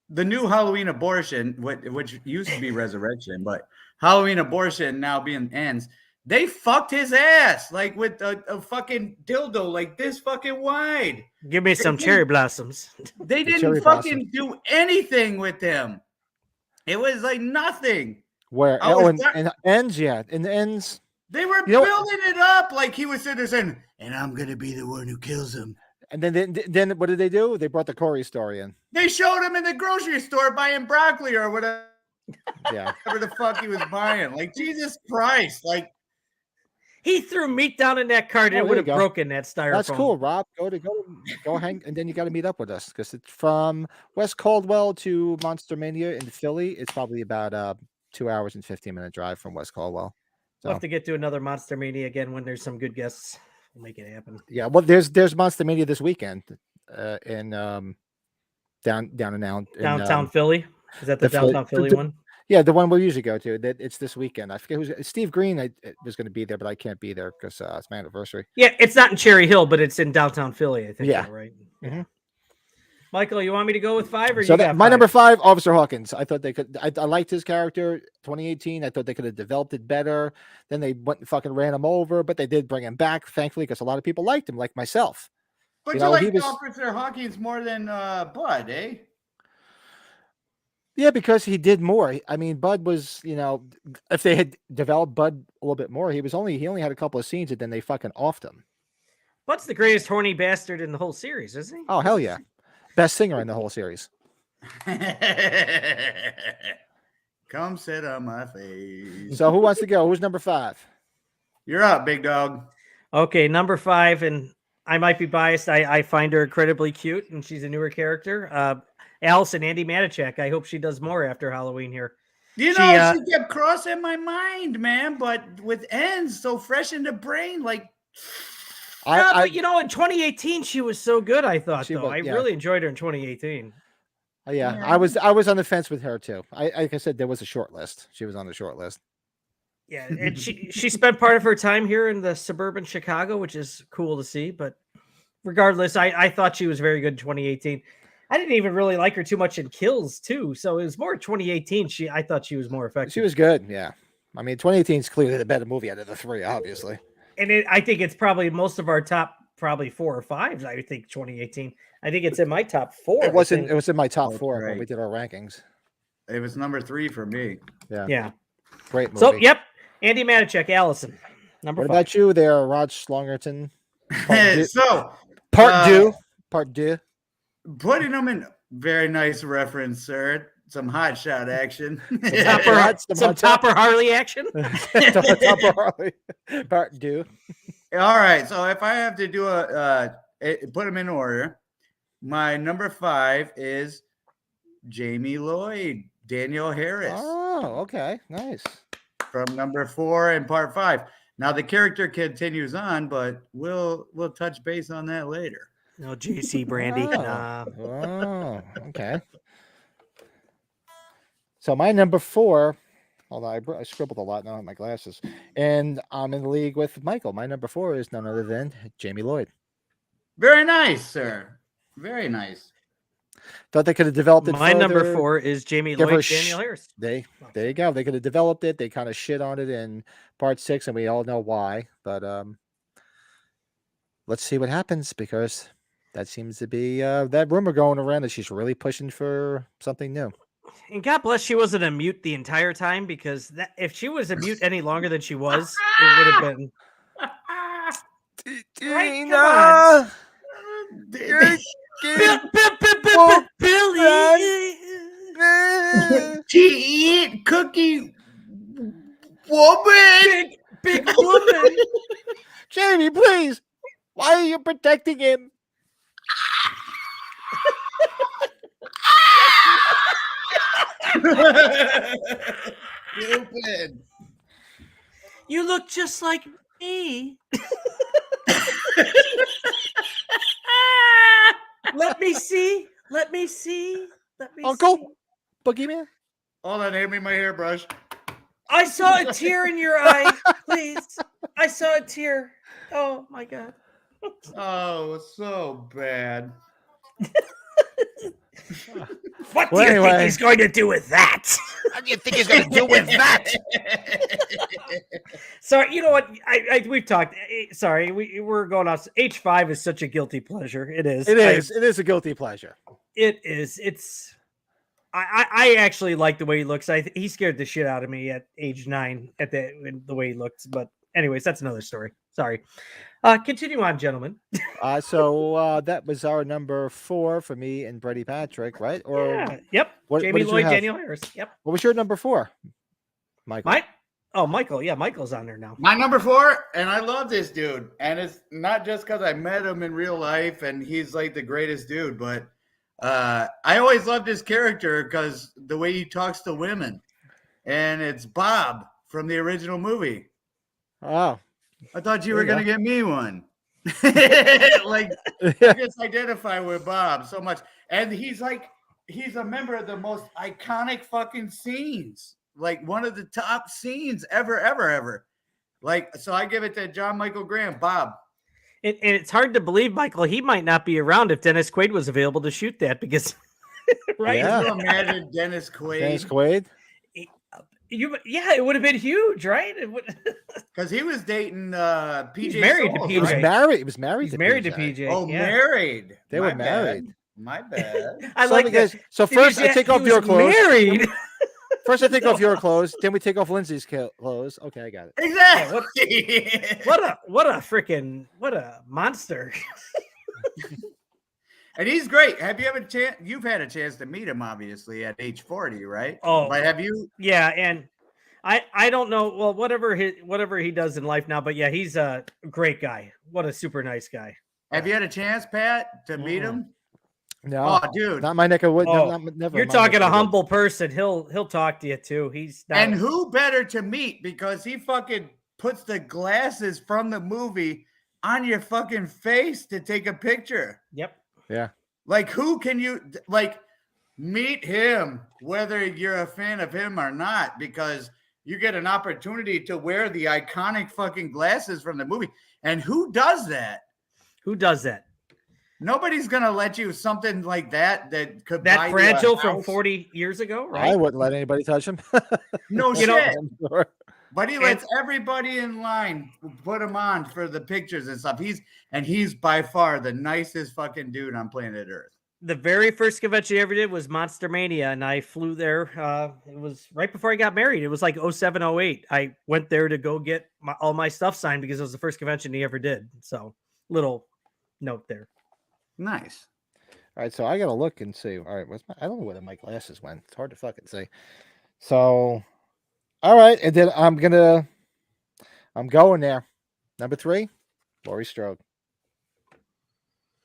Speaker 3: The new Halloween Abortion, which used to be Resurrection, but Halloween Abortion now being ends, they fucked his ass like with a fucking dildo like this fucking wide.
Speaker 1: Give me some cherry blossoms.
Speaker 3: They didn't fucking do anything with him. It was like nothing.
Speaker 2: Where and ends, yeah, in the ends.
Speaker 3: They were building it up like he was sitting there saying, "And I'm gonna be the one who kills him."
Speaker 2: And then what did they do? They brought the Corey story in.
Speaker 3: They showed him in the grocery store buying broccoli or whatever.
Speaker 2: Yeah,
Speaker 3: whatever the fuck he was buying. Like Jesus Christ! Like
Speaker 1: He threw meat down in that cart, and
Speaker 2: Oh,
Speaker 1: it
Speaker 2: there
Speaker 1: would
Speaker 2: you
Speaker 1: have
Speaker 2: go.
Speaker 1: broken that styrofoam.
Speaker 2: That's cool, Rob. Go hang, and then you got to meet up with us because it's from West Caldwell to Monster Mania in Philly. It's probably about 2 hours and 15-minute drive from West Caldwell.
Speaker 1: We'll
Speaker 2: So
Speaker 1: have to get to another Monster Mania again when there's some good guests. We'll make it happen.
Speaker 2: yeah, well, there's Monster Mania this weekend in
Speaker 1: Downtown Philly. Is that the
Speaker 2: Philly-
Speaker 1: downtown Philly one?
Speaker 2: Yeah, the one we usually go to. That it's this weekend. I forget who's Steve Green. I was going to be there, but I can't be there because it's my anniversary.
Speaker 1: Yeah, it's not in Cherry Hill, but it's in downtown Philly. I think.
Speaker 2: Yeah.
Speaker 1: Though, right.
Speaker 2: Mhm.
Speaker 1: Michael, you want me to go with 5 or
Speaker 2: So
Speaker 1: you got
Speaker 2: my
Speaker 1: 5?
Speaker 2: number 5, Officer Hawkins. I thought they could. I liked his character. 2018. I thought they could have developed it better. Then they went and fucking ran him over, but they did bring him back, thankfully, because a lot of people liked him, like myself.
Speaker 3: But
Speaker 2: You
Speaker 3: you
Speaker 2: know,
Speaker 3: like
Speaker 2: he was-
Speaker 3: Officer Hawkins more than Bud, eh?
Speaker 2: Yeah, because he did more. I mean, Bud was, if they had developed Bud a little bit more, he only had a couple of scenes, and then they fucking offed him.
Speaker 1: Bud's the greatest horny bastard in the whole series, isn't he?
Speaker 2: Oh hell yeah, best singer in the whole series.
Speaker 3: Come sit on my face.
Speaker 2: So who wants to go? Who's number 5?
Speaker 3: You're up, big dog.
Speaker 1: Okay, number 5, and I might be biased. I find her incredibly cute, and she's a newer character. Allison, Andy Manichak. I hope she does more after Halloween here.
Speaker 3: You know, she kept crossing my mind, man. But with ends so fresh in the brain, like.
Speaker 1: But in 2018 she was so good. I thought
Speaker 2: was,
Speaker 1: I really enjoyed her in 2018.
Speaker 2: Yeah, I was on the fence with her too. Like I said, there was a short list. She was on the short list.
Speaker 1: Yeah, and she spent part of her time here in the suburban Chicago, which is cool to see. But regardless, I thought she was very good in 2018. I didn't even really like her too much in Kills too. So it was more 2018. I thought she was more effective.
Speaker 2: She was good. Yeah, I mean, 2018 is clearly the better movie out of the 3, obviously.
Speaker 1: And I think it's probably most of our top, probably 4 or 5. I think 2018. I think it's in my top 4.
Speaker 2: It was in my top 4 when we did our rankings.
Speaker 3: It was number 3 for me.
Speaker 1: Yeah.
Speaker 2: Great movie.
Speaker 1: So yep, Andy Manichak, Allison, number 5.
Speaker 2: What about you there, Rod Slongerton? Part 2.
Speaker 3: Putting them in very nice reference, sir. Some hot shot action.
Speaker 1: Some Topper Harley action.
Speaker 2: Topper Harley. Part 2.
Speaker 3: All right. So if I have to do put them in order, my number 5 is Jamie Lloyd, Daniel Harris.
Speaker 2: Oh, okay. Nice.
Speaker 3: From number 4 and part 5. Now the character continues on, but we'll touch base on that later.
Speaker 1: No, JC Brandy.
Speaker 2: Oh, okay. So my number 4, although I scribbled a lot now on my glasses, and I'm in the league with Michael. My number 4 is none other than Jamie Lloyd.
Speaker 3: Very nice, sir. Very nice.
Speaker 2: Thought they could have developed it.
Speaker 1: My
Speaker 2: further.
Speaker 1: number 4 is Jamie Lloyd, Daniel Harris.
Speaker 2: There you go. They could have developed it. They kind of shit on it in part 6, and we all know why. But let's see what happens, because that seems to be that rumor going around that she's really pushing for something new.
Speaker 1: And God bless she wasn't a mute the entire time, because if she was a mute any longer than she was, it would have been.
Speaker 2: Tina!
Speaker 1: Billy!
Speaker 3: She eat cookie woman!
Speaker 1: Big woman!
Speaker 2: Jamie, please! Why are you protecting him?
Speaker 3: Stupid.
Speaker 1: You look just like me. Let me see.
Speaker 2: Uncle? Boogeyman?
Speaker 3: Hold on, hand me my hairbrush.
Speaker 1: I saw a tear in your eye, please. I saw a tear. Oh my God.
Speaker 3: Oh, so bad.
Speaker 1: What do you think he's going to do with that?
Speaker 6: What do you think he's going to do with that?
Speaker 1: Sorry, you know what? We've talked. Sorry, we're going off. H5 is such a guilty pleasure. It is.
Speaker 2: It is a guilty pleasure.
Speaker 1: It is. It's. I actually like the way he looks. He scared the shit out of me at age 9 at the way he looks. But anyways, that's another story. Sorry. Continue on, gentlemen.
Speaker 2: So that was our number 4 for me and Brady Patrick, right? Or
Speaker 1: yeah. Yep.
Speaker 2: What,
Speaker 1: Jamie
Speaker 2: what
Speaker 1: Lloyd, Daniel Harris. Yep.
Speaker 2: What was your number 4, Michael?
Speaker 1: Oh, Michael. Yeah, Michael's on there now.
Speaker 3: My number 4, and I love this dude. And it's not just because I met him in real life and he's like the greatest dude, but I always loved his character because the way he talks to women. And it's Bob from the original movie.
Speaker 2: Oh.
Speaker 3: I thought you were going to get me one. Like, I just identify with Bob so much. And he's a member of the most iconic fucking scenes. Like one of the top scenes ever. Like, so I give it to John Michael Graham, Bob.
Speaker 1: And it's hard to believe, Michael, he might not be around if Dennis Quaid was available to shoot that because, right?
Speaker 2: Yeah.
Speaker 3: Can you imagine Dennis Quaid?
Speaker 2: Dennis Quaid?
Speaker 1: Yeah, it would have been huge, right?
Speaker 3: Because he was dating PJ.
Speaker 1: He's married
Speaker 3: Souls,
Speaker 1: to PJ.
Speaker 2: He was
Speaker 3: right?
Speaker 2: married. He was married.
Speaker 1: He's
Speaker 2: to
Speaker 1: married
Speaker 2: PJ.
Speaker 1: to PJ.
Speaker 3: Oh,
Speaker 1: yeah.
Speaker 3: married.
Speaker 2: They were married.
Speaker 3: My bad.
Speaker 1: I like that.
Speaker 2: So first, I take off your clothes.
Speaker 1: Married.
Speaker 2: First, I take off your clothes. Then we take off Lindsay's clothes. Okay, I got it.
Speaker 3: Exactly.
Speaker 1: What a monster.
Speaker 3: And he's great. Have you ever you've had a chance to meet him, obviously, at age 40, right?
Speaker 1: Oh,
Speaker 3: but have you?
Speaker 1: Yeah, and I don't know. Well, whatever he does in life now, but yeah, he's a great guy. What a super nice guy.
Speaker 3: Have you had a chance, Pat, to meet him?
Speaker 2: No,
Speaker 3: oh, dude,
Speaker 2: not my neck of wood.
Speaker 1: Oh,
Speaker 2: never.
Speaker 1: You're talking a humble person. He'll talk to you too. He's not,
Speaker 3: and who better to meet because he fucking puts the glasses from the movie on your fucking face to take a picture.
Speaker 1: Yep.
Speaker 2: Yeah.
Speaker 3: Like, who can you meet him, whether you're a fan of him or not, because you get an opportunity to wear the iconic fucking glasses from the movie. And who does that?
Speaker 1: Who does that?
Speaker 3: Nobody's gonna let you something like that could buy
Speaker 1: that
Speaker 3: you
Speaker 1: fragile
Speaker 3: a
Speaker 1: from
Speaker 3: house.
Speaker 1: 40 years ago, right?
Speaker 2: I wouldn't let anybody touch him.
Speaker 3: No
Speaker 1: You
Speaker 3: shit.
Speaker 1: know,
Speaker 3: But he lets everybody in line put him on for the pictures and stuff. He's by far the nicest fucking dude on planet Earth.
Speaker 1: The very first convention I ever did was Monster Mania, and I flew there. It was right before I got married. It was like 07, 08. I went there to go get all my stuff signed because it was the first convention he ever did. So, little note there.
Speaker 3: Nice.
Speaker 2: All right, so I gotta look and see. All right, I don't know where my glasses went. It's hard to fucking see. So, all right, and then I'm going there. Number 3, Laurie Strode.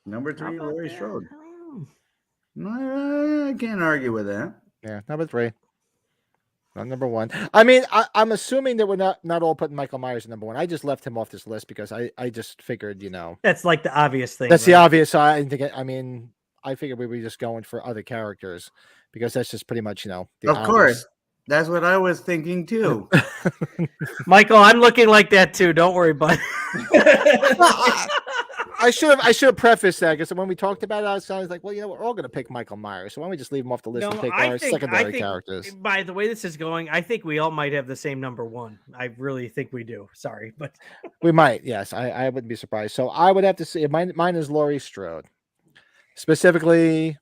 Speaker 3: Number 3, Laurie Strode. I can't argue with that.
Speaker 2: Yeah, number 3. Not number 1. I mean, I'm assuming that we're not all putting Michael Myers at number 1. I just left him off this list because I just figured,
Speaker 1: That's like the obvious thing.
Speaker 2: That's the obvious. I figured we were just going for other characters because that's just pretty much, the
Speaker 3: Of
Speaker 2: obvious.
Speaker 3: course. That's what I was thinking too.
Speaker 1: Michael, I'm looking like that too. Don't worry, bud.
Speaker 2: I should have prefaced that because when we talked about it, I was like, well, we're all going to pick Michael Myers, so why don't we just leave him off the list and pick our secondary characters?
Speaker 1: By the way this is going, I think we all might have the same number 1. I really think we do. Sorry, but
Speaker 2: we might. Yes, I wouldn't be surprised. So I would have to say mine is Laurie Strode, specifically.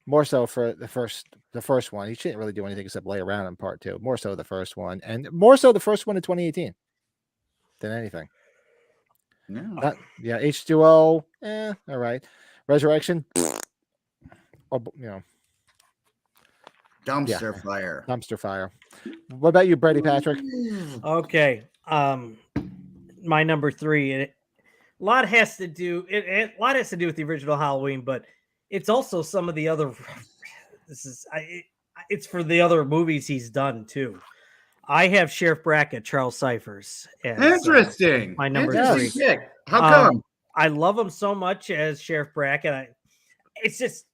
Speaker 2: More so for the first one. He shouldn't really do anything except lay around in part 2. More so the first one, and more so the first one in 2018 than anything.
Speaker 3: Yeah.
Speaker 2: H2O. All right. Resurrection.
Speaker 3: Dumpster fire.
Speaker 2: Dumpster fire. What about you, Brady Patrick?
Speaker 1: Okay. My number 3. A lot has to do with the original Halloween, but it's also some of the other. It's for the other movies he's done too. I have Sheriff Brackett, Charles Cyphers. As,
Speaker 3: Interesting.
Speaker 1: my number 3.
Speaker 3: Pick. How come?
Speaker 1: I love him so much as Sheriff Brackett. It's just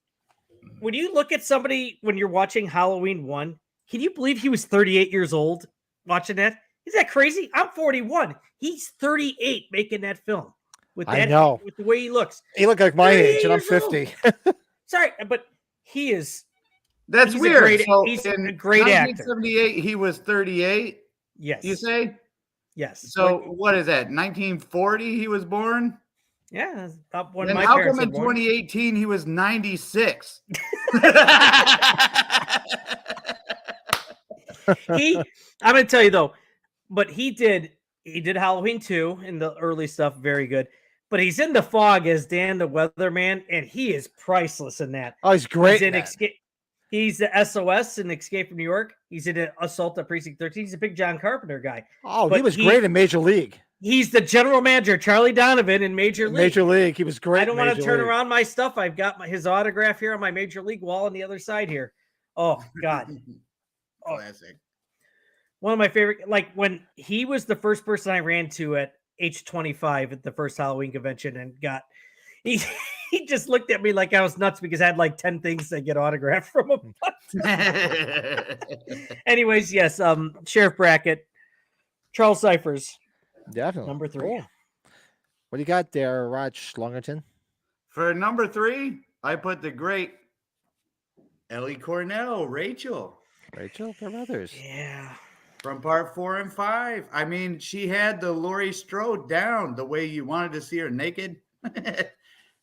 Speaker 1: when you look at somebody when you're watching Halloween 1, can you believe he was 38 years old watching that? Is that crazy? I'm 41. He's 38 making that film.
Speaker 2: I know.
Speaker 1: With the way he looks.
Speaker 2: He looked like my age, and I'm 50.
Speaker 1: Sorry, but he is.
Speaker 3: That's
Speaker 1: he's
Speaker 3: weird.
Speaker 1: He's a great actor.
Speaker 3: 1978, he was 38.
Speaker 1: Yes.
Speaker 3: You say?
Speaker 1: Yes.
Speaker 3: So what is that? 1940 he was born?
Speaker 1: Yeah. About when
Speaker 3: then
Speaker 1: my
Speaker 3: how
Speaker 1: parents
Speaker 3: come in
Speaker 1: were born.
Speaker 3: 2018 he was 96?
Speaker 1: I'm gonna tell you though, but he did Halloween 2 in the early stuff, very good. But he's in The Fog as Dan the Weatherman, and he is priceless in that.
Speaker 2: Oh, he's great.
Speaker 1: He's in He's the SOS in Escape from New York. He's in Assault at Precinct 13. He's a big John Carpenter guy.
Speaker 2: Oh, he was great in Major League.
Speaker 1: He's the general manager, Charlie Donovan, in Major League.
Speaker 2: Major League, he was great.
Speaker 1: I don't want to turn around my stuff. I've got his autograph here on my Major League wall on the other side here. Oh, God.
Speaker 3: Classic.
Speaker 1: One of my favorite, like when he was the first person I ran to at age 25 at the first Halloween convention and he just looked at me like I was nuts because I had like 10 things to get autographed from him. Anyways, yes, Sheriff Brackett, Charles Cyphers.
Speaker 2: Definitely.
Speaker 1: Number 3.
Speaker 2: Cool. What do you got there, Rod Schlongerton?
Speaker 3: For number 3, I put the great Ellie Cornell, Rachel
Speaker 2: Carruthers.
Speaker 1: Yeah.
Speaker 3: From part 4 and 5. I mean, she had the Laurie Strode down the way you wanted to see her naked.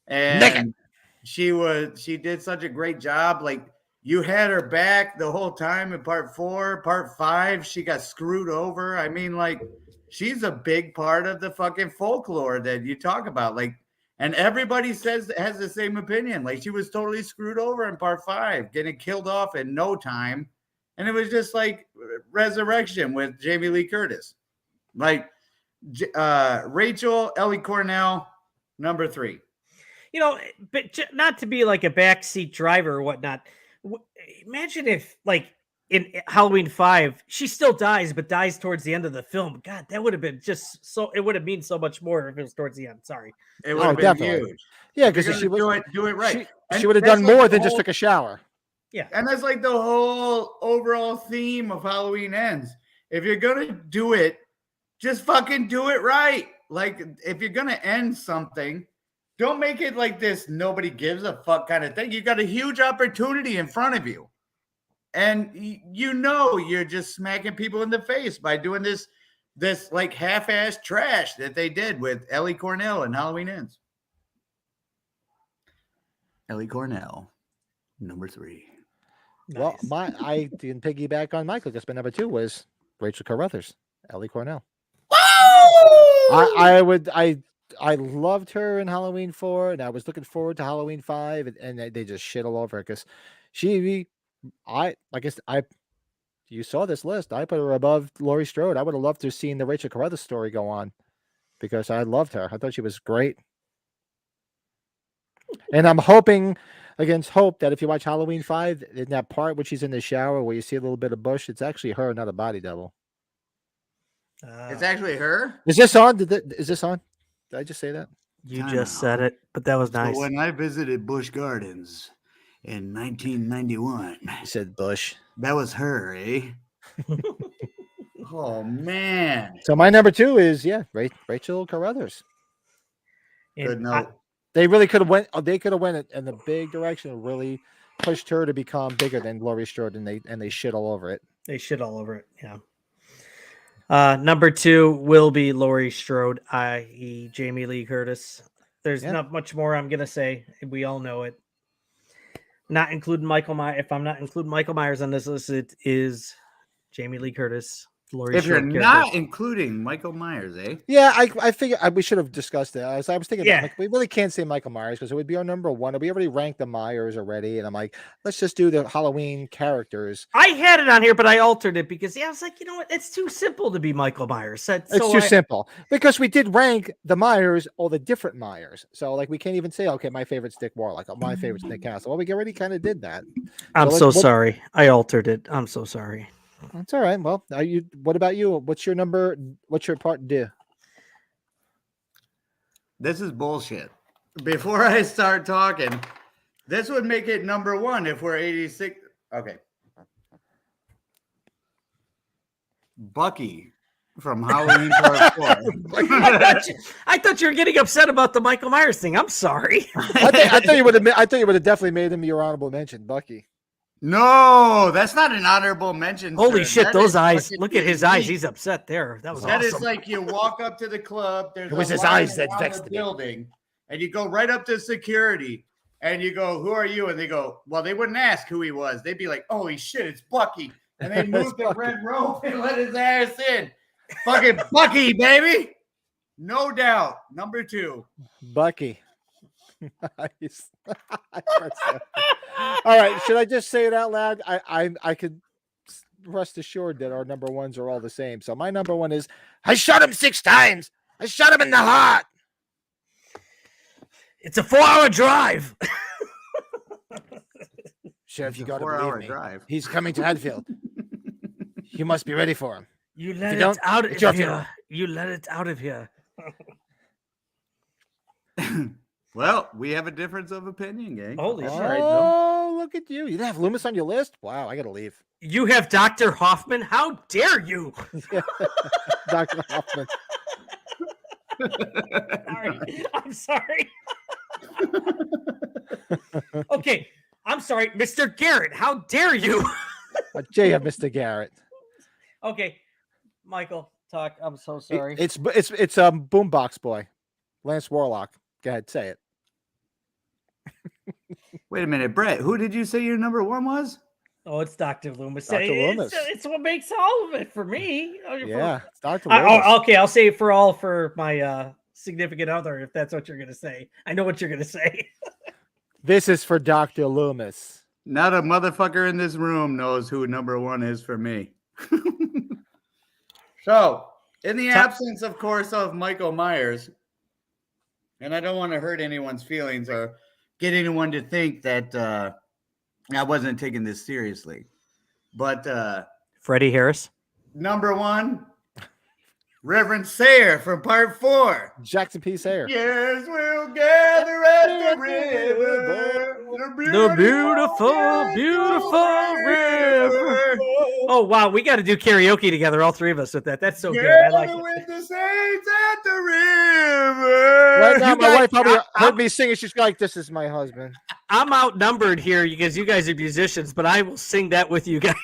Speaker 3: And
Speaker 2: naked.
Speaker 3: She did such a great job. Like, you had her back the whole time in part 4. Part 5, she got screwed over. I mean, like, she's a big part of the fucking folklore that you talk about. Like, and everybody has the same opinion. Like, she was totally screwed over in part 5, getting killed off in no time. And it was just like resurrection with Jamie Lee Curtis. Like, Rachel, Ellie Cornell, number 3.
Speaker 1: You know, but not to be like a backseat driver or whatnot. Imagine if, like, in Halloween 5, she still dies, but dies towards the end of the film. God, that would have been just so. It would have meant so much more if it was towards the end. Sorry,
Speaker 3: it would have been huge.
Speaker 2: Yeah, because she
Speaker 3: would do it right.
Speaker 2: She would have done more than just took a shower.
Speaker 1: Yeah,
Speaker 3: and that's like the whole overall theme of Halloween Ends. If you're gonna do it, just fucking do it right. Like, if you're gonna end something, don't make it like this nobody gives a fuck kind of thing. You got a huge opportunity in front of you. And you know you're just smacking people in the face by doing this like half-ass trash that they did with Ellie Cornell and Halloween Ends. Ellie Cornell, number 3.
Speaker 2: Well, I didn't piggyback on Michael because my number 2 was Rachel Carruthers, Ellie Cornell. I loved her in Halloween 4, and I was looking forward to Halloween 5, and they just shit all over her because you saw this list. I put her above Laurie Strode. I would have loved to have seen the Rachel Carruthers story go on because I loved her. I thought she was great. And I'm hoping against hope that if you watch Halloween 5, in that part where she's in the shower where you see a little bit of bush, it's actually her, not a body double.
Speaker 3: It's actually her?
Speaker 2: Is this on? Is this on? Did I just say that?
Speaker 1: You just said it, but that was nice.
Speaker 3: So when I visited Busch Gardens in 1991.
Speaker 2: You said Bush.
Speaker 3: That was her, eh? Oh, man.
Speaker 2: So my number 2 is, Rachel Carruthers.
Speaker 3: Good note.
Speaker 2: They really could have went. They could have went in the big direction. Really pushed her to become bigger than Laurie Strode, and they shit all over it.
Speaker 1: They shit all over it. Yeah. Number 2 will be Laurie Strode, i.e., Jamie Lee Curtis. There's not much more I'm gonna say. We all know it. Not including Michael Myers. If I'm not including Michael Myers on this list, it is Jamie Lee Curtis.
Speaker 3: If you're not including Michael Myers, eh?
Speaker 2: Yeah, I figure we should have discussed it. I was thinking, we really can't say Michael Myers because it would be our number 1. We already ranked the Myers already, and I'm like, let's just do the Halloween characters.
Speaker 1: I had it on here, but I altered it because I was like, you know what? It's too simple to be Michael Myers.
Speaker 2: It's too simple because we did rank the Myers, all the different Myers. So like, we can't even say, okay, my favorite's Dick Warlock, my favorite's Nick Castle. Well, we already kind of did that.
Speaker 1: I'm so sorry. I altered it. I'm so sorry.
Speaker 2: That's all right. Well, what about you? What's your number? What's your part do?
Speaker 3: This is bullshit. Before I start talking, this would make it number 1 if we're 86. Okay. Bucky from Halloween Part 4.
Speaker 1: I thought you were getting upset about the Michael Myers thing. I'm sorry.
Speaker 2: I thought you would have definitely made him your honorable mention, Bucky.
Speaker 3: No, that's not an honorable mention.
Speaker 1: Holy shit,
Speaker 3: that
Speaker 1: those eyes. Look at his eyes. He's upset there. That was
Speaker 3: That
Speaker 1: awesome.
Speaker 3: is like you walk up to the club. There's
Speaker 2: it was
Speaker 3: a
Speaker 2: his
Speaker 3: line
Speaker 2: eyes that
Speaker 3: around
Speaker 2: vexed
Speaker 3: the
Speaker 2: me.
Speaker 3: building, and you go right up to security, and you go, "Who are you?" And they go, "Well, they wouldn't ask who he was. They'd be like, holy shit, it's Bucky." And they move the red rope and let his ass in. Fucking Bucky, baby. No doubt. Number 2.
Speaker 2: Bucky. Nice. All right, should I just say it out loud? I could rest assured that our number ones are all the same. So my number one is I shot him 6 times. I shot him in the heart.
Speaker 1: It's a 4-hour drive.
Speaker 2: Sheriff, you got to
Speaker 3: 4-hour
Speaker 2: believe me.
Speaker 3: drive.
Speaker 2: He's coming to Hadfield. You must be ready for him.
Speaker 1: You
Speaker 2: If
Speaker 1: let
Speaker 2: you
Speaker 1: it
Speaker 2: don't,
Speaker 1: out
Speaker 2: it's
Speaker 1: of
Speaker 2: your
Speaker 1: here.
Speaker 2: funeral.
Speaker 1: You let it out of here.
Speaker 3: Well, we have a difference of opinion, gang.
Speaker 1: Holy
Speaker 3: All
Speaker 1: shit.
Speaker 3: right, though.
Speaker 2: Oh, look at you. You didn't have Loomis on your list? Wow, I got to leave.
Speaker 1: You have Dr. Hoffman? How dare you?
Speaker 2: Dr. Hoffman.
Speaker 1: Sorry. I'm sorry. Okay. I'm sorry. Mr. Garrett, how dare you?
Speaker 2: Jay of Mr. Garrett.
Speaker 1: Okay. Michael, talk. I'm so sorry.
Speaker 2: It's Boombox Boy. Lance Warlock. Go ahead, say it.
Speaker 3: Wait a minute, Brett. Who did you say your number one was?
Speaker 1: Oh, it's Dr. Loomis.
Speaker 2: Dr. Loomis.
Speaker 1: It's what makes all of it for me.
Speaker 2: Yeah, it's Dr. Loomis.
Speaker 1: Okay, I'll say it for my significant other, if that's what you're going to say. I know what you're going to say.
Speaker 2: This is for Dr. Loomis.
Speaker 3: Not a motherfucker in this room knows who number one is for me. So, in the absence, of course, of Michael Myers, and I don't want to hurt anyone's feelings or get anyone to think that I wasn't taking this seriously, but
Speaker 1: Freddie Harris.
Speaker 3: number one, Reverend Sayre from part 4.
Speaker 2: Jackson P. Sayre.
Speaker 3: Yes, we'll gather at the river.
Speaker 1: The beautiful river. Oh, wow. We got to do karaoke together, all three of us with that. That's so good. I like
Speaker 3: Gather
Speaker 1: it.
Speaker 3: with the saints at the river.
Speaker 2: Right now,
Speaker 1: You
Speaker 2: my
Speaker 1: guys-
Speaker 2: wife probably heard me singing. She's like, this is my husband.
Speaker 1: I'm outnumbered here because you guys are musicians, but I will sing that with you guys.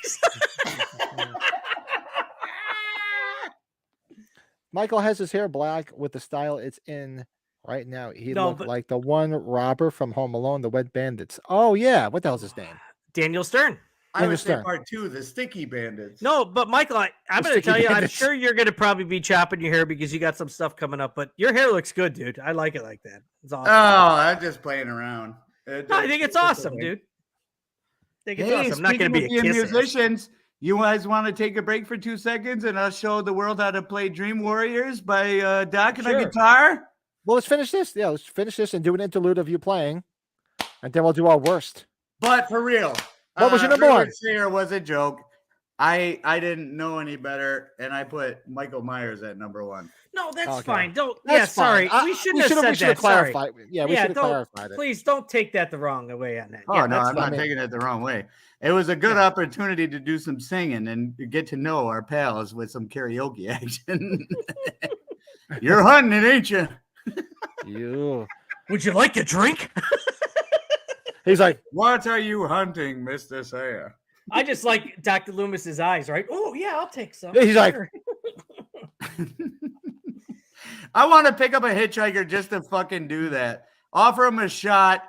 Speaker 2: Michael has his hair black with the style it's in right now. He
Speaker 1: No,
Speaker 2: looked
Speaker 1: but-
Speaker 2: like the one robber from Home Alone, the Wet Bandits. Oh, yeah. What the hell's his name?
Speaker 1: Daniel Stern.
Speaker 3: I would say
Speaker 2: Stern.
Speaker 3: part 2, the Sticky Bandits.
Speaker 1: No, but Michael, I'm
Speaker 2: The
Speaker 1: going to
Speaker 2: Sticky
Speaker 1: tell you, I'm
Speaker 2: Bandits.
Speaker 1: sure you're going to probably be chopping your hair because you got some stuff coming up, but your hair looks good, dude. I like it like that. It's awesome.
Speaker 3: Oh, I'm just playing around.
Speaker 1: No, I think it's awesome, dude. I think it's
Speaker 3: Hey,
Speaker 1: awesome. I'm not going to be a
Speaker 3: speaking of
Speaker 1: kiss.
Speaker 3: musicians. You guys want to take a break for 2 seconds and I'll show the world how to play Dream Warriors by Doc and a
Speaker 1: Sure.
Speaker 3: guitar?
Speaker 2: Well, let's finish this. Yeah, let's finish this and do an interlude of you playing. And then we'll do our worst.
Speaker 3: But for real,
Speaker 2: What was your number
Speaker 3: Reverend
Speaker 2: one?
Speaker 3: Sayre was a joke. I didn't know any better, and I put Michael Myers at number 1.
Speaker 1: No, that's
Speaker 2: Okay.
Speaker 1: fine. Don't.
Speaker 2: That's
Speaker 1: sorry.
Speaker 2: fine.
Speaker 1: We shouldn't have said
Speaker 2: we should have
Speaker 1: that. Sorry.
Speaker 2: clarified. Yeah, we should have
Speaker 1: don't-
Speaker 2: clarified it.
Speaker 1: Please don't take that the wrong way on that.
Speaker 3: Oh,
Speaker 1: Yeah,
Speaker 3: no,
Speaker 1: that's
Speaker 3: I'm
Speaker 1: fine.
Speaker 3: not taking it the wrong way. It was a good opportunity to do some singing and get to know our pals with some karaoke action. You're hunting it, ain't you?
Speaker 2: You.
Speaker 1: Would you like a drink?
Speaker 2: He's like,
Speaker 3: What are you hunting, Mr. Sayre?
Speaker 1: I just like Dr. Loomis's eyes, right? Oh, yeah, I'll take some.
Speaker 2: He's like-
Speaker 1: Sure.
Speaker 3: I want to pick up a hitchhiker just to fucking do that. Offer him a shot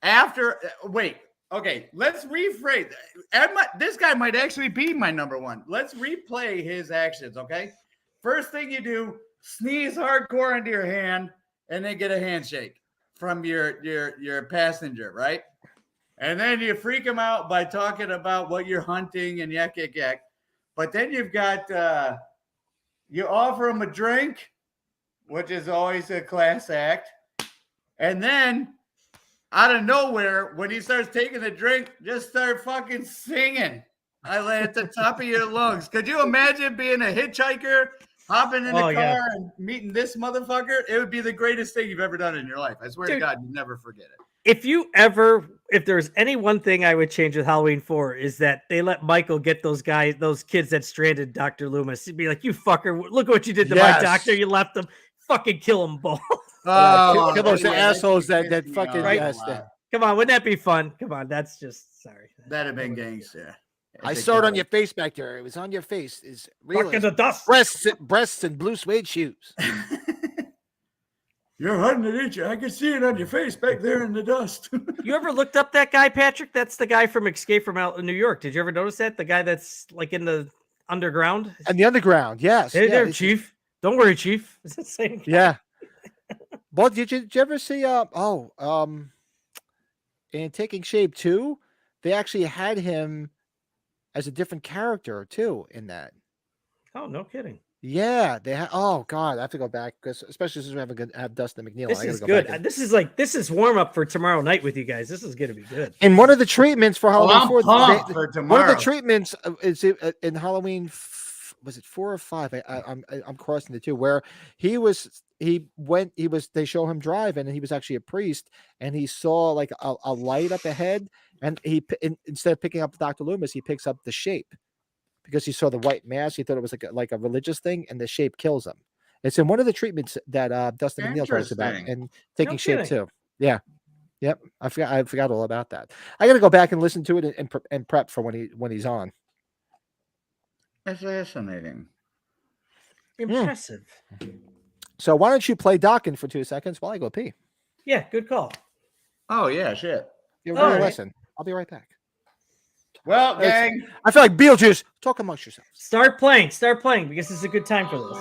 Speaker 3: after. Wait, okay, let's rephrase. This guy might actually be my number 1. Let's replay his actions, okay? First thing you do, sneeze hardcore into your hand and then get a handshake from your passenger, right? And then you freak him out by talking about what you're hunting and yak, yak, yak. But then you've got, you offer him a drink, which is always a class act. And then out of nowhere, when he starts taking the drink, just start fucking singing at the top of your lungs. Could you imagine being a hitchhiker, hopping in a car and meeting this motherfucker? It would be the greatest thing you've ever done in your life. I swear to
Speaker 1: Dude.
Speaker 3: God, you never forget it.
Speaker 1: If there's any one thing I would change with Halloween 4 is that they let Michael get those kids that stranded Dr. Loomis. He'd be like, you fucker, look what you did to my doctor. You left them. Fucking kill them both.
Speaker 2: kill those
Speaker 3: yeah,
Speaker 2: assholes
Speaker 3: that
Speaker 2: that
Speaker 3: pissed me
Speaker 2: fucking.
Speaker 3: off.
Speaker 1: Right?
Speaker 2: Yes,
Speaker 1: Come on, wouldn't that be fun? Come on, that's just sorry.
Speaker 3: That'd have been gangster.
Speaker 2: I saw it on your face back there. It was on your face. It's real.
Speaker 1: Fuck in the dust.
Speaker 2: Breasts and blue suede shoes.
Speaker 3: You're hunting it, ain't you? I can see it on your face back there in the dust.
Speaker 1: You ever looked up that guy, Patrick? That's the guy from Escape from New York. Did you ever notice that? The guy that's like in the underground?
Speaker 2: And the underground, yes.
Speaker 1: Hey
Speaker 2: yeah,
Speaker 1: there,
Speaker 2: it's-
Speaker 1: Chief. Don't worry, Chief. It's the same guy.
Speaker 2: Yeah. Well, did you ever see in Taking Shape 2? they actually had him as a different character too in that.
Speaker 1: Oh, no kidding.
Speaker 2: Yeah, they had. Oh God, I have to go back because especially since we have Dustin McNeil.
Speaker 1: This
Speaker 2: I gotta
Speaker 1: is
Speaker 2: go
Speaker 1: good.
Speaker 2: back and-
Speaker 1: This is warm up for tomorrow night with you guys. This is gonna be good.
Speaker 2: And one of the treatments for Halloween
Speaker 3: I'm
Speaker 2: 4,
Speaker 3: pumped for
Speaker 2: one of
Speaker 3: tomorrow.
Speaker 2: the treatments is in Halloween. Was it 4 or 5? I'm crossing the two. Where they show him drive, and he was actually a priest, and he saw like a light up ahead, and instead of picking up Dr. Loomis, he picks up the shape because he saw the white mask. He thought it was like a religious thing, and the shape kills him. It's in one of the treatments that Dustin McNeil talks about, and taking shape too. Yeah. Yep, I forgot all about that. I got to go back and listen to it and prep for when he's on.
Speaker 3: That's fascinating.
Speaker 1: Impressive.
Speaker 2: So why don't you play Dockin for 2 seconds while I go pee?
Speaker 1: Yeah, good call.
Speaker 3: Oh yeah, shit.
Speaker 2: Give me a lesson. I'll be right back.
Speaker 3: Well, gang,
Speaker 2: I feel like Beetlejuice. Talk amongst yourselves.
Speaker 1: Start playing because it's a good time for this.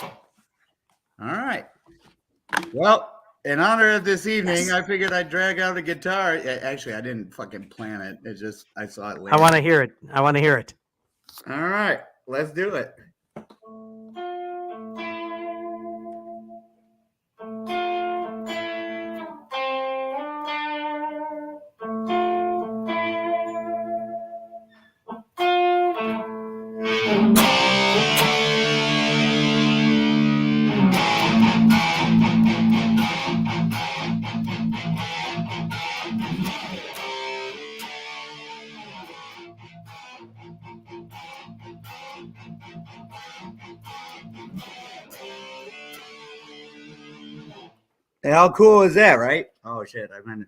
Speaker 3: All right. Well, in honor of this evening, I figured I'd drag out a guitar. Actually, I didn't fucking plan it. It's just I saw it later.
Speaker 1: I want to hear it.
Speaker 3: All right, let's do it. Hey, how cool is that, right? Oh shit, I meant it.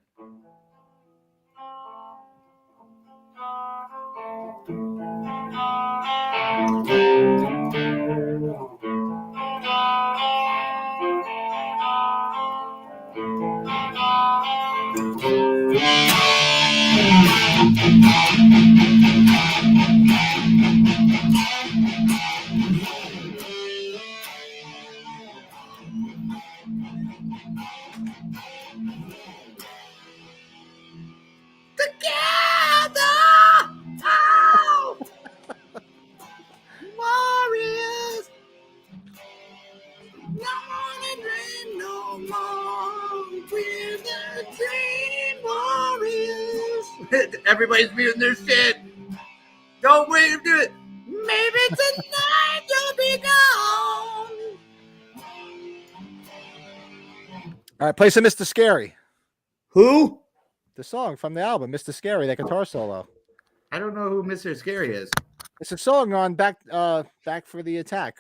Speaker 3: Warriors, no more to dream no more. We're the Dream Warriors. Everybody's muting their shit. Don't wait to do it. Maybe tonight you'll be gone.
Speaker 2: All right, play some Mr. Scary.
Speaker 3: Who?
Speaker 2: The song from the album, Mr. Scary, that guitar solo.
Speaker 3: I don't know who Mr. Scary is.
Speaker 2: It's a song on Back for the Attack,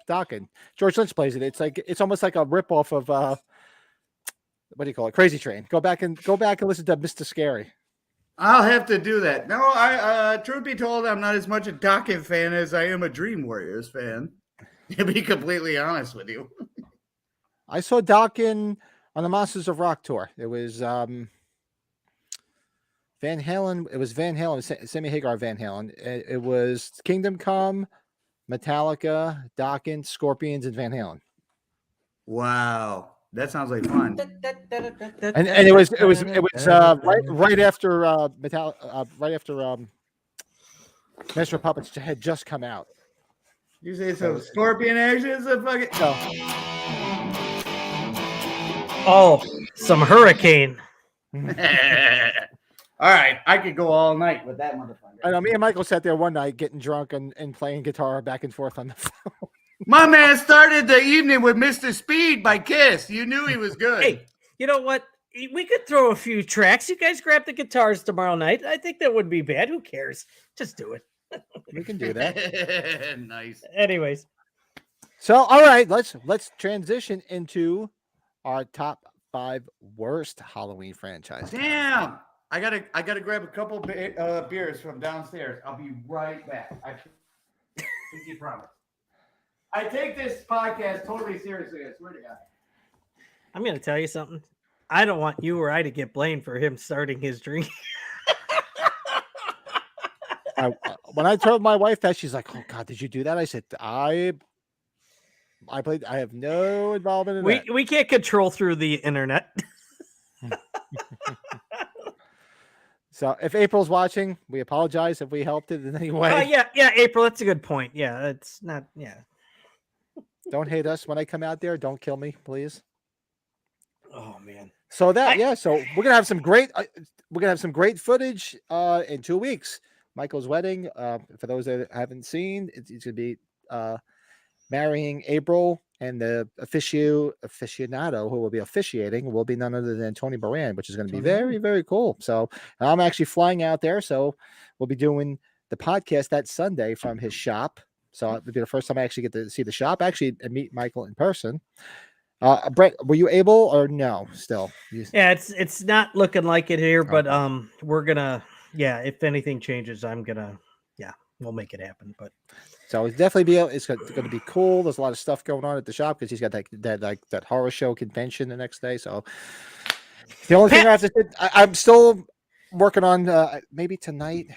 Speaker 2: Dockin. George Lynch plays it. It's almost like a ripoff of what do you call it? Crazy Train. Go back and listen to Mr. Scary.
Speaker 3: I'll have to do that. No, I truth be told, I'm not as much a Dokken fan as I am a Dream Warriors fan. To be completely honest with you.
Speaker 2: I saw Dockin on the Monsters of Rock tour. It was Van Halen. It was Van Halen, Sammy Hagar Van Halen. It was Kingdom Come, Metallica, Dockin, Scorpions, and Van Halen.
Speaker 3: Wow. That sounds like fun.
Speaker 2: And it was right after right after Master of Puppets had just come out.
Speaker 3: You say some Scorpion actions? Fucking...
Speaker 1: Oh, some Hurricane.
Speaker 3: All right, I could go all night with that motherfucker.
Speaker 2: I know. Me and Michael sat there one night getting drunk and playing guitar back and forth on the phone.
Speaker 3: My man started the evening with Mr. Speed by Kiss. You knew he was good.
Speaker 1: Hey, you know what? We could throw a few tracks. You guys grab the guitars tomorrow night. I think that wouldn't be bad. Who cares? Just do it.
Speaker 2: We can do that.
Speaker 3: Nice.
Speaker 1: Anyways.
Speaker 2: So, all right, let's transition into our top 5 worst Halloween franchises.
Speaker 3: Damn. I gotta grab a couple beers from downstairs. I'll be right back. I pinky promise. I take this podcast totally seriously. I swear to God.
Speaker 1: I'm going to tell you something. I don't want you or I to get blamed for him starting his drink.
Speaker 2: When I told my wife that, she's like, "Oh God, did you do that?" I said, "I have no involvement in that."
Speaker 1: We can't control through the internet.
Speaker 2: So if April's watching, we apologize if we helped it in any way.
Speaker 1: Yeah, April, that's a good point. Yeah, it's not. Yeah.
Speaker 2: Don't hate us when I come out there. Don't kill me, please.
Speaker 1: Oh man.
Speaker 2: So so we're gonna have some great footage in 2 weeks. Michael's wedding. For those that haven't seen, it's gonna be marrying April, and the aficionado who will be officiating will be none other than Tony Moran, which is going to be very, very cool. So I'm actually flying out there. So we'll be doing the podcast that Sunday from his shop. So it'll be the first time I actually get to see the shop, actually, and meet Michael in person. Brett, were you able or no? Still,
Speaker 1: yeah, it's not looking like it here, but we're gonna, if anything changes, I'm gonna, we'll make it happen. But
Speaker 2: so it's definitely it's going to be cool. There's a lot of stuff going on at the shop because he's got that horror show convention the next day. So the only thing I have to say, I'm still working on maybe tonight.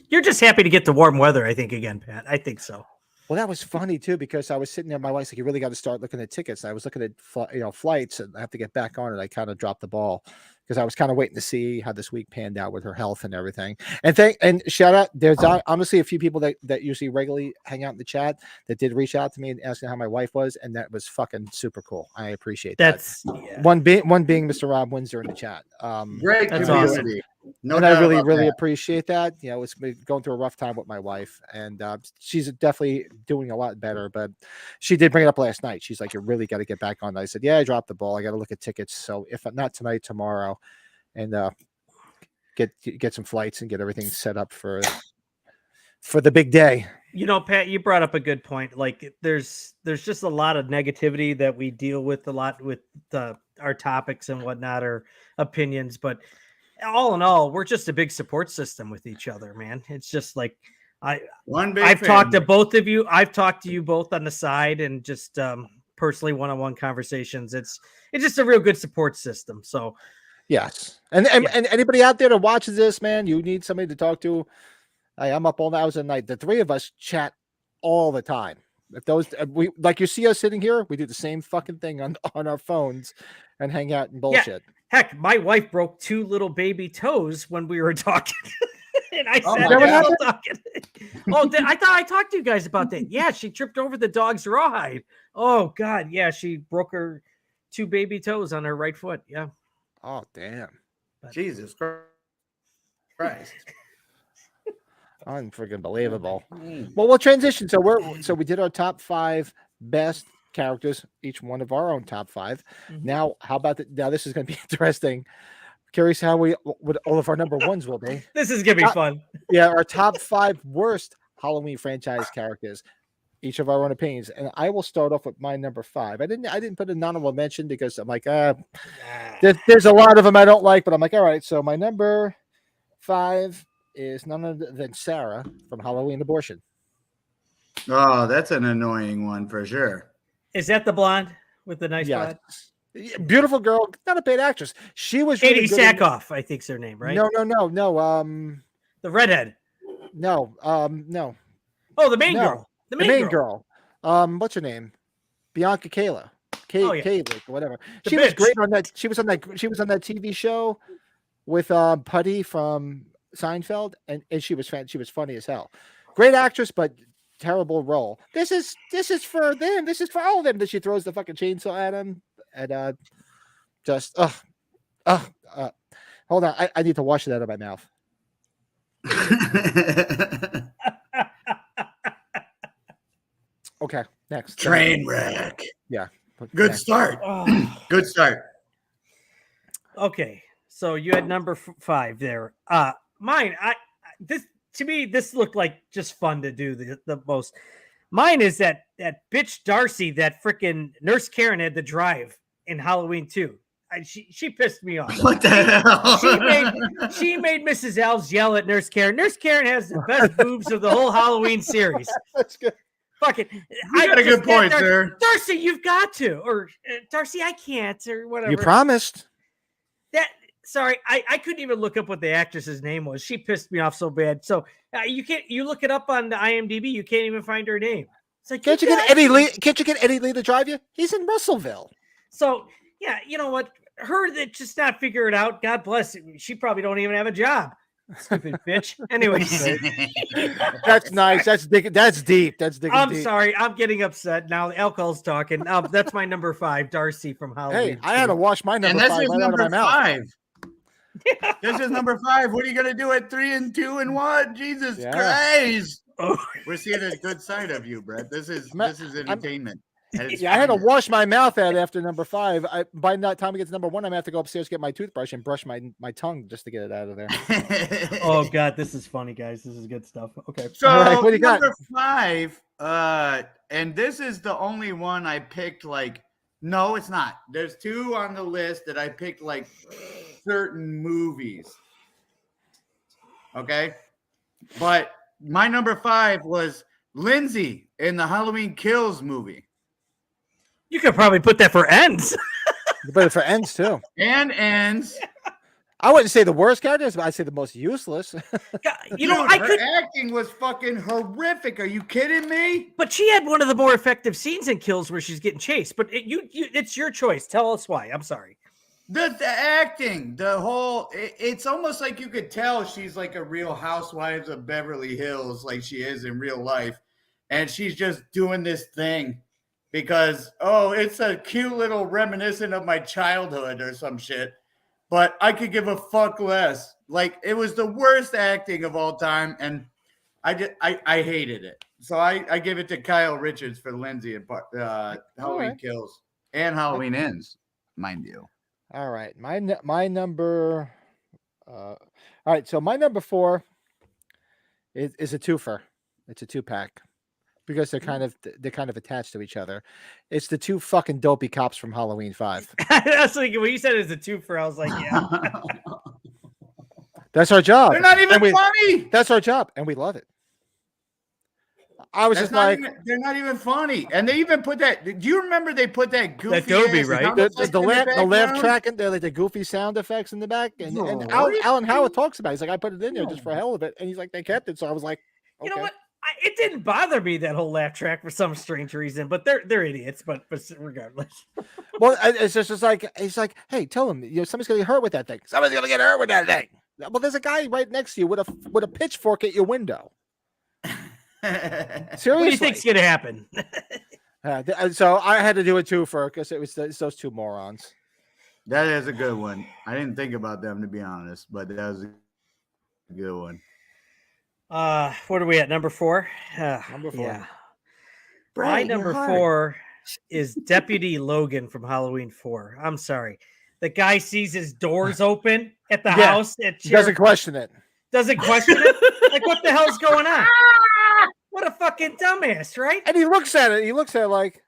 Speaker 1: You're just happy to get the warm weather, I think, again, Pat. I think so.
Speaker 2: Well, that was funny too, because I was sitting there. My wife's like, "You really got to start looking at tickets." And I was looking at flights, and I have to get back on it. I kind of dropped the ball because I was kind of waiting to see how this week panned out with her health and everything. And shout out, there's honestly a few people that usually regularly hang out in the chat that did reach out to me and asking how my wife was, and that was fucking super cool. I appreciate that. One being Mr. Rob Windsor in the chat.
Speaker 3: Great
Speaker 2: that's
Speaker 3: community.
Speaker 2: Awesome. And I really appreciate that. It's been going through a rough time with my wife, and she's definitely doing a lot better. But she did bring it up last night. She's like, "You really got to get back on." I said, "Yeah, I dropped the ball. I got to look at tickets. So if not tonight, tomorrow, and get some flights and get everything set up for the big day."
Speaker 1: Pat, you brought up a good point. Like, there's just a lot of negativity that we deal with a lot with our topics and whatnot, or opinions, but all in all, we're just a big support system with each other, man. It's just like I've talked to both of you. I've talked to you both on the side and just personally one-on-one conversations. It's just a real good support system. So
Speaker 2: yes. And anybody out there that watches this, man, you need somebody to talk to. I'm up all hours of the night. The three of us chat all the time. If we like, you see us sitting here, we do the same fucking thing on our phones and hang out and bullshit.
Speaker 1: Yeah. Heck, my wife broke 2 little baby toes when we were talking. And I said, I thought I talked to you guys about that. Yeah, she tripped over the dog's rawhide. Oh God, yeah, she broke her 2 baby toes on her right foot. Yeah.
Speaker 2: Oh damn.
Speaker 3: Jesus Christ.
Speaker 2: Unfreaking believable. Well, we'll transition. So we did our top 5 best characters, each one of our own top 5. Now, how about now this is going to be interesting. Curious how what all of our number 1s will be.
Speaker 1: This is going to be fun.
Speaker 2: Yeah, our top 5 worst Halloween franchise characters, each of our own opinions. And I will start off with my number 5. I didn't put an honorable mention because I'm like, there's a lot of them I don't like, but I'm like, all right. So my number 5 is none other than Sarah from Halloween Abortion.
Speaker 3: Oh, that's an annoying one for sure.
Speaker 1: Is that the blonde with the nice blonde?
Speaker 2: Beautiful girl, not a bad actress. She was
Speaker 1: Katie Sackhoff, I think's her name, right?
Speaker 2: No.
Speaker 1: The redhead.
Speaker 2: No.
Speaker 1: Oh, the main girl. The main girl.
Speaker 2: What's her name? Bianca Kayla. Kayla, whatever.
Speaker 1: The
Speaker 2: she
Speaker 1: bitch.
Speaker 2: was great on that. She was on that TV show with Putty from Seinfeld, and she was funny as hell. Great actress, but terrible role. This is for them. This is for all of them. That she throws the fucking chainsaw at him, and hold on. I need to wash it out of my mouth. Okay, next.
Speaker 3: Train wreck.
Speaker 2: Yeah.
Speaker 3: Good start. Good start.
Speaker 1: Okay, so you had number 5 there. Mine, to me, this looked like just fun to do the most. Mine is that bitch Darcy, that freaking Nurse Karen had to drive in Halloween 2. She pissed me off.
Speaker 3: What the hell?
Speaker 1: She made Mrs. Elves yell at Nurse Karen. Nurse Karen has the best boobs of the whole Halloween series.
Speaker 2: That's good.
Speaker 1: Fuck it.
Speaker 3: You got a good point, sir.
Speaker 1: Darcy, you've got to. Or Darcy, I can't. Or whatever.
Speaker 2: You promised.
Speaker 1: Sorry, I couldn't even look up what the actress's name was. She pissed me off so bad. So you look it up on the IMDb, you can't even find her name. It's like,
Speaker 2: can't you get Eddie Lee to drive you? He's in Russellville.
Speaker 1: So yeah, you know what? her that just not figure it out. God bless. She probably don't even have a job. Stupid bitch. Anyways,
Speaker 2: That's nice. That's digging deep. That's digging
Speaker 1: I'm
Speaker 2: deep.
Speaker 1: sorry. I'm getting upset now. The alcohol's talking. That's my number 5, Darcy from Halloween.
Speaker 2: Hey, I had to wash my number
Speaker 3: And this
Speaker 2: 5
Speaker 3: is
Speaker 2: right out of my
Speaker 3: number
Speaker 2: mouth.
Speaker 3: 5. This is number 5. What are you gonna do at 3 and 2 and 1? Jesus Christ!
Speaker 1: Oh.
Speaker 3: We're seeing a good side of you, Brett. This is entertainment.
Speaker 2: I had to wash my mouth out after number 5. By the time we get to number 1, I'm gonna have to go upstairs, get my toothbrush, and brush my tongue just to get it out of there.
Speaker 1: Oh God, this is funny, guys. This is good stuff. Okay.
Speaker 3: So
Speaker 2: right, what do you got?
Speaker 3: number 5, and this is the only one I picked. Like, no, it's not. There's 2 on the list that I picked like certain movies. Okay, but my number 5 was Lindsay in the Halloween Kills movie.
Speaker 1: You could probably put that for ends.
Speaker 2: You put it for ends too.
Speaker 3: And ends.
Speaker 2: I wouldn't say the worst characters, but I'd say the most useless.
Speaker 1: You know,
Speaker 3: Dude, her acting was fucking horrific. Are you kidding me?
Speaker 1: But she had one of the more effective scenes in Kills where she's getting chased. But it's your choice. Tell us why. I'm sorry.
Speaker 3: The acting, the whole, it's almost like you could tell she's like a real Housewives of Beverly Hills, like she is in real life. And she's just doing this thing because, oh, it's a cute little reminiscent of my childhood or some shit. But I could give a fuck less. Like, it was the worst acting of all time. And I hated it. So I give it to Kyle Richards for Lindsay and Halloween Kills and Halloween Ends, mind you.
Speaker 2: All right, my number. All right, so my number 4 is a twofer. It's a 2-pack because they're kind of attached to each other. It's the 2 fucking dopey cops from Halloween 5.
Speaker 1: That's like when you said it's a 2-fer, I was like, yeah.
Speaker 2: That's our job.
Speaker 3: They're not even funny.
Speaker 2: That's our job, and we love it. I was just like,
Speaker 3: they're not even funny, and they even put that. Do you remember they put that goofy?
Speaker 1: That Dobie, right?
Speaker 2: The laugh track and like the goofy sound effects in the back, and Alan Howard talks about it. He's like, I put it in there just for hell of it, and he's like, they kept it, so I was like, okay.
Speaker 1: You know what? It didn't bother me, that whole laugh track, for some strange reason. But they're idiots. But regardless.
Speaker 2: Well, it's just like he's like, hey, tell him, somebody's gonna get hurt with that thing. Somebody's gonna get hurt with that thing. Well, there's a guy right next to you with a pitchfork at your window. Seriously,
Speaker 1: What do you think's gonna happen?
Speaker 3: So
Speaker 2: I had to do it too because it's those 2 morons.
Speaker 3: That is a good one. I didn't think about them, to be honest, but that was a good one.
Speaker 1: What are we at? Number 4?
Speaker 2: Number 4.
Speaker 1: Yeah. My number 4 is Deputy Logan from Halloween 4. I'm sorry. The guy sees his doors open at the house.
Speaker 2: He doesn't question it.
Speaker 1: Doesn't question it? Like, what the hell's going on? What a fucking dumbass, right?
Speaker 2: And he looks at it like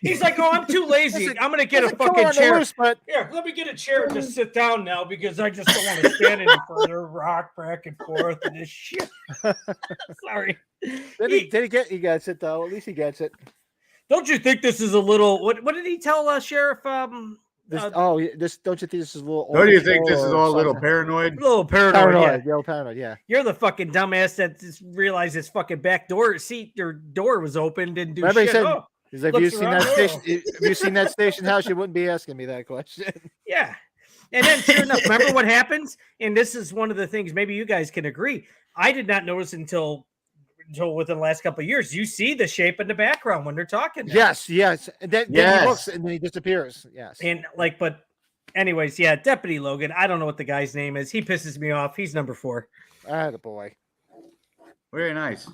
Speaker 1: he's like, "Oh, I'm too lazy. I'm gonna get a fucking chair. Here, let me get a chair and just sit down now because I just don't want to stand any further. Rock back and forth and this shit." Sorry.
Speaker 2: He gets it though. At least he gets it.
Speaker 1: Don't you think this is a little? What did he tell Sheriff?
Speaker 2: Don't you think this is a little?
Speaker 3: Don't you think this is all a little paranoid?
Speaker 1: A little paranoid.
Speaker 2: Paranoid. Yeah.
Speaker 1: You're the fucking dumbass that just realized his fucking back door door was open. Didn't do
Speaker 2: Remember
Speaker 1: shit.
Speaker 2: He said, he's like, have you seen that station house? You wouldn't be asking me that question.
Speaker 1: Yeah. And then sure enough, remember what happens? And this is one of the things, maybe you guys can agree. I did not notice until within the last couple of years. You see the shape in the background when they're talking. Now.
Speaker 2: Yes. And then he looks and then he disappears. Yes.
Speaker 1: And but anyways, yeah, Deputy Logan. I don't know what the guy's name is. He pisses me off. He's number 4.
Speaker 2: The boy.
Speaker 3: Very nice.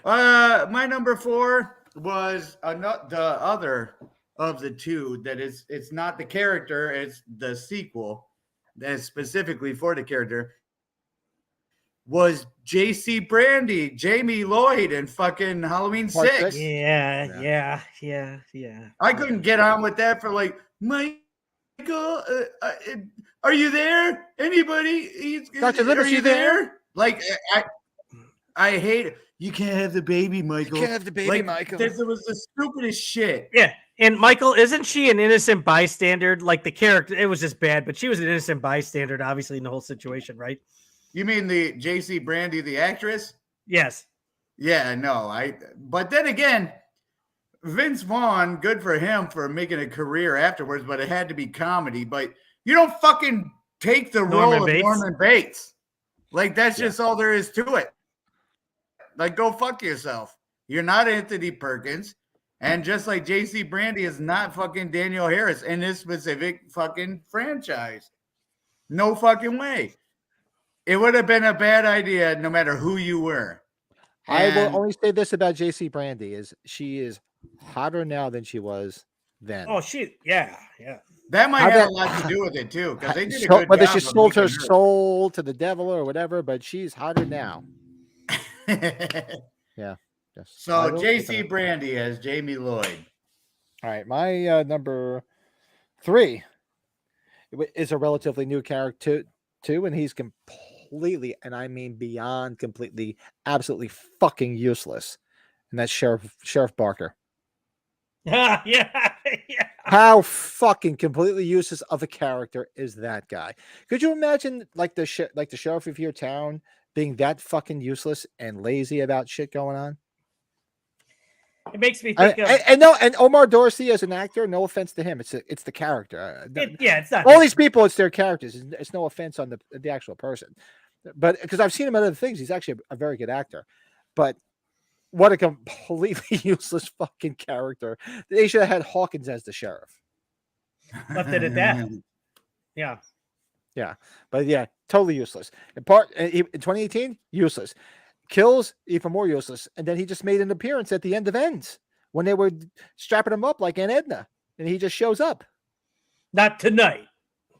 Speaker 3: My number 4 was the other of the 2 that it's not the character, it's the sequel that is specifically for the character. Was J.C. Brandy, Jamie Lloyd, and fucking Halloween 6.
Speaker 1: Yeah.
Speaker 3: I couldn't get on with that for like, Michael, are you there? Anybody?
Speaker 2: Dr. Lippis,
Speaker 3: are you there? Like, I hate it. You can't have the baby, Michael.
Speaker 2: You can't have the baby, Michael.
Speaker 3: This was the stupidest shit.
Speaker 1: Yeah. And Michael, isn't she an innocent bystander? Like the character, it was just bad, but she was an innocent bystander, obviously, in the whole situation, right?
Speaker 3: You mean the J.C. Brandy, the actress?
Speaker 1: Yes.
Speaker 3: Yeah, no. But then again, Vince Vaughn, good for him for making a career afterwards, but it had to be comedy. But You don't fucking take the
Speaker 1: Norman
Speaker 3: role
Speaker 1: Bates?
Speaker 3: of Norman Bates. Like, that's just all there is to it. Like, go fuck yourself. You're not Anthony Perkins. And just like J.C. Brandy is not fucking Daniel Harris in this specific fucking franchise. No fucking way. It would have been a bad idea no matter who you were.
Speaker 2: I will only say this about J.C. Brandy is she is hotter now than she was then.
Speaker 1: Oh, yeah.
Speaker 3: That might have a lot to do with it too, because they did a good
Speaker 2: whether
Speaker 3: job
Speaker 2: she
Speaker 3: of
Speaker 2: sold her
Speaker 3: making her-
Speaker 2: soul to the devil or whatever, but she's hotter now. Yeah. Yes.
Speaker 3: So J.C. Brandy as Jamie Lloyd.
Speaker 2: All right, my number 3 is a relatively new character too, and he's completely, and I mean beyond completely, absolutely fucking useless, and that's Sheriff Barker.
Speaker 1: yeah.
Speaker 2: How fucking completely useless of a character is that guy? Could you imagine like the sheriff of your town being that fucking useless and lazy about shit going on?
Speaker 1: It makes me think of
Speaker 2: and Omar Dorsey as an actor. No offense to him, it's the character.
Speaker 1: it's not
Speaker 2: All these people. It's their characters. It's no offense on the actual person, but because I've seen him in other things, he's actually a very good actor. But what a completely useless fucking character. They should have had Hawkins as the sheriff.
Speaker 1: left it at that. Yeah.
Speaker 2: Yeah, but yeah, totally useless. In 2018, useless. Kills, even more useless. And then he just made an appearance at the end of Ends when they were strapping him up like Aunt Edna, and he just shows up.
Speaker 1: Not tonight.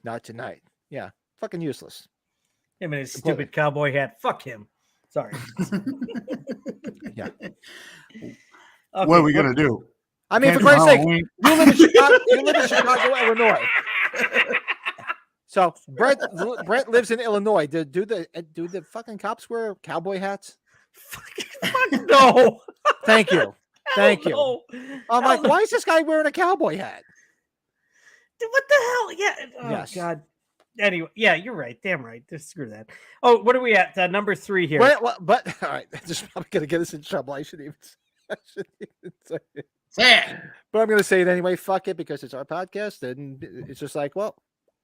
Speaker 2: Not tonight. Yeah, fucking useless.
Speaker 1: Him and his stupid cowboy hat. Fuck him. Sorry.
Speaker 2: Yeah.
Speaker 3: Okay, what are we gonna do?
Speaker 2: I mean, for Christ's sake, you live in Chicago, Illinois. So Brent lives in Illinois. Do the fucking cops wear cowboy hats?
Speaker 1: Fuck no.
Speaker 2: Thank you. Thank you.
Speaker 1: No.
Speaker 2: I'm like, why is this guy wearing a cowboy hat?
Speaker 1: Dude, what the hell? Yeah. Oh,
Speaker 2: Yes.
Speaker 1: God. Anyway, yeah, you're right. Damn right. Just screw that. Oh, what are we at? Number 3 here.
Speaker 2: But all right, this is probably gonna get us in trouble. I shouldn't even say it. But I'm gonna say it anyway. Fuck it, because it's our podcast, and it's just like, well,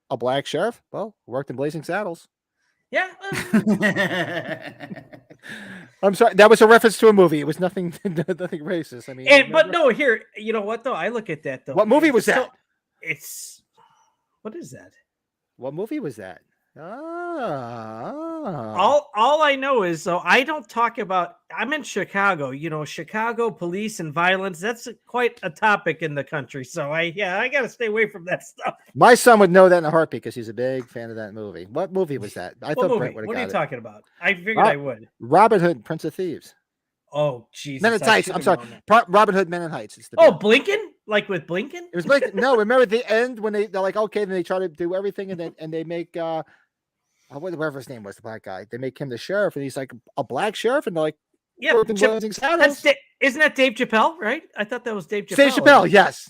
Speaker 2: a black sheriff. Well, worked in Blazing Saddles.
Speaker 1: Yeah.
Speaker 2: I'm sorry. That was a reference to a movie. It was nothing racist. I mean,
Speaker 1: but no, here, you know what though? I look at that though.
Speaker 2: What movie was that?
Speaker 1: What is that?
Speaker 2: What movie was that?
Speaker 1: All I know is, so I don't talk about. I'm in Chicago. You know, Chicago police and violence. That's quite a topic in the country. So I got to stay away from that stuff.
Speaker 2: My son would know that in a heartbeat because he's a big fan of that movie. What movie was that? I thought Brent would have got it.
Speaker 1: What are you talking about? I figured I would.
Speaker 2: Robin Hood, Prince of Thieves.
Speaker 1: Oh, Jesus.
Speaker 2: Men in Tights. I'm sorry. Robin Hood, Men in Heights. It's the
Speaker 1: Blinken? Like with Blinken?
Speaker 2: It was Blinken. No, remember the end when they're like, okay, then they try to do everything, and they make whatever his name was, the black guy. They make him the sheriff, and he's like a black sheriff, and they're like,
Speaker 1: yeah, isn't that Dave Chappelle, right? I thought that was Dave Chappelle.
Speaker 2: Dave Chappelle, yes,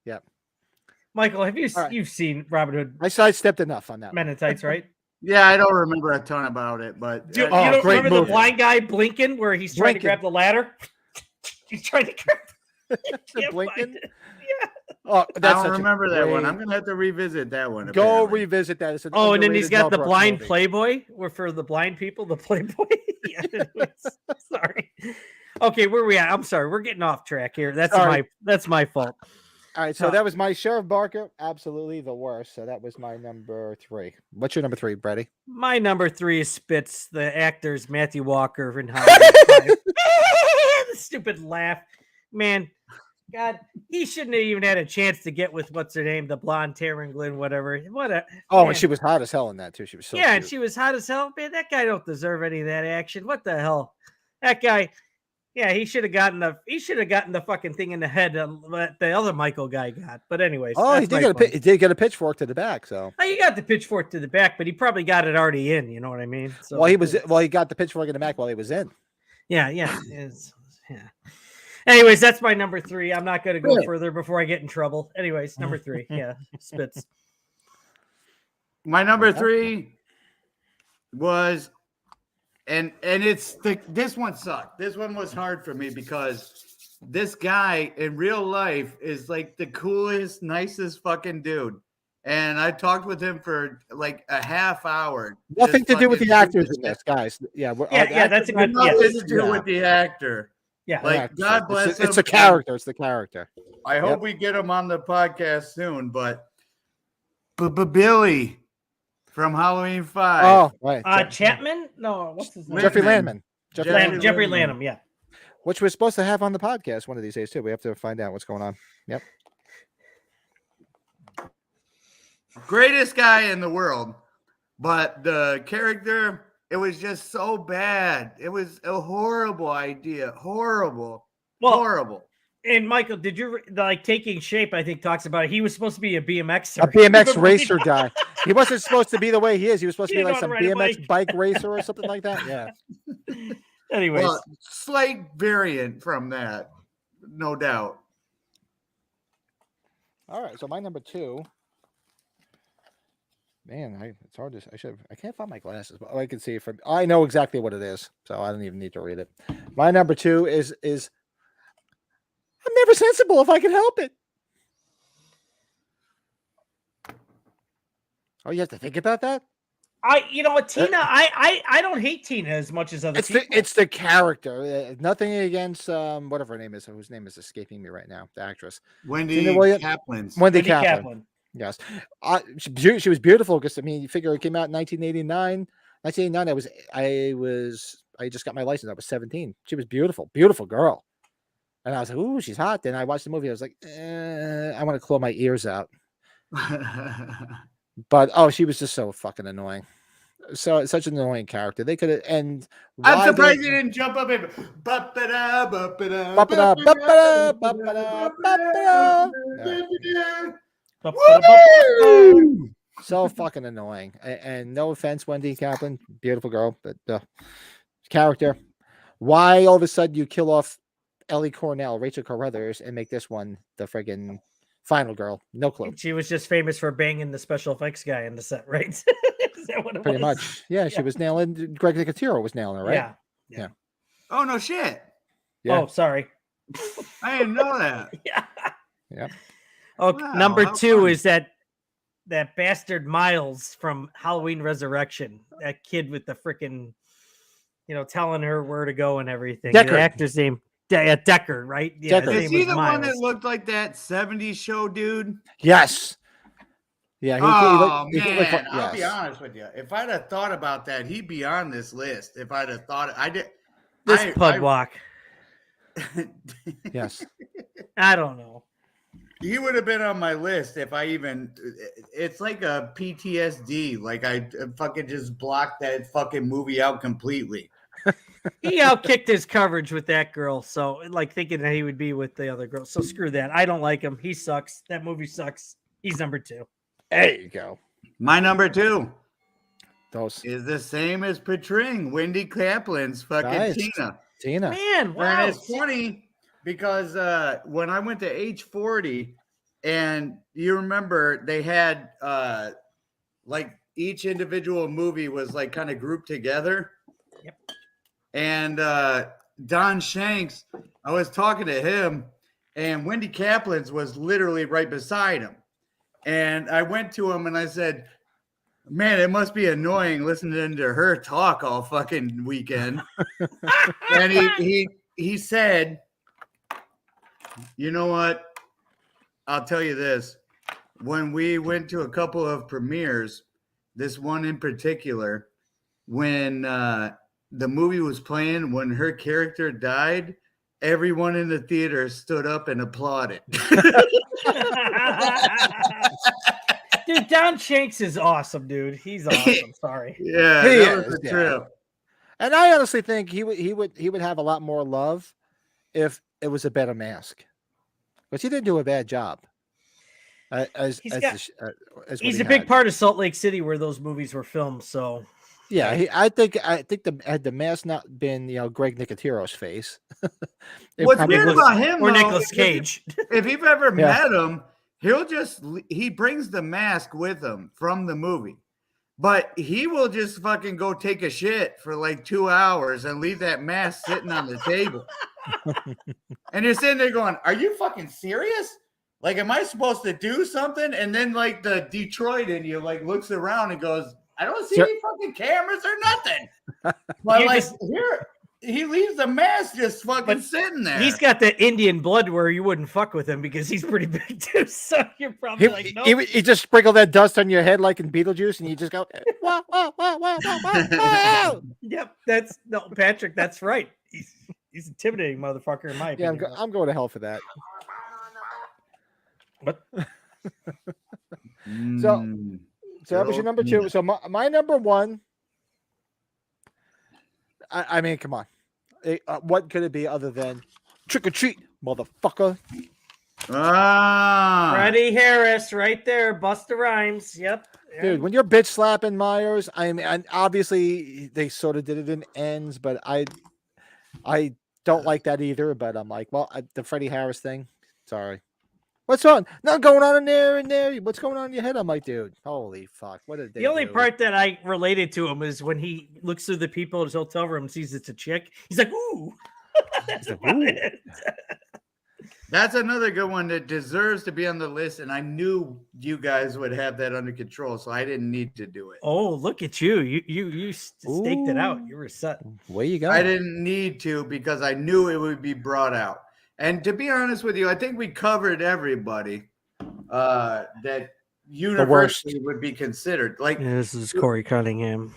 Speaker 2: yeah.
Speaker 1: Michael, have you've seen Robin Hood?
Speaker 2: I sidestepped enough on that.
Speaker 1: Men in Tights, right?
Speaker 3: Yeah, I don't remember a ton about it, but
Speaker 1: you don't remember the blind guy Blinken, where he's trying to grab the ladder? He's trying to grab
Speaker 2: Blinken.
Speaker 1: Yeah.
Speaker 2: Oh,
Speaker 3: I don't remember that one. I'm gonna have to revisit that one.
Speaker 2: Go revisit that. It's
Speaker 1: and then he's got the blind movie. Playboy, or for the blind people, the Playboy. Sorry. Okay, where are we at? I'm sorry, we're getting off track here. That's my fault.
Speaker 2: All right, so that was my Sheriff Barker, absolutely the worst. So that was my number 3. What's your number 3, Brady?
Speaker 1: My number 3 is Spitz, the actors Matthew Walker and the stupid laugh, man. God, he shouldn't have even had a chance to get with what's her name, the blonde Taryn Glenn, whatever.
Speaker 2: And she was hot as hell in that too. She was so cute.
Speaker 1: And she was hot as hell. Man, that guy don't deserve any of that action. What the hell? That guy, yeah, he should have gotten the fucking thing in the head that the other Michael guy got. But anyways,
Speaker 2: he did get a pitchfork to the back. So
Speaker 1: he got the pitchfork to the back, but he probably got it already in. You know what I mean? So
Speaker 2: he got the pitchfork in the back while he was in.
Speaker 1: Yeah. Anyways, that's my number 3. I'm not going to go further before I get in trouble. Anyways, number 3. Yeah, Spitz.
Speaker 3: My number 3 was, and it's this one sucked. This one was hard for me because this guy in real life is like the coolest, nicest fucking dude. and I talked with him for like a half hour.
Speaker 2: Nothing
Speaker 3: just
Speaker 2: to do with
Speaker 3: fucking
Speaker 2: the actors
Speaker 3: shooting
Speaker 2: in
Speaker 3: the
Speaker 2: this, guys. Yeah,
Speaker 1: Yeah, that's a good.
Speaker 3: nothing
Speaker 1: Yes.
Speaker 3: to do with the actor.
Speaker 1: Yeah.
Speaker 3: Like God bless him.
Speaker 2: It's the character. It's the character.
Speaker 3: I hope we get him on the podcast soon. But Billy from Halloween 5.
Speaker 2: Oh, right.
Speaker 1: Chapman? No, what's his name?
Speaker 2: Jeffrey Landman.
Speaker 1: Jeffrey Lanham. Yeah.
Speaker 2: Which we're supposed to have on the podcast one of these days too. We have to find out what's going on. Yep.
Speaker 3: Greatest guy in the world, but the character, it was just so bad. It was a horrible idea. Horrible.
Speaker 1: And Michael, did you like Taking Shape? I think talks about it. He was supposed to be a BMX.
Speaker 2: A BMX racer guy. He wasn't supposed to be the way he is. He was supposed to be like some
Speaker 1: ride a
Speaker 2: BMX bike racer or something like that. Yeah.
Speaker 1: Anyways,
Speaker 3: slight variant from that, no doubt.
Speaker 2: All right, so my number 2. Man, it's hard to. I can't find my glasses, but I can see it from. I know exactly what it is, so I don't even need to read it. My number 2 is. I'm never sensible if I can help it. Oh, you have to think about that.
Speaker 1: Tina. I don't hate Tina as much as other people.
Speaker 2: It's the character. Nothing against whatever her name is. Whose name is escaping me right now? The actress.
Speaker 3: Wendy Kaplan.
Speaker 2: Wendy Kaplan. Yes. She was beautiful because you figure it came out in 1989. 1989. I just got my license. I was 17. She was beautiful, beautiful girl. And I was like, ooh, she's hot. Then I watched the movie. I was like, I want to claw my ears out. But she was just so fucking annoying. So such an annoying character. They could have. And
Speaker 3: I'm surprised you didn't jump up and
Speaker 2: so fucking annoying. And no offense, Wendy Kaplan, beautiful girl, but character. Why all of a sudden you kill off Ellie Cornell, Rachel Carruthers, and make this one the friggin' final girl? No clue.
Speaker 1: She was just famous for banging the special effects guy in the set, right? Is that what it
Speaker 2: Pretty
Speaker 1: was?
Speaker 2: much. Yeah, she was nailing. Greg Nicotero was nailing her, right?
Speaker 1: Yeah.
Speaker 3: Oh no shit.
Speaker 2: Yeah.
Speaker 1: Oh, sorry.
Speaker 3: I didn't know that.
Speaker 2: Yeah.
Speaker 1: Oh,
Speaker 3: Wow,
Speaker 1: number
Speaker 3: how
Speaker 1: 2
Speaker 3: fun.
Speaker 1: is that bastard Miles from Halloween Resurrection. That kid with the freaking, telling her where to go and everything.
Speaker 2: Deckard.
Speaker 1: The actor's name, Deckard, right? Yeah.
Speaker 2: Deckard.
Speaker 1: his
Speaker 3: Is
Speaker 1: name
Speaker 3: he
Speaker 1: was
Speaker 3: the one that
Speaker 1: Miles.
Speaker 3: looked like that 70s show dude?
Speaker 2: Yes. Yeah.
Speaker 3: I'll be
Speaker 2: yes.
Speaker 3: honest with you. If I'd have thought about that, he'd be on this list. If I'd have thought I did.
Speaker 1: This Pud Walk.
Speaker 2: Yes.
Speaker 1: I don't know.
Speaker 3: He would have been on my list if I even. It's like a PTSD. Like I fucking just blocked that fucking movie out completely.
Speaker 1: He outkicked his coverage with that girl, so thinking that he would be with the other girl. So screw that. I don't like him. He sucks. That movie sucks. He's number 2.
Speaker 2: There you go.
Speaker 3: My number 2
Speaker 2: Those
Speaker 3: is the same as portraying Wendy Kaplan's fucking Tina.
Speaker 1: Man, wow.
Speaker 3: And it's funny because when I went to age 40, and you remember they had each individual movie was kind of grouped together.
Speaker 1: Yep.
Speaker 3: And Don Shanks, I was talking to him, and Wendy Kaplan's was literally right beside him. And I went to him and I said, man, it must be annoying listening to her talk all fucking weekend. And he said, you know what? I'll tell you this. When we went to a couple of premieres, this one in particular, when the movie was playing, when her character died, everyone in the theater stood up and applauded.
Speaker 1: Dude, Don Shanks is awesome, dude. He's awesome. Sorry.
Speaker 3: Yeah,
Speaker 2: He
Speaker 3: that
Speaker 2: is,
Speaker 3: was a
Speaker 2: yeah.
Speaker 3: trip.
Speaker 2: And I honestly think he would have a lot more love if it was a better mask, because he didn't do a bad job. He's
Speaker 1: a big part of Salt Lake City where those movies were filmed. So
Speaker 2: yeah, I think had the mask not been Greg Nicotero's face.
Speaker 3: What's weird about him,
Speaker 1: or
Speaker 3: though,
Speaker 1: Nicolas Cage,
Speaker 3: if you've ever met him, he brings the mask with him from the movie, but he will just fucking go take a shit for like 2 hours and leave that mask sitting on the table. And you're sitting there going, are you fucking serious? Like, am I supposed to do something? And then like the Detroit in you like looks around and goes, I don't see any fucking cameras or nothing. But like here, he leaves the mask just fucking sitting there.
Speaker 1: He's got the Indian blood where you wouldn't fuck with him because he's pretty big too. So you're probably like, no.
Speaker 2: He just sprinkle that dust on your head like in Beetlejuice, and you just go, whoa, whoa, whoa, whoa, whoa, whoa.
Speaker 1: Yep, Patrick. That's right. He's intimidating motherfucker in my opinion.
Speaker 2: Yeah, I'm going to hell for that.
Speaker 1: What?
Speaker 2: So that was your number 2. So my number 1. I mean, come on. What could it be other than Trick or Treat, motherfucker?
Speaker 1: Freddie Harris, right there. Busta Rhymes. Yep.
Speaker 2: Dude, when you're bitch slapping Myers, I mean, and obviously they sort of did it in ends, but I don't like that either. But I'm like, well, the Freddie Harris thing. Sorry. What's on? Not going on in there. What's going on in your head? I'm like, dude, holy fuck. What did they
Speaker 1: The only
Speaker 2: do?
Speaker 1: part that I related to him is when he looks through the people in his hotel room and sees it's a chick. He's like, ooh. That's about it.
Speaker 3: That's another good one that deserves to be on the list, and I knew you guys would have that under control, so I didn't need to do it.
Speaker 1: Oh, look at you! You staked it out. You were set.
Speaker 2: Where you go?
Speaker 3: I didn't need to because I knew it would be brought out. And to be honest with you, I think we covered everybody that universally would be considered. Like
Speaker 1: this is Corey Cunningham.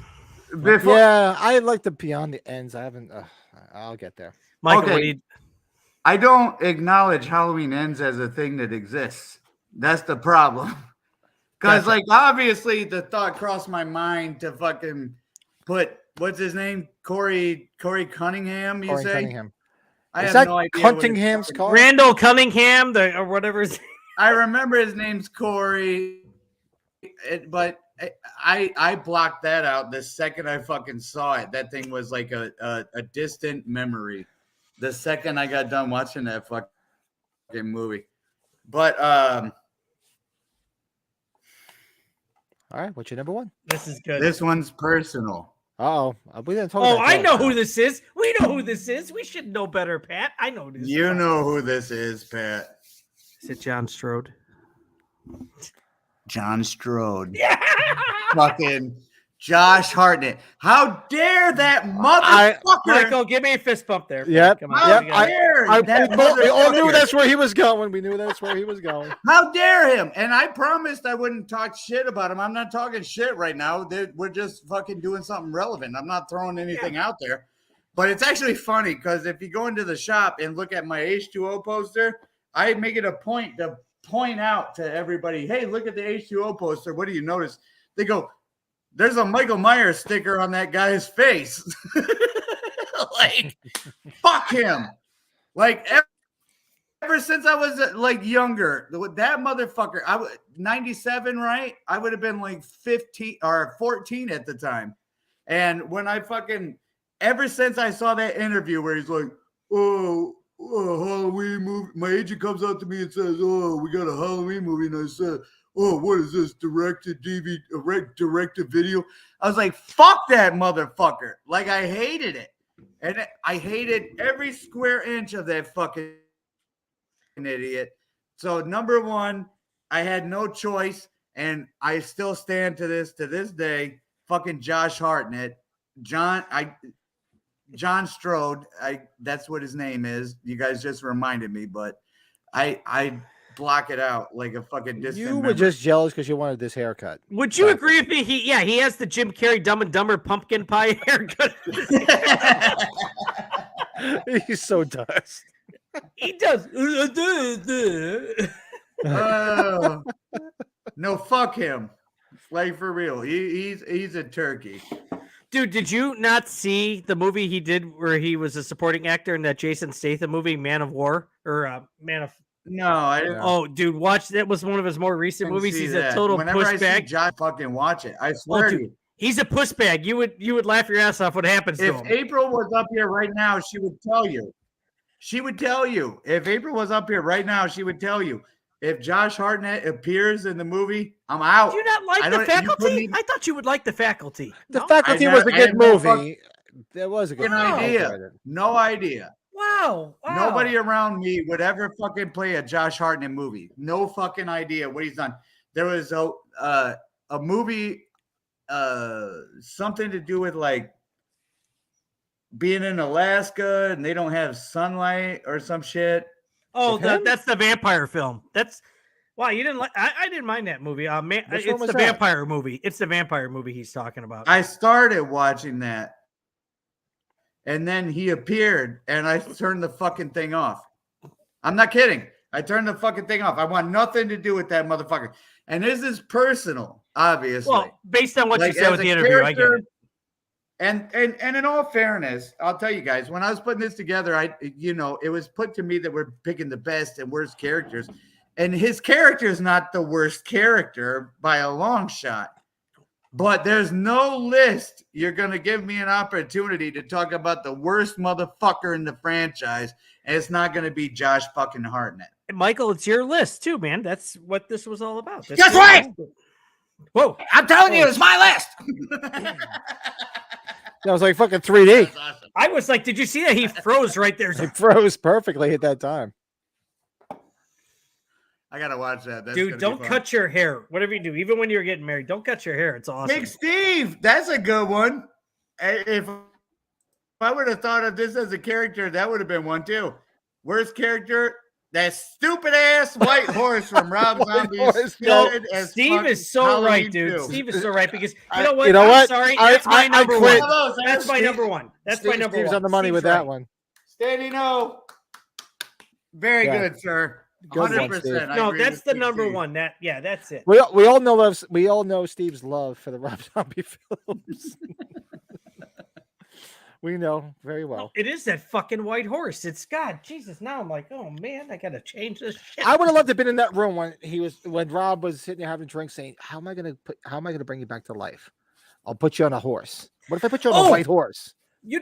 Speaker 2: Yeah, I like the beyond the ends. I haven't. I'll get there.
Speaker 1: Michael,
Speaker 3: okay. I don't acknowledge Halloween Ends as a thing that exists. That's the problem. Because, like, obviously, the thought crossed my mind to fucking put what's his name, Corey Cunningham. You say?
Speaker 2: Cunningham.
Speaker 3: I
Speaker 2: Is
Speaker 3: have
Speaker 2: that
Speaker 3: no idea.
Speaker 2: Cunningham's car?
Speaker 1: Randall Cunningham, or whatever.
Speaker 3: I remember his name's Corey, but I blocked that out the second I fucking saw it. That thing was like a distant memory. The second I got done watching that fucking movie. But
Speaker 2: all right, what's your number 1?
Speaker 1: This is good.
Speaker 3: This one's personal.
Speaker 2: Oh, we didn't talk
Speaker 1: Oh,
Speaker 2: about
Speaker 1: I
Speaker 2: that.
Speaker 1: know who this is. We know who this is. We should know better, Pat. I know this.
Speaker 3: You know who this is, Pat.
Speaker 1: Is it John Strode?
Speaker 3: John Strode.
Speaker 1: Yeah.
Speaker 3: Fucking Josh Hartnett. How dare that motherfucker?
Speaker 1: Michael, give me a fist bump there.
Speaker 2: Yep.
Speaker 1: Come on.
Speaker 2: Yep. We all knew that's where he was going. We knew that's where he was going.
Speaker 3: How dare him? And I promised I wouldn't talk shit about him. I'm not talking shit right now. We're just fucking doing something relevant. I'm not throwing anything out there. But it's actually funny because if you go into the shop and look at my H2O poster, I make it a point to point out to everybody, hey, look at the H2O poster. What do you notice? They go, there's a Michael Myers sticker on that guy's face. Like, fuck him. Like, ever since I was like younger, that motherfucker, I was 97, right? I would have been like 15 or 14 at the time. And when I fucking, ever since I saw that interview where he's like, oh, Halloween movie, my agent comes out to me and says, oh, we got a Halloween movie. And I said, oh, what is this? Directed video? I was like, fuck that motherfucker. Like, I hated it. And I hated every square inch of that fucking idiot. So, number 1, I had no choice. And I still stand to this day. Fucking Josh Hartnett. John Strode. That's what his name is. You guys just reminded me, but I block it out like a fucking distant
Speaker 2: You were
Speaker 3: memory.
Speaker 2: just jealous because you wanted this haircut.
Speaker 1: Would you agree with me? He has the Jim Carrey Dumb and Dumber pumpkin pie haircut.
Speaker 2: He so does.
Speaker 1: He does.
Speaker 3: No, fuck him. Like, for real. He's a turkey.
Speaker 1: Dude, did you not see the movie he did where he was a supporting actor in that Jason Statham movie, Man of War? Or Man of...
Speaker 3: No, I didn't.
Speaker 1: Oh, dude, watch that. Was one of his more recent movies. He's a total
Speaker 3: Whenever I see
Speaker 1: pussbag.
Speaker 3: John, fucking watch it. I swear to you.
Speaker 1: He's a pussbag. You would laugh your ass off what happens to him.
Speaker 3: If April was up here right now, she would tell you. She would tell you. If April was up here right now, she would tell you. If Josh Hartnett appears in the movie, I'm out.
Speaker 1: Do you not like The Faculty? I thought you would like The Faculty.
Speaker 2: The Faculty was a good movie. There was a good
Speaker 3: idea. No idea.
Speaker 1: Wow.
Speaker 3: Nobody around me would ever fucking play a Josh Hartnett movie. No fucking idea what he's done. There was a movie, something to do with like being in Alaska and they don't have sunlight or some shit.
Speaker 1: Oh, that's the vampire film. That's wow. You didn't like? I didn't mind that movie. It's the vampire movie. It's the vampire movie he's talking about.
Speaker 3: I started watching that, and then he appeared, and I turned the fucking thing off. I'm not kidding. I turned the fucking thing off. I want nothing to do with that motherfucker. And this is personal, obviously.
Speaker 1: Well, based on what you said with the interview, I get it.
Speaker 3: And in all fairness, I'll tell you guys, when I was putting this together, it was put to me that we're picking the best and worst characters. And his character is not the worst character by a long shot. But there's no list. You're going to give me an opportunity to talk about the worst motherfucker in the franchise, and it's not going to be Josh fucking Hartnett.
Speaker 1: Michael, it's your list too, man. That's what this was all about.
Speaker 6: That's right.
Speaker 1: Whoa.
Speaker 6: I'm telling you, it's my list.
Speaker 2: That was like fucking 3D.
Speaker 3: Awesome.
Speaker 1: I was like, did you see that? He froze right there.
Speaker 2: He froze perfectly at that time.
Speaker 3: I gotta watch that. That's
Speaker 1: Dude, don't cut your hair. Whatever you do, even when you're getting married, don't cut your hair. It's awesome.
Speaker 3: Big Steve, that's a good one. If I would have thought of this as a character, that would have been one too. Worst character, that stupid ass white horse from Rob Zombie's.
Speaker 1: Steve is so
Speaker 3: Halloween
Speaker 1: right, dude.
Speaker 3: 2.
Speaker 1: Steve is so right because
Speaker 2: You know what?
Speaker 1: Sorry, that's my number
Speaker 2: quit.
Speaker 1: one. That's my number one. That's my number
Speaker 2: Steve's
Speaker 1: one.
Speaker 2: on the money with that one.
Speaker 3: Steady no. Very good, sir. 100%.
Speaker 1: No, that's the number one. That's it.
Speaker 2: We all know Steve's love for the Rob Zombie films. We know very well.
Speaker 1: It is that fucking white horse. It's God, Jesus. Now I'm like, oh man, I gotta change this shit.
Speaker 2: I would have loved to have been in that room when Rob was sitting there having a drink, saying, "How am I gonna bring you back to life? I'll put you on a horse. What if I put you on a white horse?"
Speaker 1: You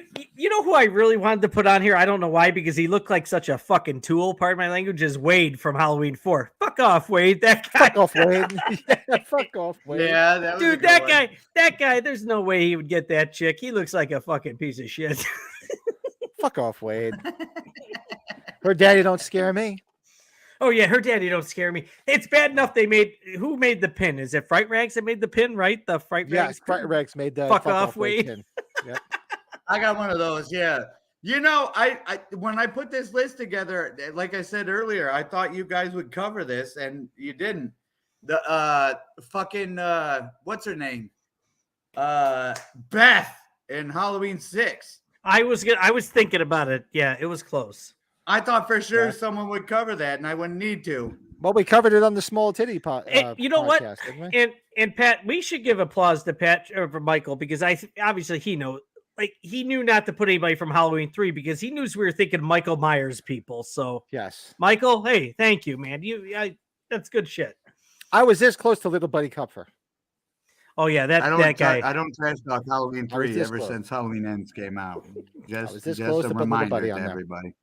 Speaker 1: know who I really wanted to put on here? I don't know why, because he looked like such a fucking tool, pardon my language, is Wade from Halloween 4. Fuck off, Wade. That guy.
Speaker 2: Fuck off, Wade. Fuck off, Wade.
Speaker 3: Yeah, that was
Speaker 1: dude, that guy, there's no way he would get that chick. He looks like a fucking piece of shit.
Speaker 2: Fuck off, Wade. Her daddy don't scare me.
Speaker 1: Oh yeah, her daddy don't scare me. It's bad enough who made the pin? Is it Fright Rags that made the pin, right? The Fright Rags.
Speaker 2: Yes, Fright Rags made the
Speaker 1: fuck off, Wade.
Speaker 2: Pin. Yep.
Speaker 3: I got one of those. Yeah. You know, I when I put this list together, like I said earlier, I thought you guys would cover this, and you didn't. The fucking what's her name? Beth in Halloween 6.
Speaker 1: I was thinking about it. Yeah, it was close.
Speaker 3: I thought for sure someone would cover that, and I wouldn't need to.
Speaker 2: Well, we covered it on the Small Titty
Speaker 1: you know
Speaker 2: podcast,
Speaker 1: what? And Pat, we should give applause to Pat for Michael, because obviously he knows. Like, he knew not to put anybody from Halloween 3 because he knew we were thinking Michael Myers people. So
Speaker 2: yes,
Speaker 1: Michael, hey, thank you, man. That's good shit.
Speaker 2: I was this close to Little Buddy Kupfer.
Speaker 1: Oh yeah, that guy.
Speaker 3: I don't trash talk Halloween 3 ever since Halloween Ends came out. Just a reminder to everybody.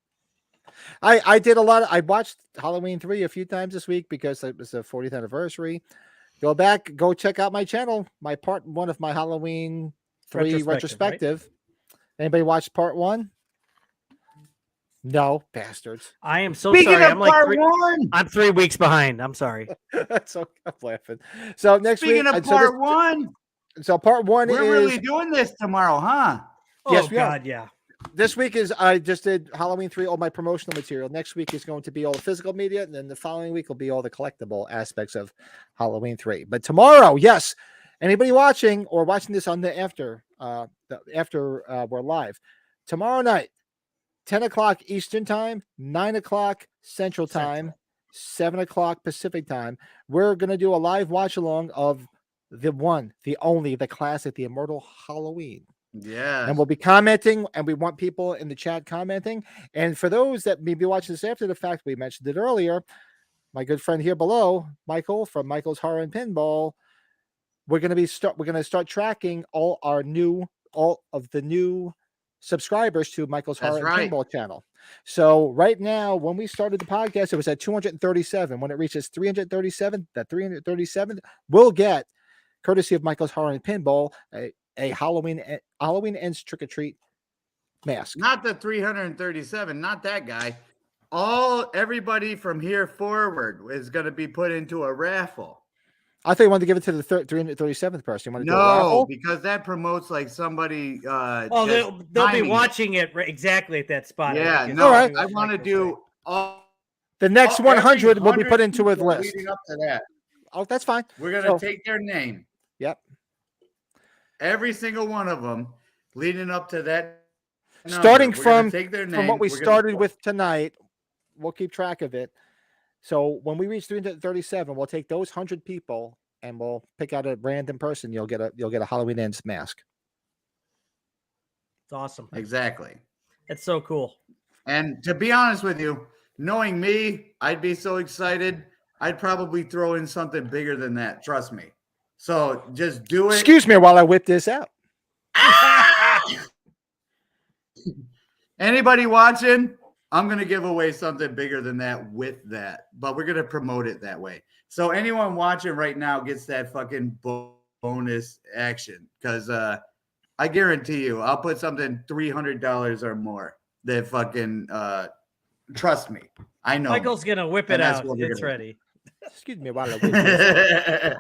Speaker 2: I did a lot. I watched Halloween 3 a few times this week because it was the 40th anniversary. Go check out my channel. My part 1 of my Halloween 3 retrospective. Right? Anybody watched part 1? No, bastards.
Speaker 1: I am so sorry. I'm like I'm 3 weeks behind. I'm sorry.
Speaker 2: That's okay. I'm laughing. So next
Speaker 3: week. Speaking of part 1.
Speaker 2: So part 1
Speaker 3: we're really doing this tomorrow, huh?
Speaker 2: Yes,
Speaker 1: oh God, yeah.
Speaker 2: This week I just did Halloween 3, all my promotional material. Next week is going to be all the physical media, and then the following week will be all the collectible aspects of Halloween 3. But tomorrow, yes, anybody watching or watching this on the after we're live, tomorrow night, 10 o'clock Eastern time, 9 o'clock Central time, 7 o'clock Pacific time, we're going to do a live watch along of the one, the only, the classic, the immortal Halloween.
Speaker 3: Yeah.
Speaker 2: And we'll be commenting, and we want people in the chat commenting. And for those that may be watching this after the fact, we mentioned it earlier, my good friend here below, Michael from Michael's Horror and Pinball, we're going to start tracking all of the new subscribers to Michael's Horror and Pinball channel. So right now, when we started the podcast, it was at 237. When it reaches 337, that 337 will get, courtesy of Michael's Horror and Pinball, a Halloween Ends trick or treat mask.
Speaker 3: Not the 337, not that guy. Everybody from here forward is going to be put into a raffle.
Speaker 2: I thought you wanted to give it to the 337th person. You want to do a
Speaker 3: No,
Speaker 2: raffle?
Speaker 3: because that promotes like somebody.
Speaker 1: Oh, they'll be
Speaker 3: timing it.
Speaker 1: watching it exactly at that spot.
Speaker 3: Yeah,
Speaker 1: Like,
Speaker 3: no,
Speaker 2: All right.
Speaker 3: I want to do all.
Speaker 2: The next 100 will be put into a
Speaker 3: people
Speaker 2: list.
Speaker 3: Leading up to that,
Speaker 2: Oh, that's fine.
Speaker 3: we're going to take their name.
Speaker 2: Yep.
Speaker 3: Every single one of them leading up to that.
Speaker 2: Starting
Speaker 3: number. We're gonna
Speaker 2: from
Speaker 3: take their
Speaker 2: from
Speaker 3: name.
Speaker 2: what we
Speaker 3: We're gonna-
Speaker 2: started with tonight, we'll keep track of it. So when we reach 337, we'll take those 100 people and we'll pick out a random person. You'll get a Halloween Ends mask.
Speaker 1: It's awesome.
Speaker 3: Exactly.
Speaker 1: It's so cool.
Speaker 3: And to be honest with you, knowing me, I'd be so excited. I'd probably throw in something bigger than that. Trust me. So just do it.
Speaker 2: Excuse me while I whip this out.
Speaker 3: Anybody watching? I'm going to give away something bigger than that with that, but we're going to promote it that way. So anyone watching right now gets that fucking bonus action because I guarantee you I'll put something $300 or more that fucking trust me. I know.
Speaker 1: Michael's going to whip it out. It's ready.
Speaker 2: Excuse me while I whip this out.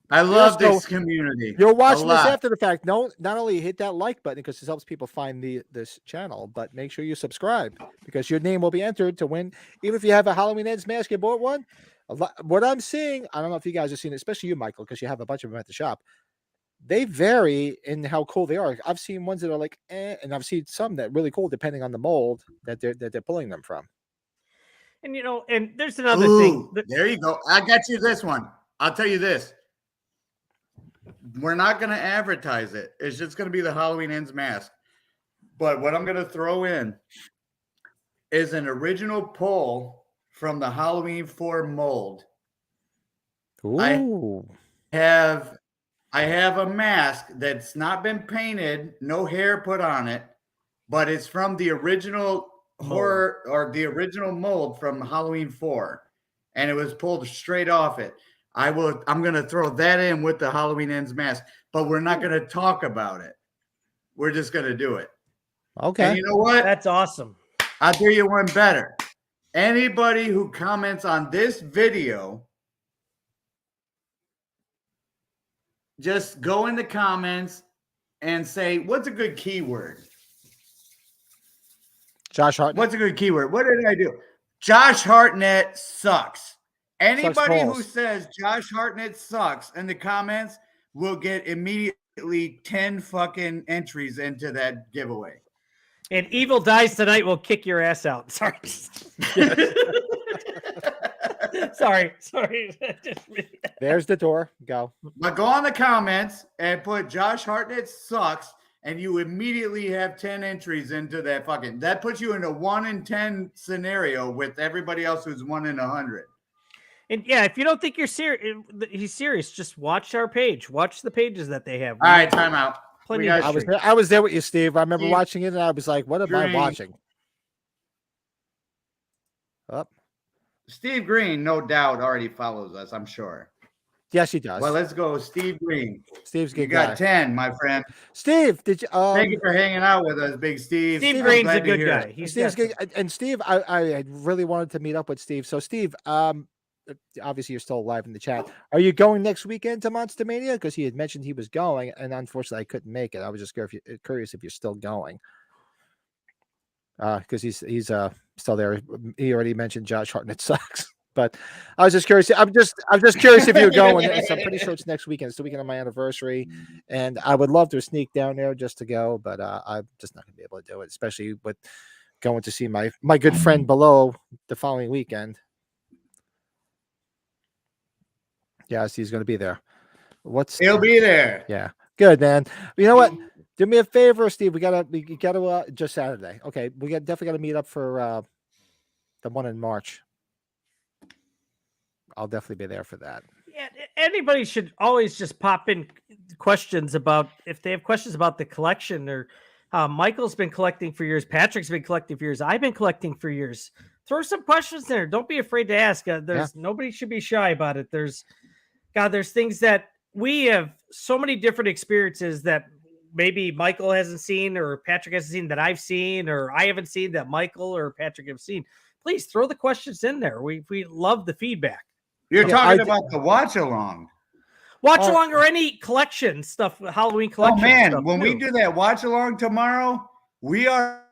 Speaker 3: I love this community.
Speaker 2: You're watching this after the fact. No, not only hit that like button because it helps people find this channel, but make sure you subscribe because your name will be entered to win. Even if you have a Halloween Ends mask, you bought one. What I'm seeing, I don't know if you guys have seen it, especially you, Michael, because you have a bunch of them at the shop. They vary in how cool they are. I've seen ones that are like, and I've seen some that really cool depending on the mold that they're pulling them from.
Speaker 1: And and there's another thing.
Speaker 3: There you go. I got you this one. I'll tell you this. We're not going to advertise it. It's just going to be the Halloween Ends mask. But what I'm going to throw in is an original pull from the Halloween 4 mold.
Speaker 2: Ooh.
Speaker 3: I have a mask that's not been painted, no hair put on it, but it's from the original horror or the original mold from Halloween 4. And it was pulled straight off it. I'm going to throw that in with the Halloween Ends mask, but we're not going to talk about it. We're just going to do it.
Speaker 2: Okay.
Speaker 3: And you know what?
Speaker 1: That's awesome.
Speaker 3: I'll do you one better. Anybody who comments on this video, just go in the comments and say, what's a good keyword?
Speaker 2: Josh Hartnett.
Speaker 3: What's a good keyword? What did I do? Josh Hartnett sucks. Anybody who says Josh Hartnett sucks in the comments will get immediately 10 fucking entries into that giveaway.
Speaker 1: And Evil Dies Tonight will kick your ass out. Sorry. Sorry.
Speaker 2: There's the door. Go.
Speaker 3: But go on the comments and put Josh Hartnett sucks, and you immediately have 10 entries into that fucking. That puts you in a 1 in 10 scenario with everybody else who's 1 in 100.
Speaker 1: And yeah, if you don't think he's serious, just watch our page. Watch the pages that they have.
Speaker 3: All right, time out.
Speaker 1: Plenty
Speaker 2: I was there with you, Steve. I remember watching it, and I was like, "What am I watching?" Up.
Speaker 3: Steve Green, no doubt, already follows us. I'm sure.
Speaker 2: Yes, he does.
Speaker 3: Well, let's go, Steve Green.
Speaker 2: Steve's good.
Speaker 3: You got 10, my friend.
Speaker 2: Steve, did you?
Speaker 3: Thank you for hanging out with us, Big Steve.
Speaker 1: Steve Green's a good guy.
Speaker 2: Steve's good. And Steve, I really wanted to meet up with Steve. So, Steve, obviously you're still alive in the chat. Are you going next weekend to Monster Mania? Because he had mentioned he was going, and unfortunately I couldn't make it. I was just curious if you're still going. Because he's still there. He already mentioned Josh Hartnett sucks. But I was just curious. I'm just curious if you're going. So I'm pretty sure it's next weekend. It's the weekend of my anniversary, and I would love to sneak down there just to go, but I'm just not gonna be able to do it, especially with going to see my good friend below the following weekend. Yes, he's going to be there.
Speaker 3: He'll be there.
Speaker 2: Yeah, good, man. You know what? Do me a favor, Steve. We gotta just Saturday. Okay, we definitely gotta meet up for the one in March. I'll definitely be there for that.
Speaker 1: Yeah, anybody should always just pop in questions about if they have questions about the collection or Michael's been collecting for years. Patrick's been collecting for years. I've been collecting for years. Throw some questions there. Don't be afraid to ask. Nobody should be shy about it. There's things that we have so many different experiences that maybe Michael hasn't seen or Patrick hasn't seen that I've seen, or I haven't seen that Michael or Patrick have seen, please throw the questions in there. We love the feedback.
Speaker 3: You're talking about the watch along.
Speaker 1: Watch along or any collection stuff, Halloween collection.
Speaker 3: Oh man,
Speaker 1: stuff
Speaker 3: when we
Speaker 1: too.
Speaker 3: do that watch along tomorrow, we are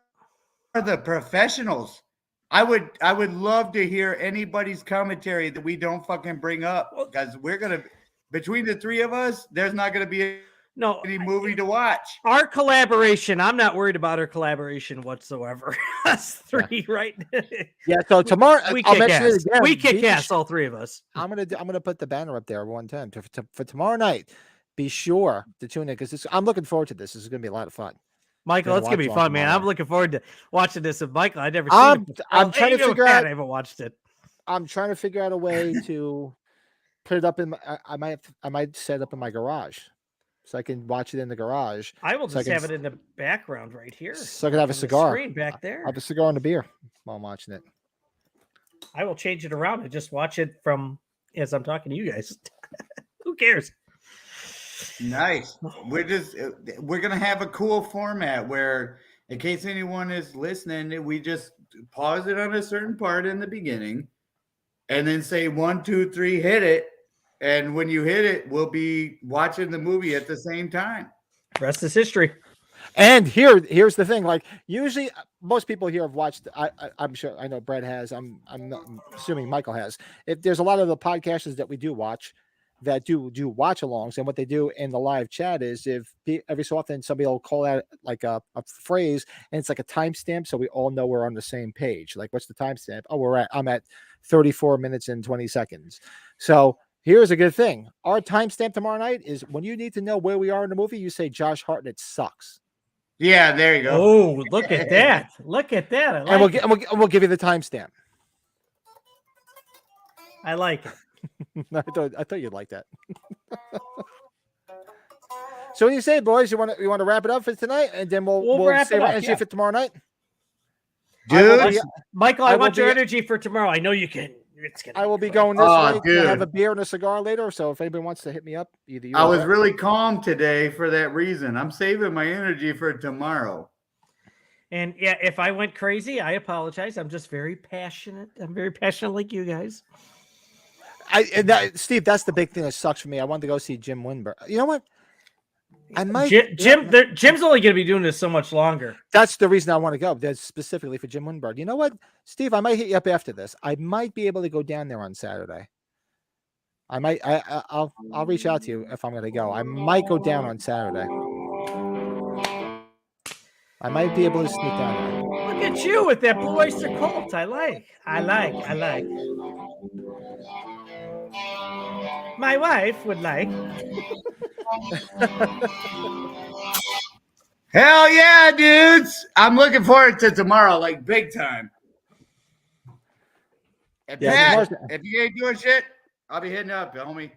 Speaker 3: the professionals. I would love to hear anybody's commentary that we don't fucking bring up, because we're gonna, between the three of us, there's not gonna be any movie to watch.
Speaker 1: Our collaboration, I'm not worried about our collaboration whatsoever. Us three, right?
Speaker 2: Yeah. So tomorrow, I'll mention it again.
Speaker 1: We kick ass, all three of us.
Speaker 2: I'm gonna put the banner up there one time for tomorrow night. Be sure to tune in, because I'm looking forward to this. This is gonna be a lot of fun.
Speaker 1: Michael, it's gonna be fun, man. I'm looking forward to watching this with Michael. I've never
Speaker 2: I'm
Speaker 1: seen it.
Speaker 2: I'm trying to figure out.
Speaker 1: I haven't watched it.
Speaker 2: I'm trying to figure out a way to put it up in. I might set it up in my garage, so I can watch it in the garage.
Speaker 1: I will just have it in the background right here,
Speaker 2: so I can have a
Speaker 1: on the
Speaker 2: cigar
Speaker 1: screen back there.
Speaker 2: I have a cigar and a beer while I'm watching it.
Speaker 1: I will change it around and just watch it from as I'm talking to you guys. Who cares?
Speaker 3: Nice. We're gonna have a cool format where, in case anyone is listening, we just pause it on a certain part in the beginning, and then say 1, 2, 3, hit it. And when you hit it, we'll be watching the movie at the same time.
Speaker 1: Rest is history.
Speaker 2: And here's the thing. Like, usually most people here have watched. I'm sure, I know Brett has. I'm assuming Michael has. If there's a lot of the podcasters that we do watch that do watch alongs, and what they do in the live chat is, if every so often somebody will call out like a phrase, and it's like a timestamp, so we all know we're on the same page. Like, what's the timestamp? Oh, I'm at 34 minutes and 20 seconds. So here's a good thing. Our timestamp tomorrow night is when you need to know where we are in the movie, you say Josh Hartnett sucks.
Speaker 3: Yeah, there you go.
Speaker 1: Oh, look at that. Look at that. I like
Speaker 2: and we'll give you the timestamp.
Speaker 1: I like it.
Speaker 2: I thought you'd like that. So what do you say, boys? You want to wrap it up for tonight, and then we'll
Speaker 1: wrap
Speaker 2: save
Speaker 1: it
Speaker 2: our
Speaker 1: up,
Speaker 2: energy for tomorrow night?
Speaker 3: Dude,
Speaker 1: Michael, I want your energy for tomorrow. I know you can.
Speaker 2: I will be going this way to have a beer and a cigar later. So if anybody wants to hit me up, either you.
Speaker 3: I was really calm today for that reason. I'm saving my energy for tomorrow.
Speaker 1: And yeah, if I went crazy, I apologize. I'm just very passionate. I'm very passionate like you guys.
Speaker 2: Steve, that's the big thing that sucks for me. I wanted to go see Jim Winberg. You know what? I might.
Speaker 1: Jim's only going to be doing this so much longer.
Speaker 2: That's the reason I want to go. That's specifically for Jim Winberg. You know what, Steve? I might hit you up after this. I might be able to go down there on Saturday. I might. I'll reach out to you if I'm going to go. I might go down on Saturday. I might be able to sneak down there.
Speaker 1: Look at you with that Blue Oyster Cult. I like. My wife would like.
Speaker 3: Hell yeah, dudes. I'm looking forward to tomorrow, like big time. And Pat, if you ain't doing shit, I'll be hitting up, homie.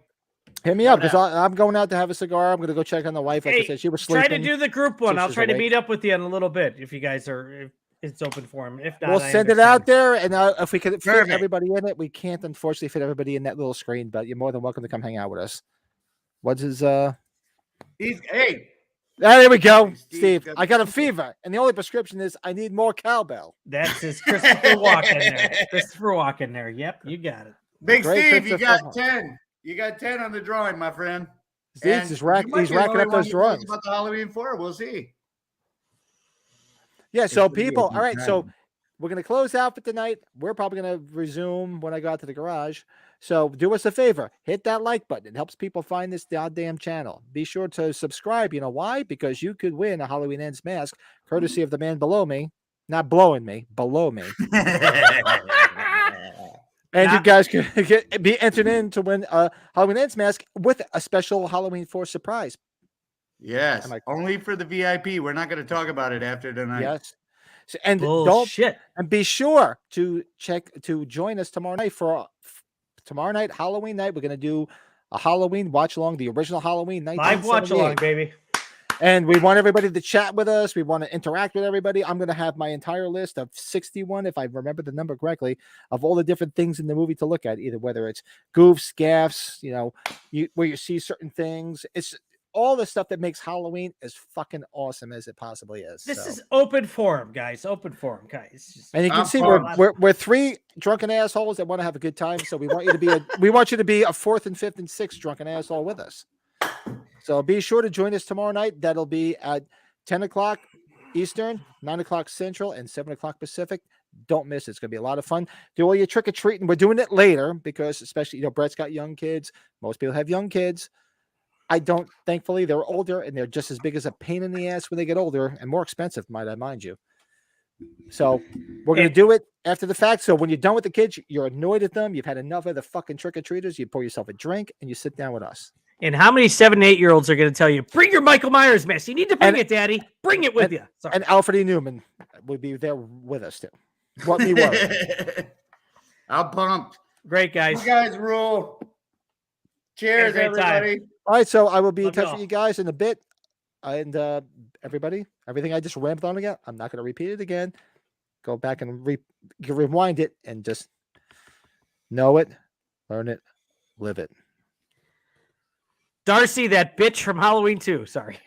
Speaker 2: Hit me up, because I'm going out to have a cigar. I'm going to go check on the wife. Like I said, she was sleeping.
Speaker 1: Try to do the group one. I'll try to meet up with you in a little bit if you guys are. If it's open for him. If not,
Speaker 2: we'll send it out there, and if we can fit everybody in it, we can't unfortunately fit everybody in that little screen. But you're more than welcome to come hang out with us. What's his?
Speaker 3: Hey.
Speaker 2: There we go, Steve. I got a fever, and the only prescription is I need more cowbell.
Speaker 1: That's his Christopher Walken there. Christopher Walken there. Yep, you got it.
Speaker 3: Big Steve, you got 10. You got 10 on the drawing, my friend.
Speaker 2: He's racking up those drawings.
Speaker 3: About the Halloween 4, we'll see.
Speaker 2: Yeah, so people, all right, so we're going to close out for tonight. We're probably going to resume when I go out to the garage. So do us a favor. Hit that like button. It helps people find this goddamn channel. Be sure to subscribe. You know why? Because you could win a Halloween Ends mask, courtesy of the man below me. Not blowing me, below me. And you guys can be entered in to win a Halloween Ends mask with a special Halloween 4 surprise.
Speaker 3: Yes, only for the VIP. We're not going to talk about it after tonight.
Speaker 2: Yes. So, and be sure to join us tomorrow night for tomorrow night, Halloween night. We're going to do a Halloween watch along, the original Halloween night.
Speaker 1: Live watch along, baby.
Speaker 2: And we want everybody to chat with us. We want to interact with everybody. I'm going to have my entire list of 61, if I remember the number correctly, of all the different things in the movie to look at, either whether it's goofs, gaffes, where you see certain things. It's all the stuff that makes Halloween as fucking awesome as it possibly is.
Speaker 1: This
Speaker 2: so.
Speaker 1: is open forum, guys. Open forum, guys. Just,
Speaker 2: And you can see we're three drunken assholes that want to have a good time. So we want you to be a fourth and fifth and sixth drunken asshole with us. So be sure to join us tomorrow night. That'll be at 10 o'clock Eastern, 9 o'clock Central, and 7 o'clock Pacific. Don't miss it. It's going to be a lot of fun. Do all your trick or treating. We're doing it later because, especially, Brett's got young kids. Most people have young kids. I don't. Thankfully, they're older and they're just as big as a pain in the ass when they get older and more expensive, might I mind you. So we're going to do it after the fact. So when you're done with the kids, you're annoyed at them. You've had enough of the fucking trick or treaters. You pour yourself a drink and you sit down with us.
Speaker 1: And how many 7 and 8-year-olds are going to tell you, bring your Michael Myers mask? You need to bring it, Daddy. Bring it with you. Sorry.
Speaker 2: And Alfred E. Newman would be there with us too. What me worried.
Speaker 3: I'm pumped.
Speaker 1: Great, guys.
Speaker 3: You guys rule. Cheers, everybody.
Speaker 2: All right, so I will be in touch with you guys in a bit. And everybody, everything I just rambled on again, I'm not going to repeat it again. Go back and rewind it and just know it, learn it, live it.
Speaker 1: Darcy, that bitch from Halloween 2. Sorry.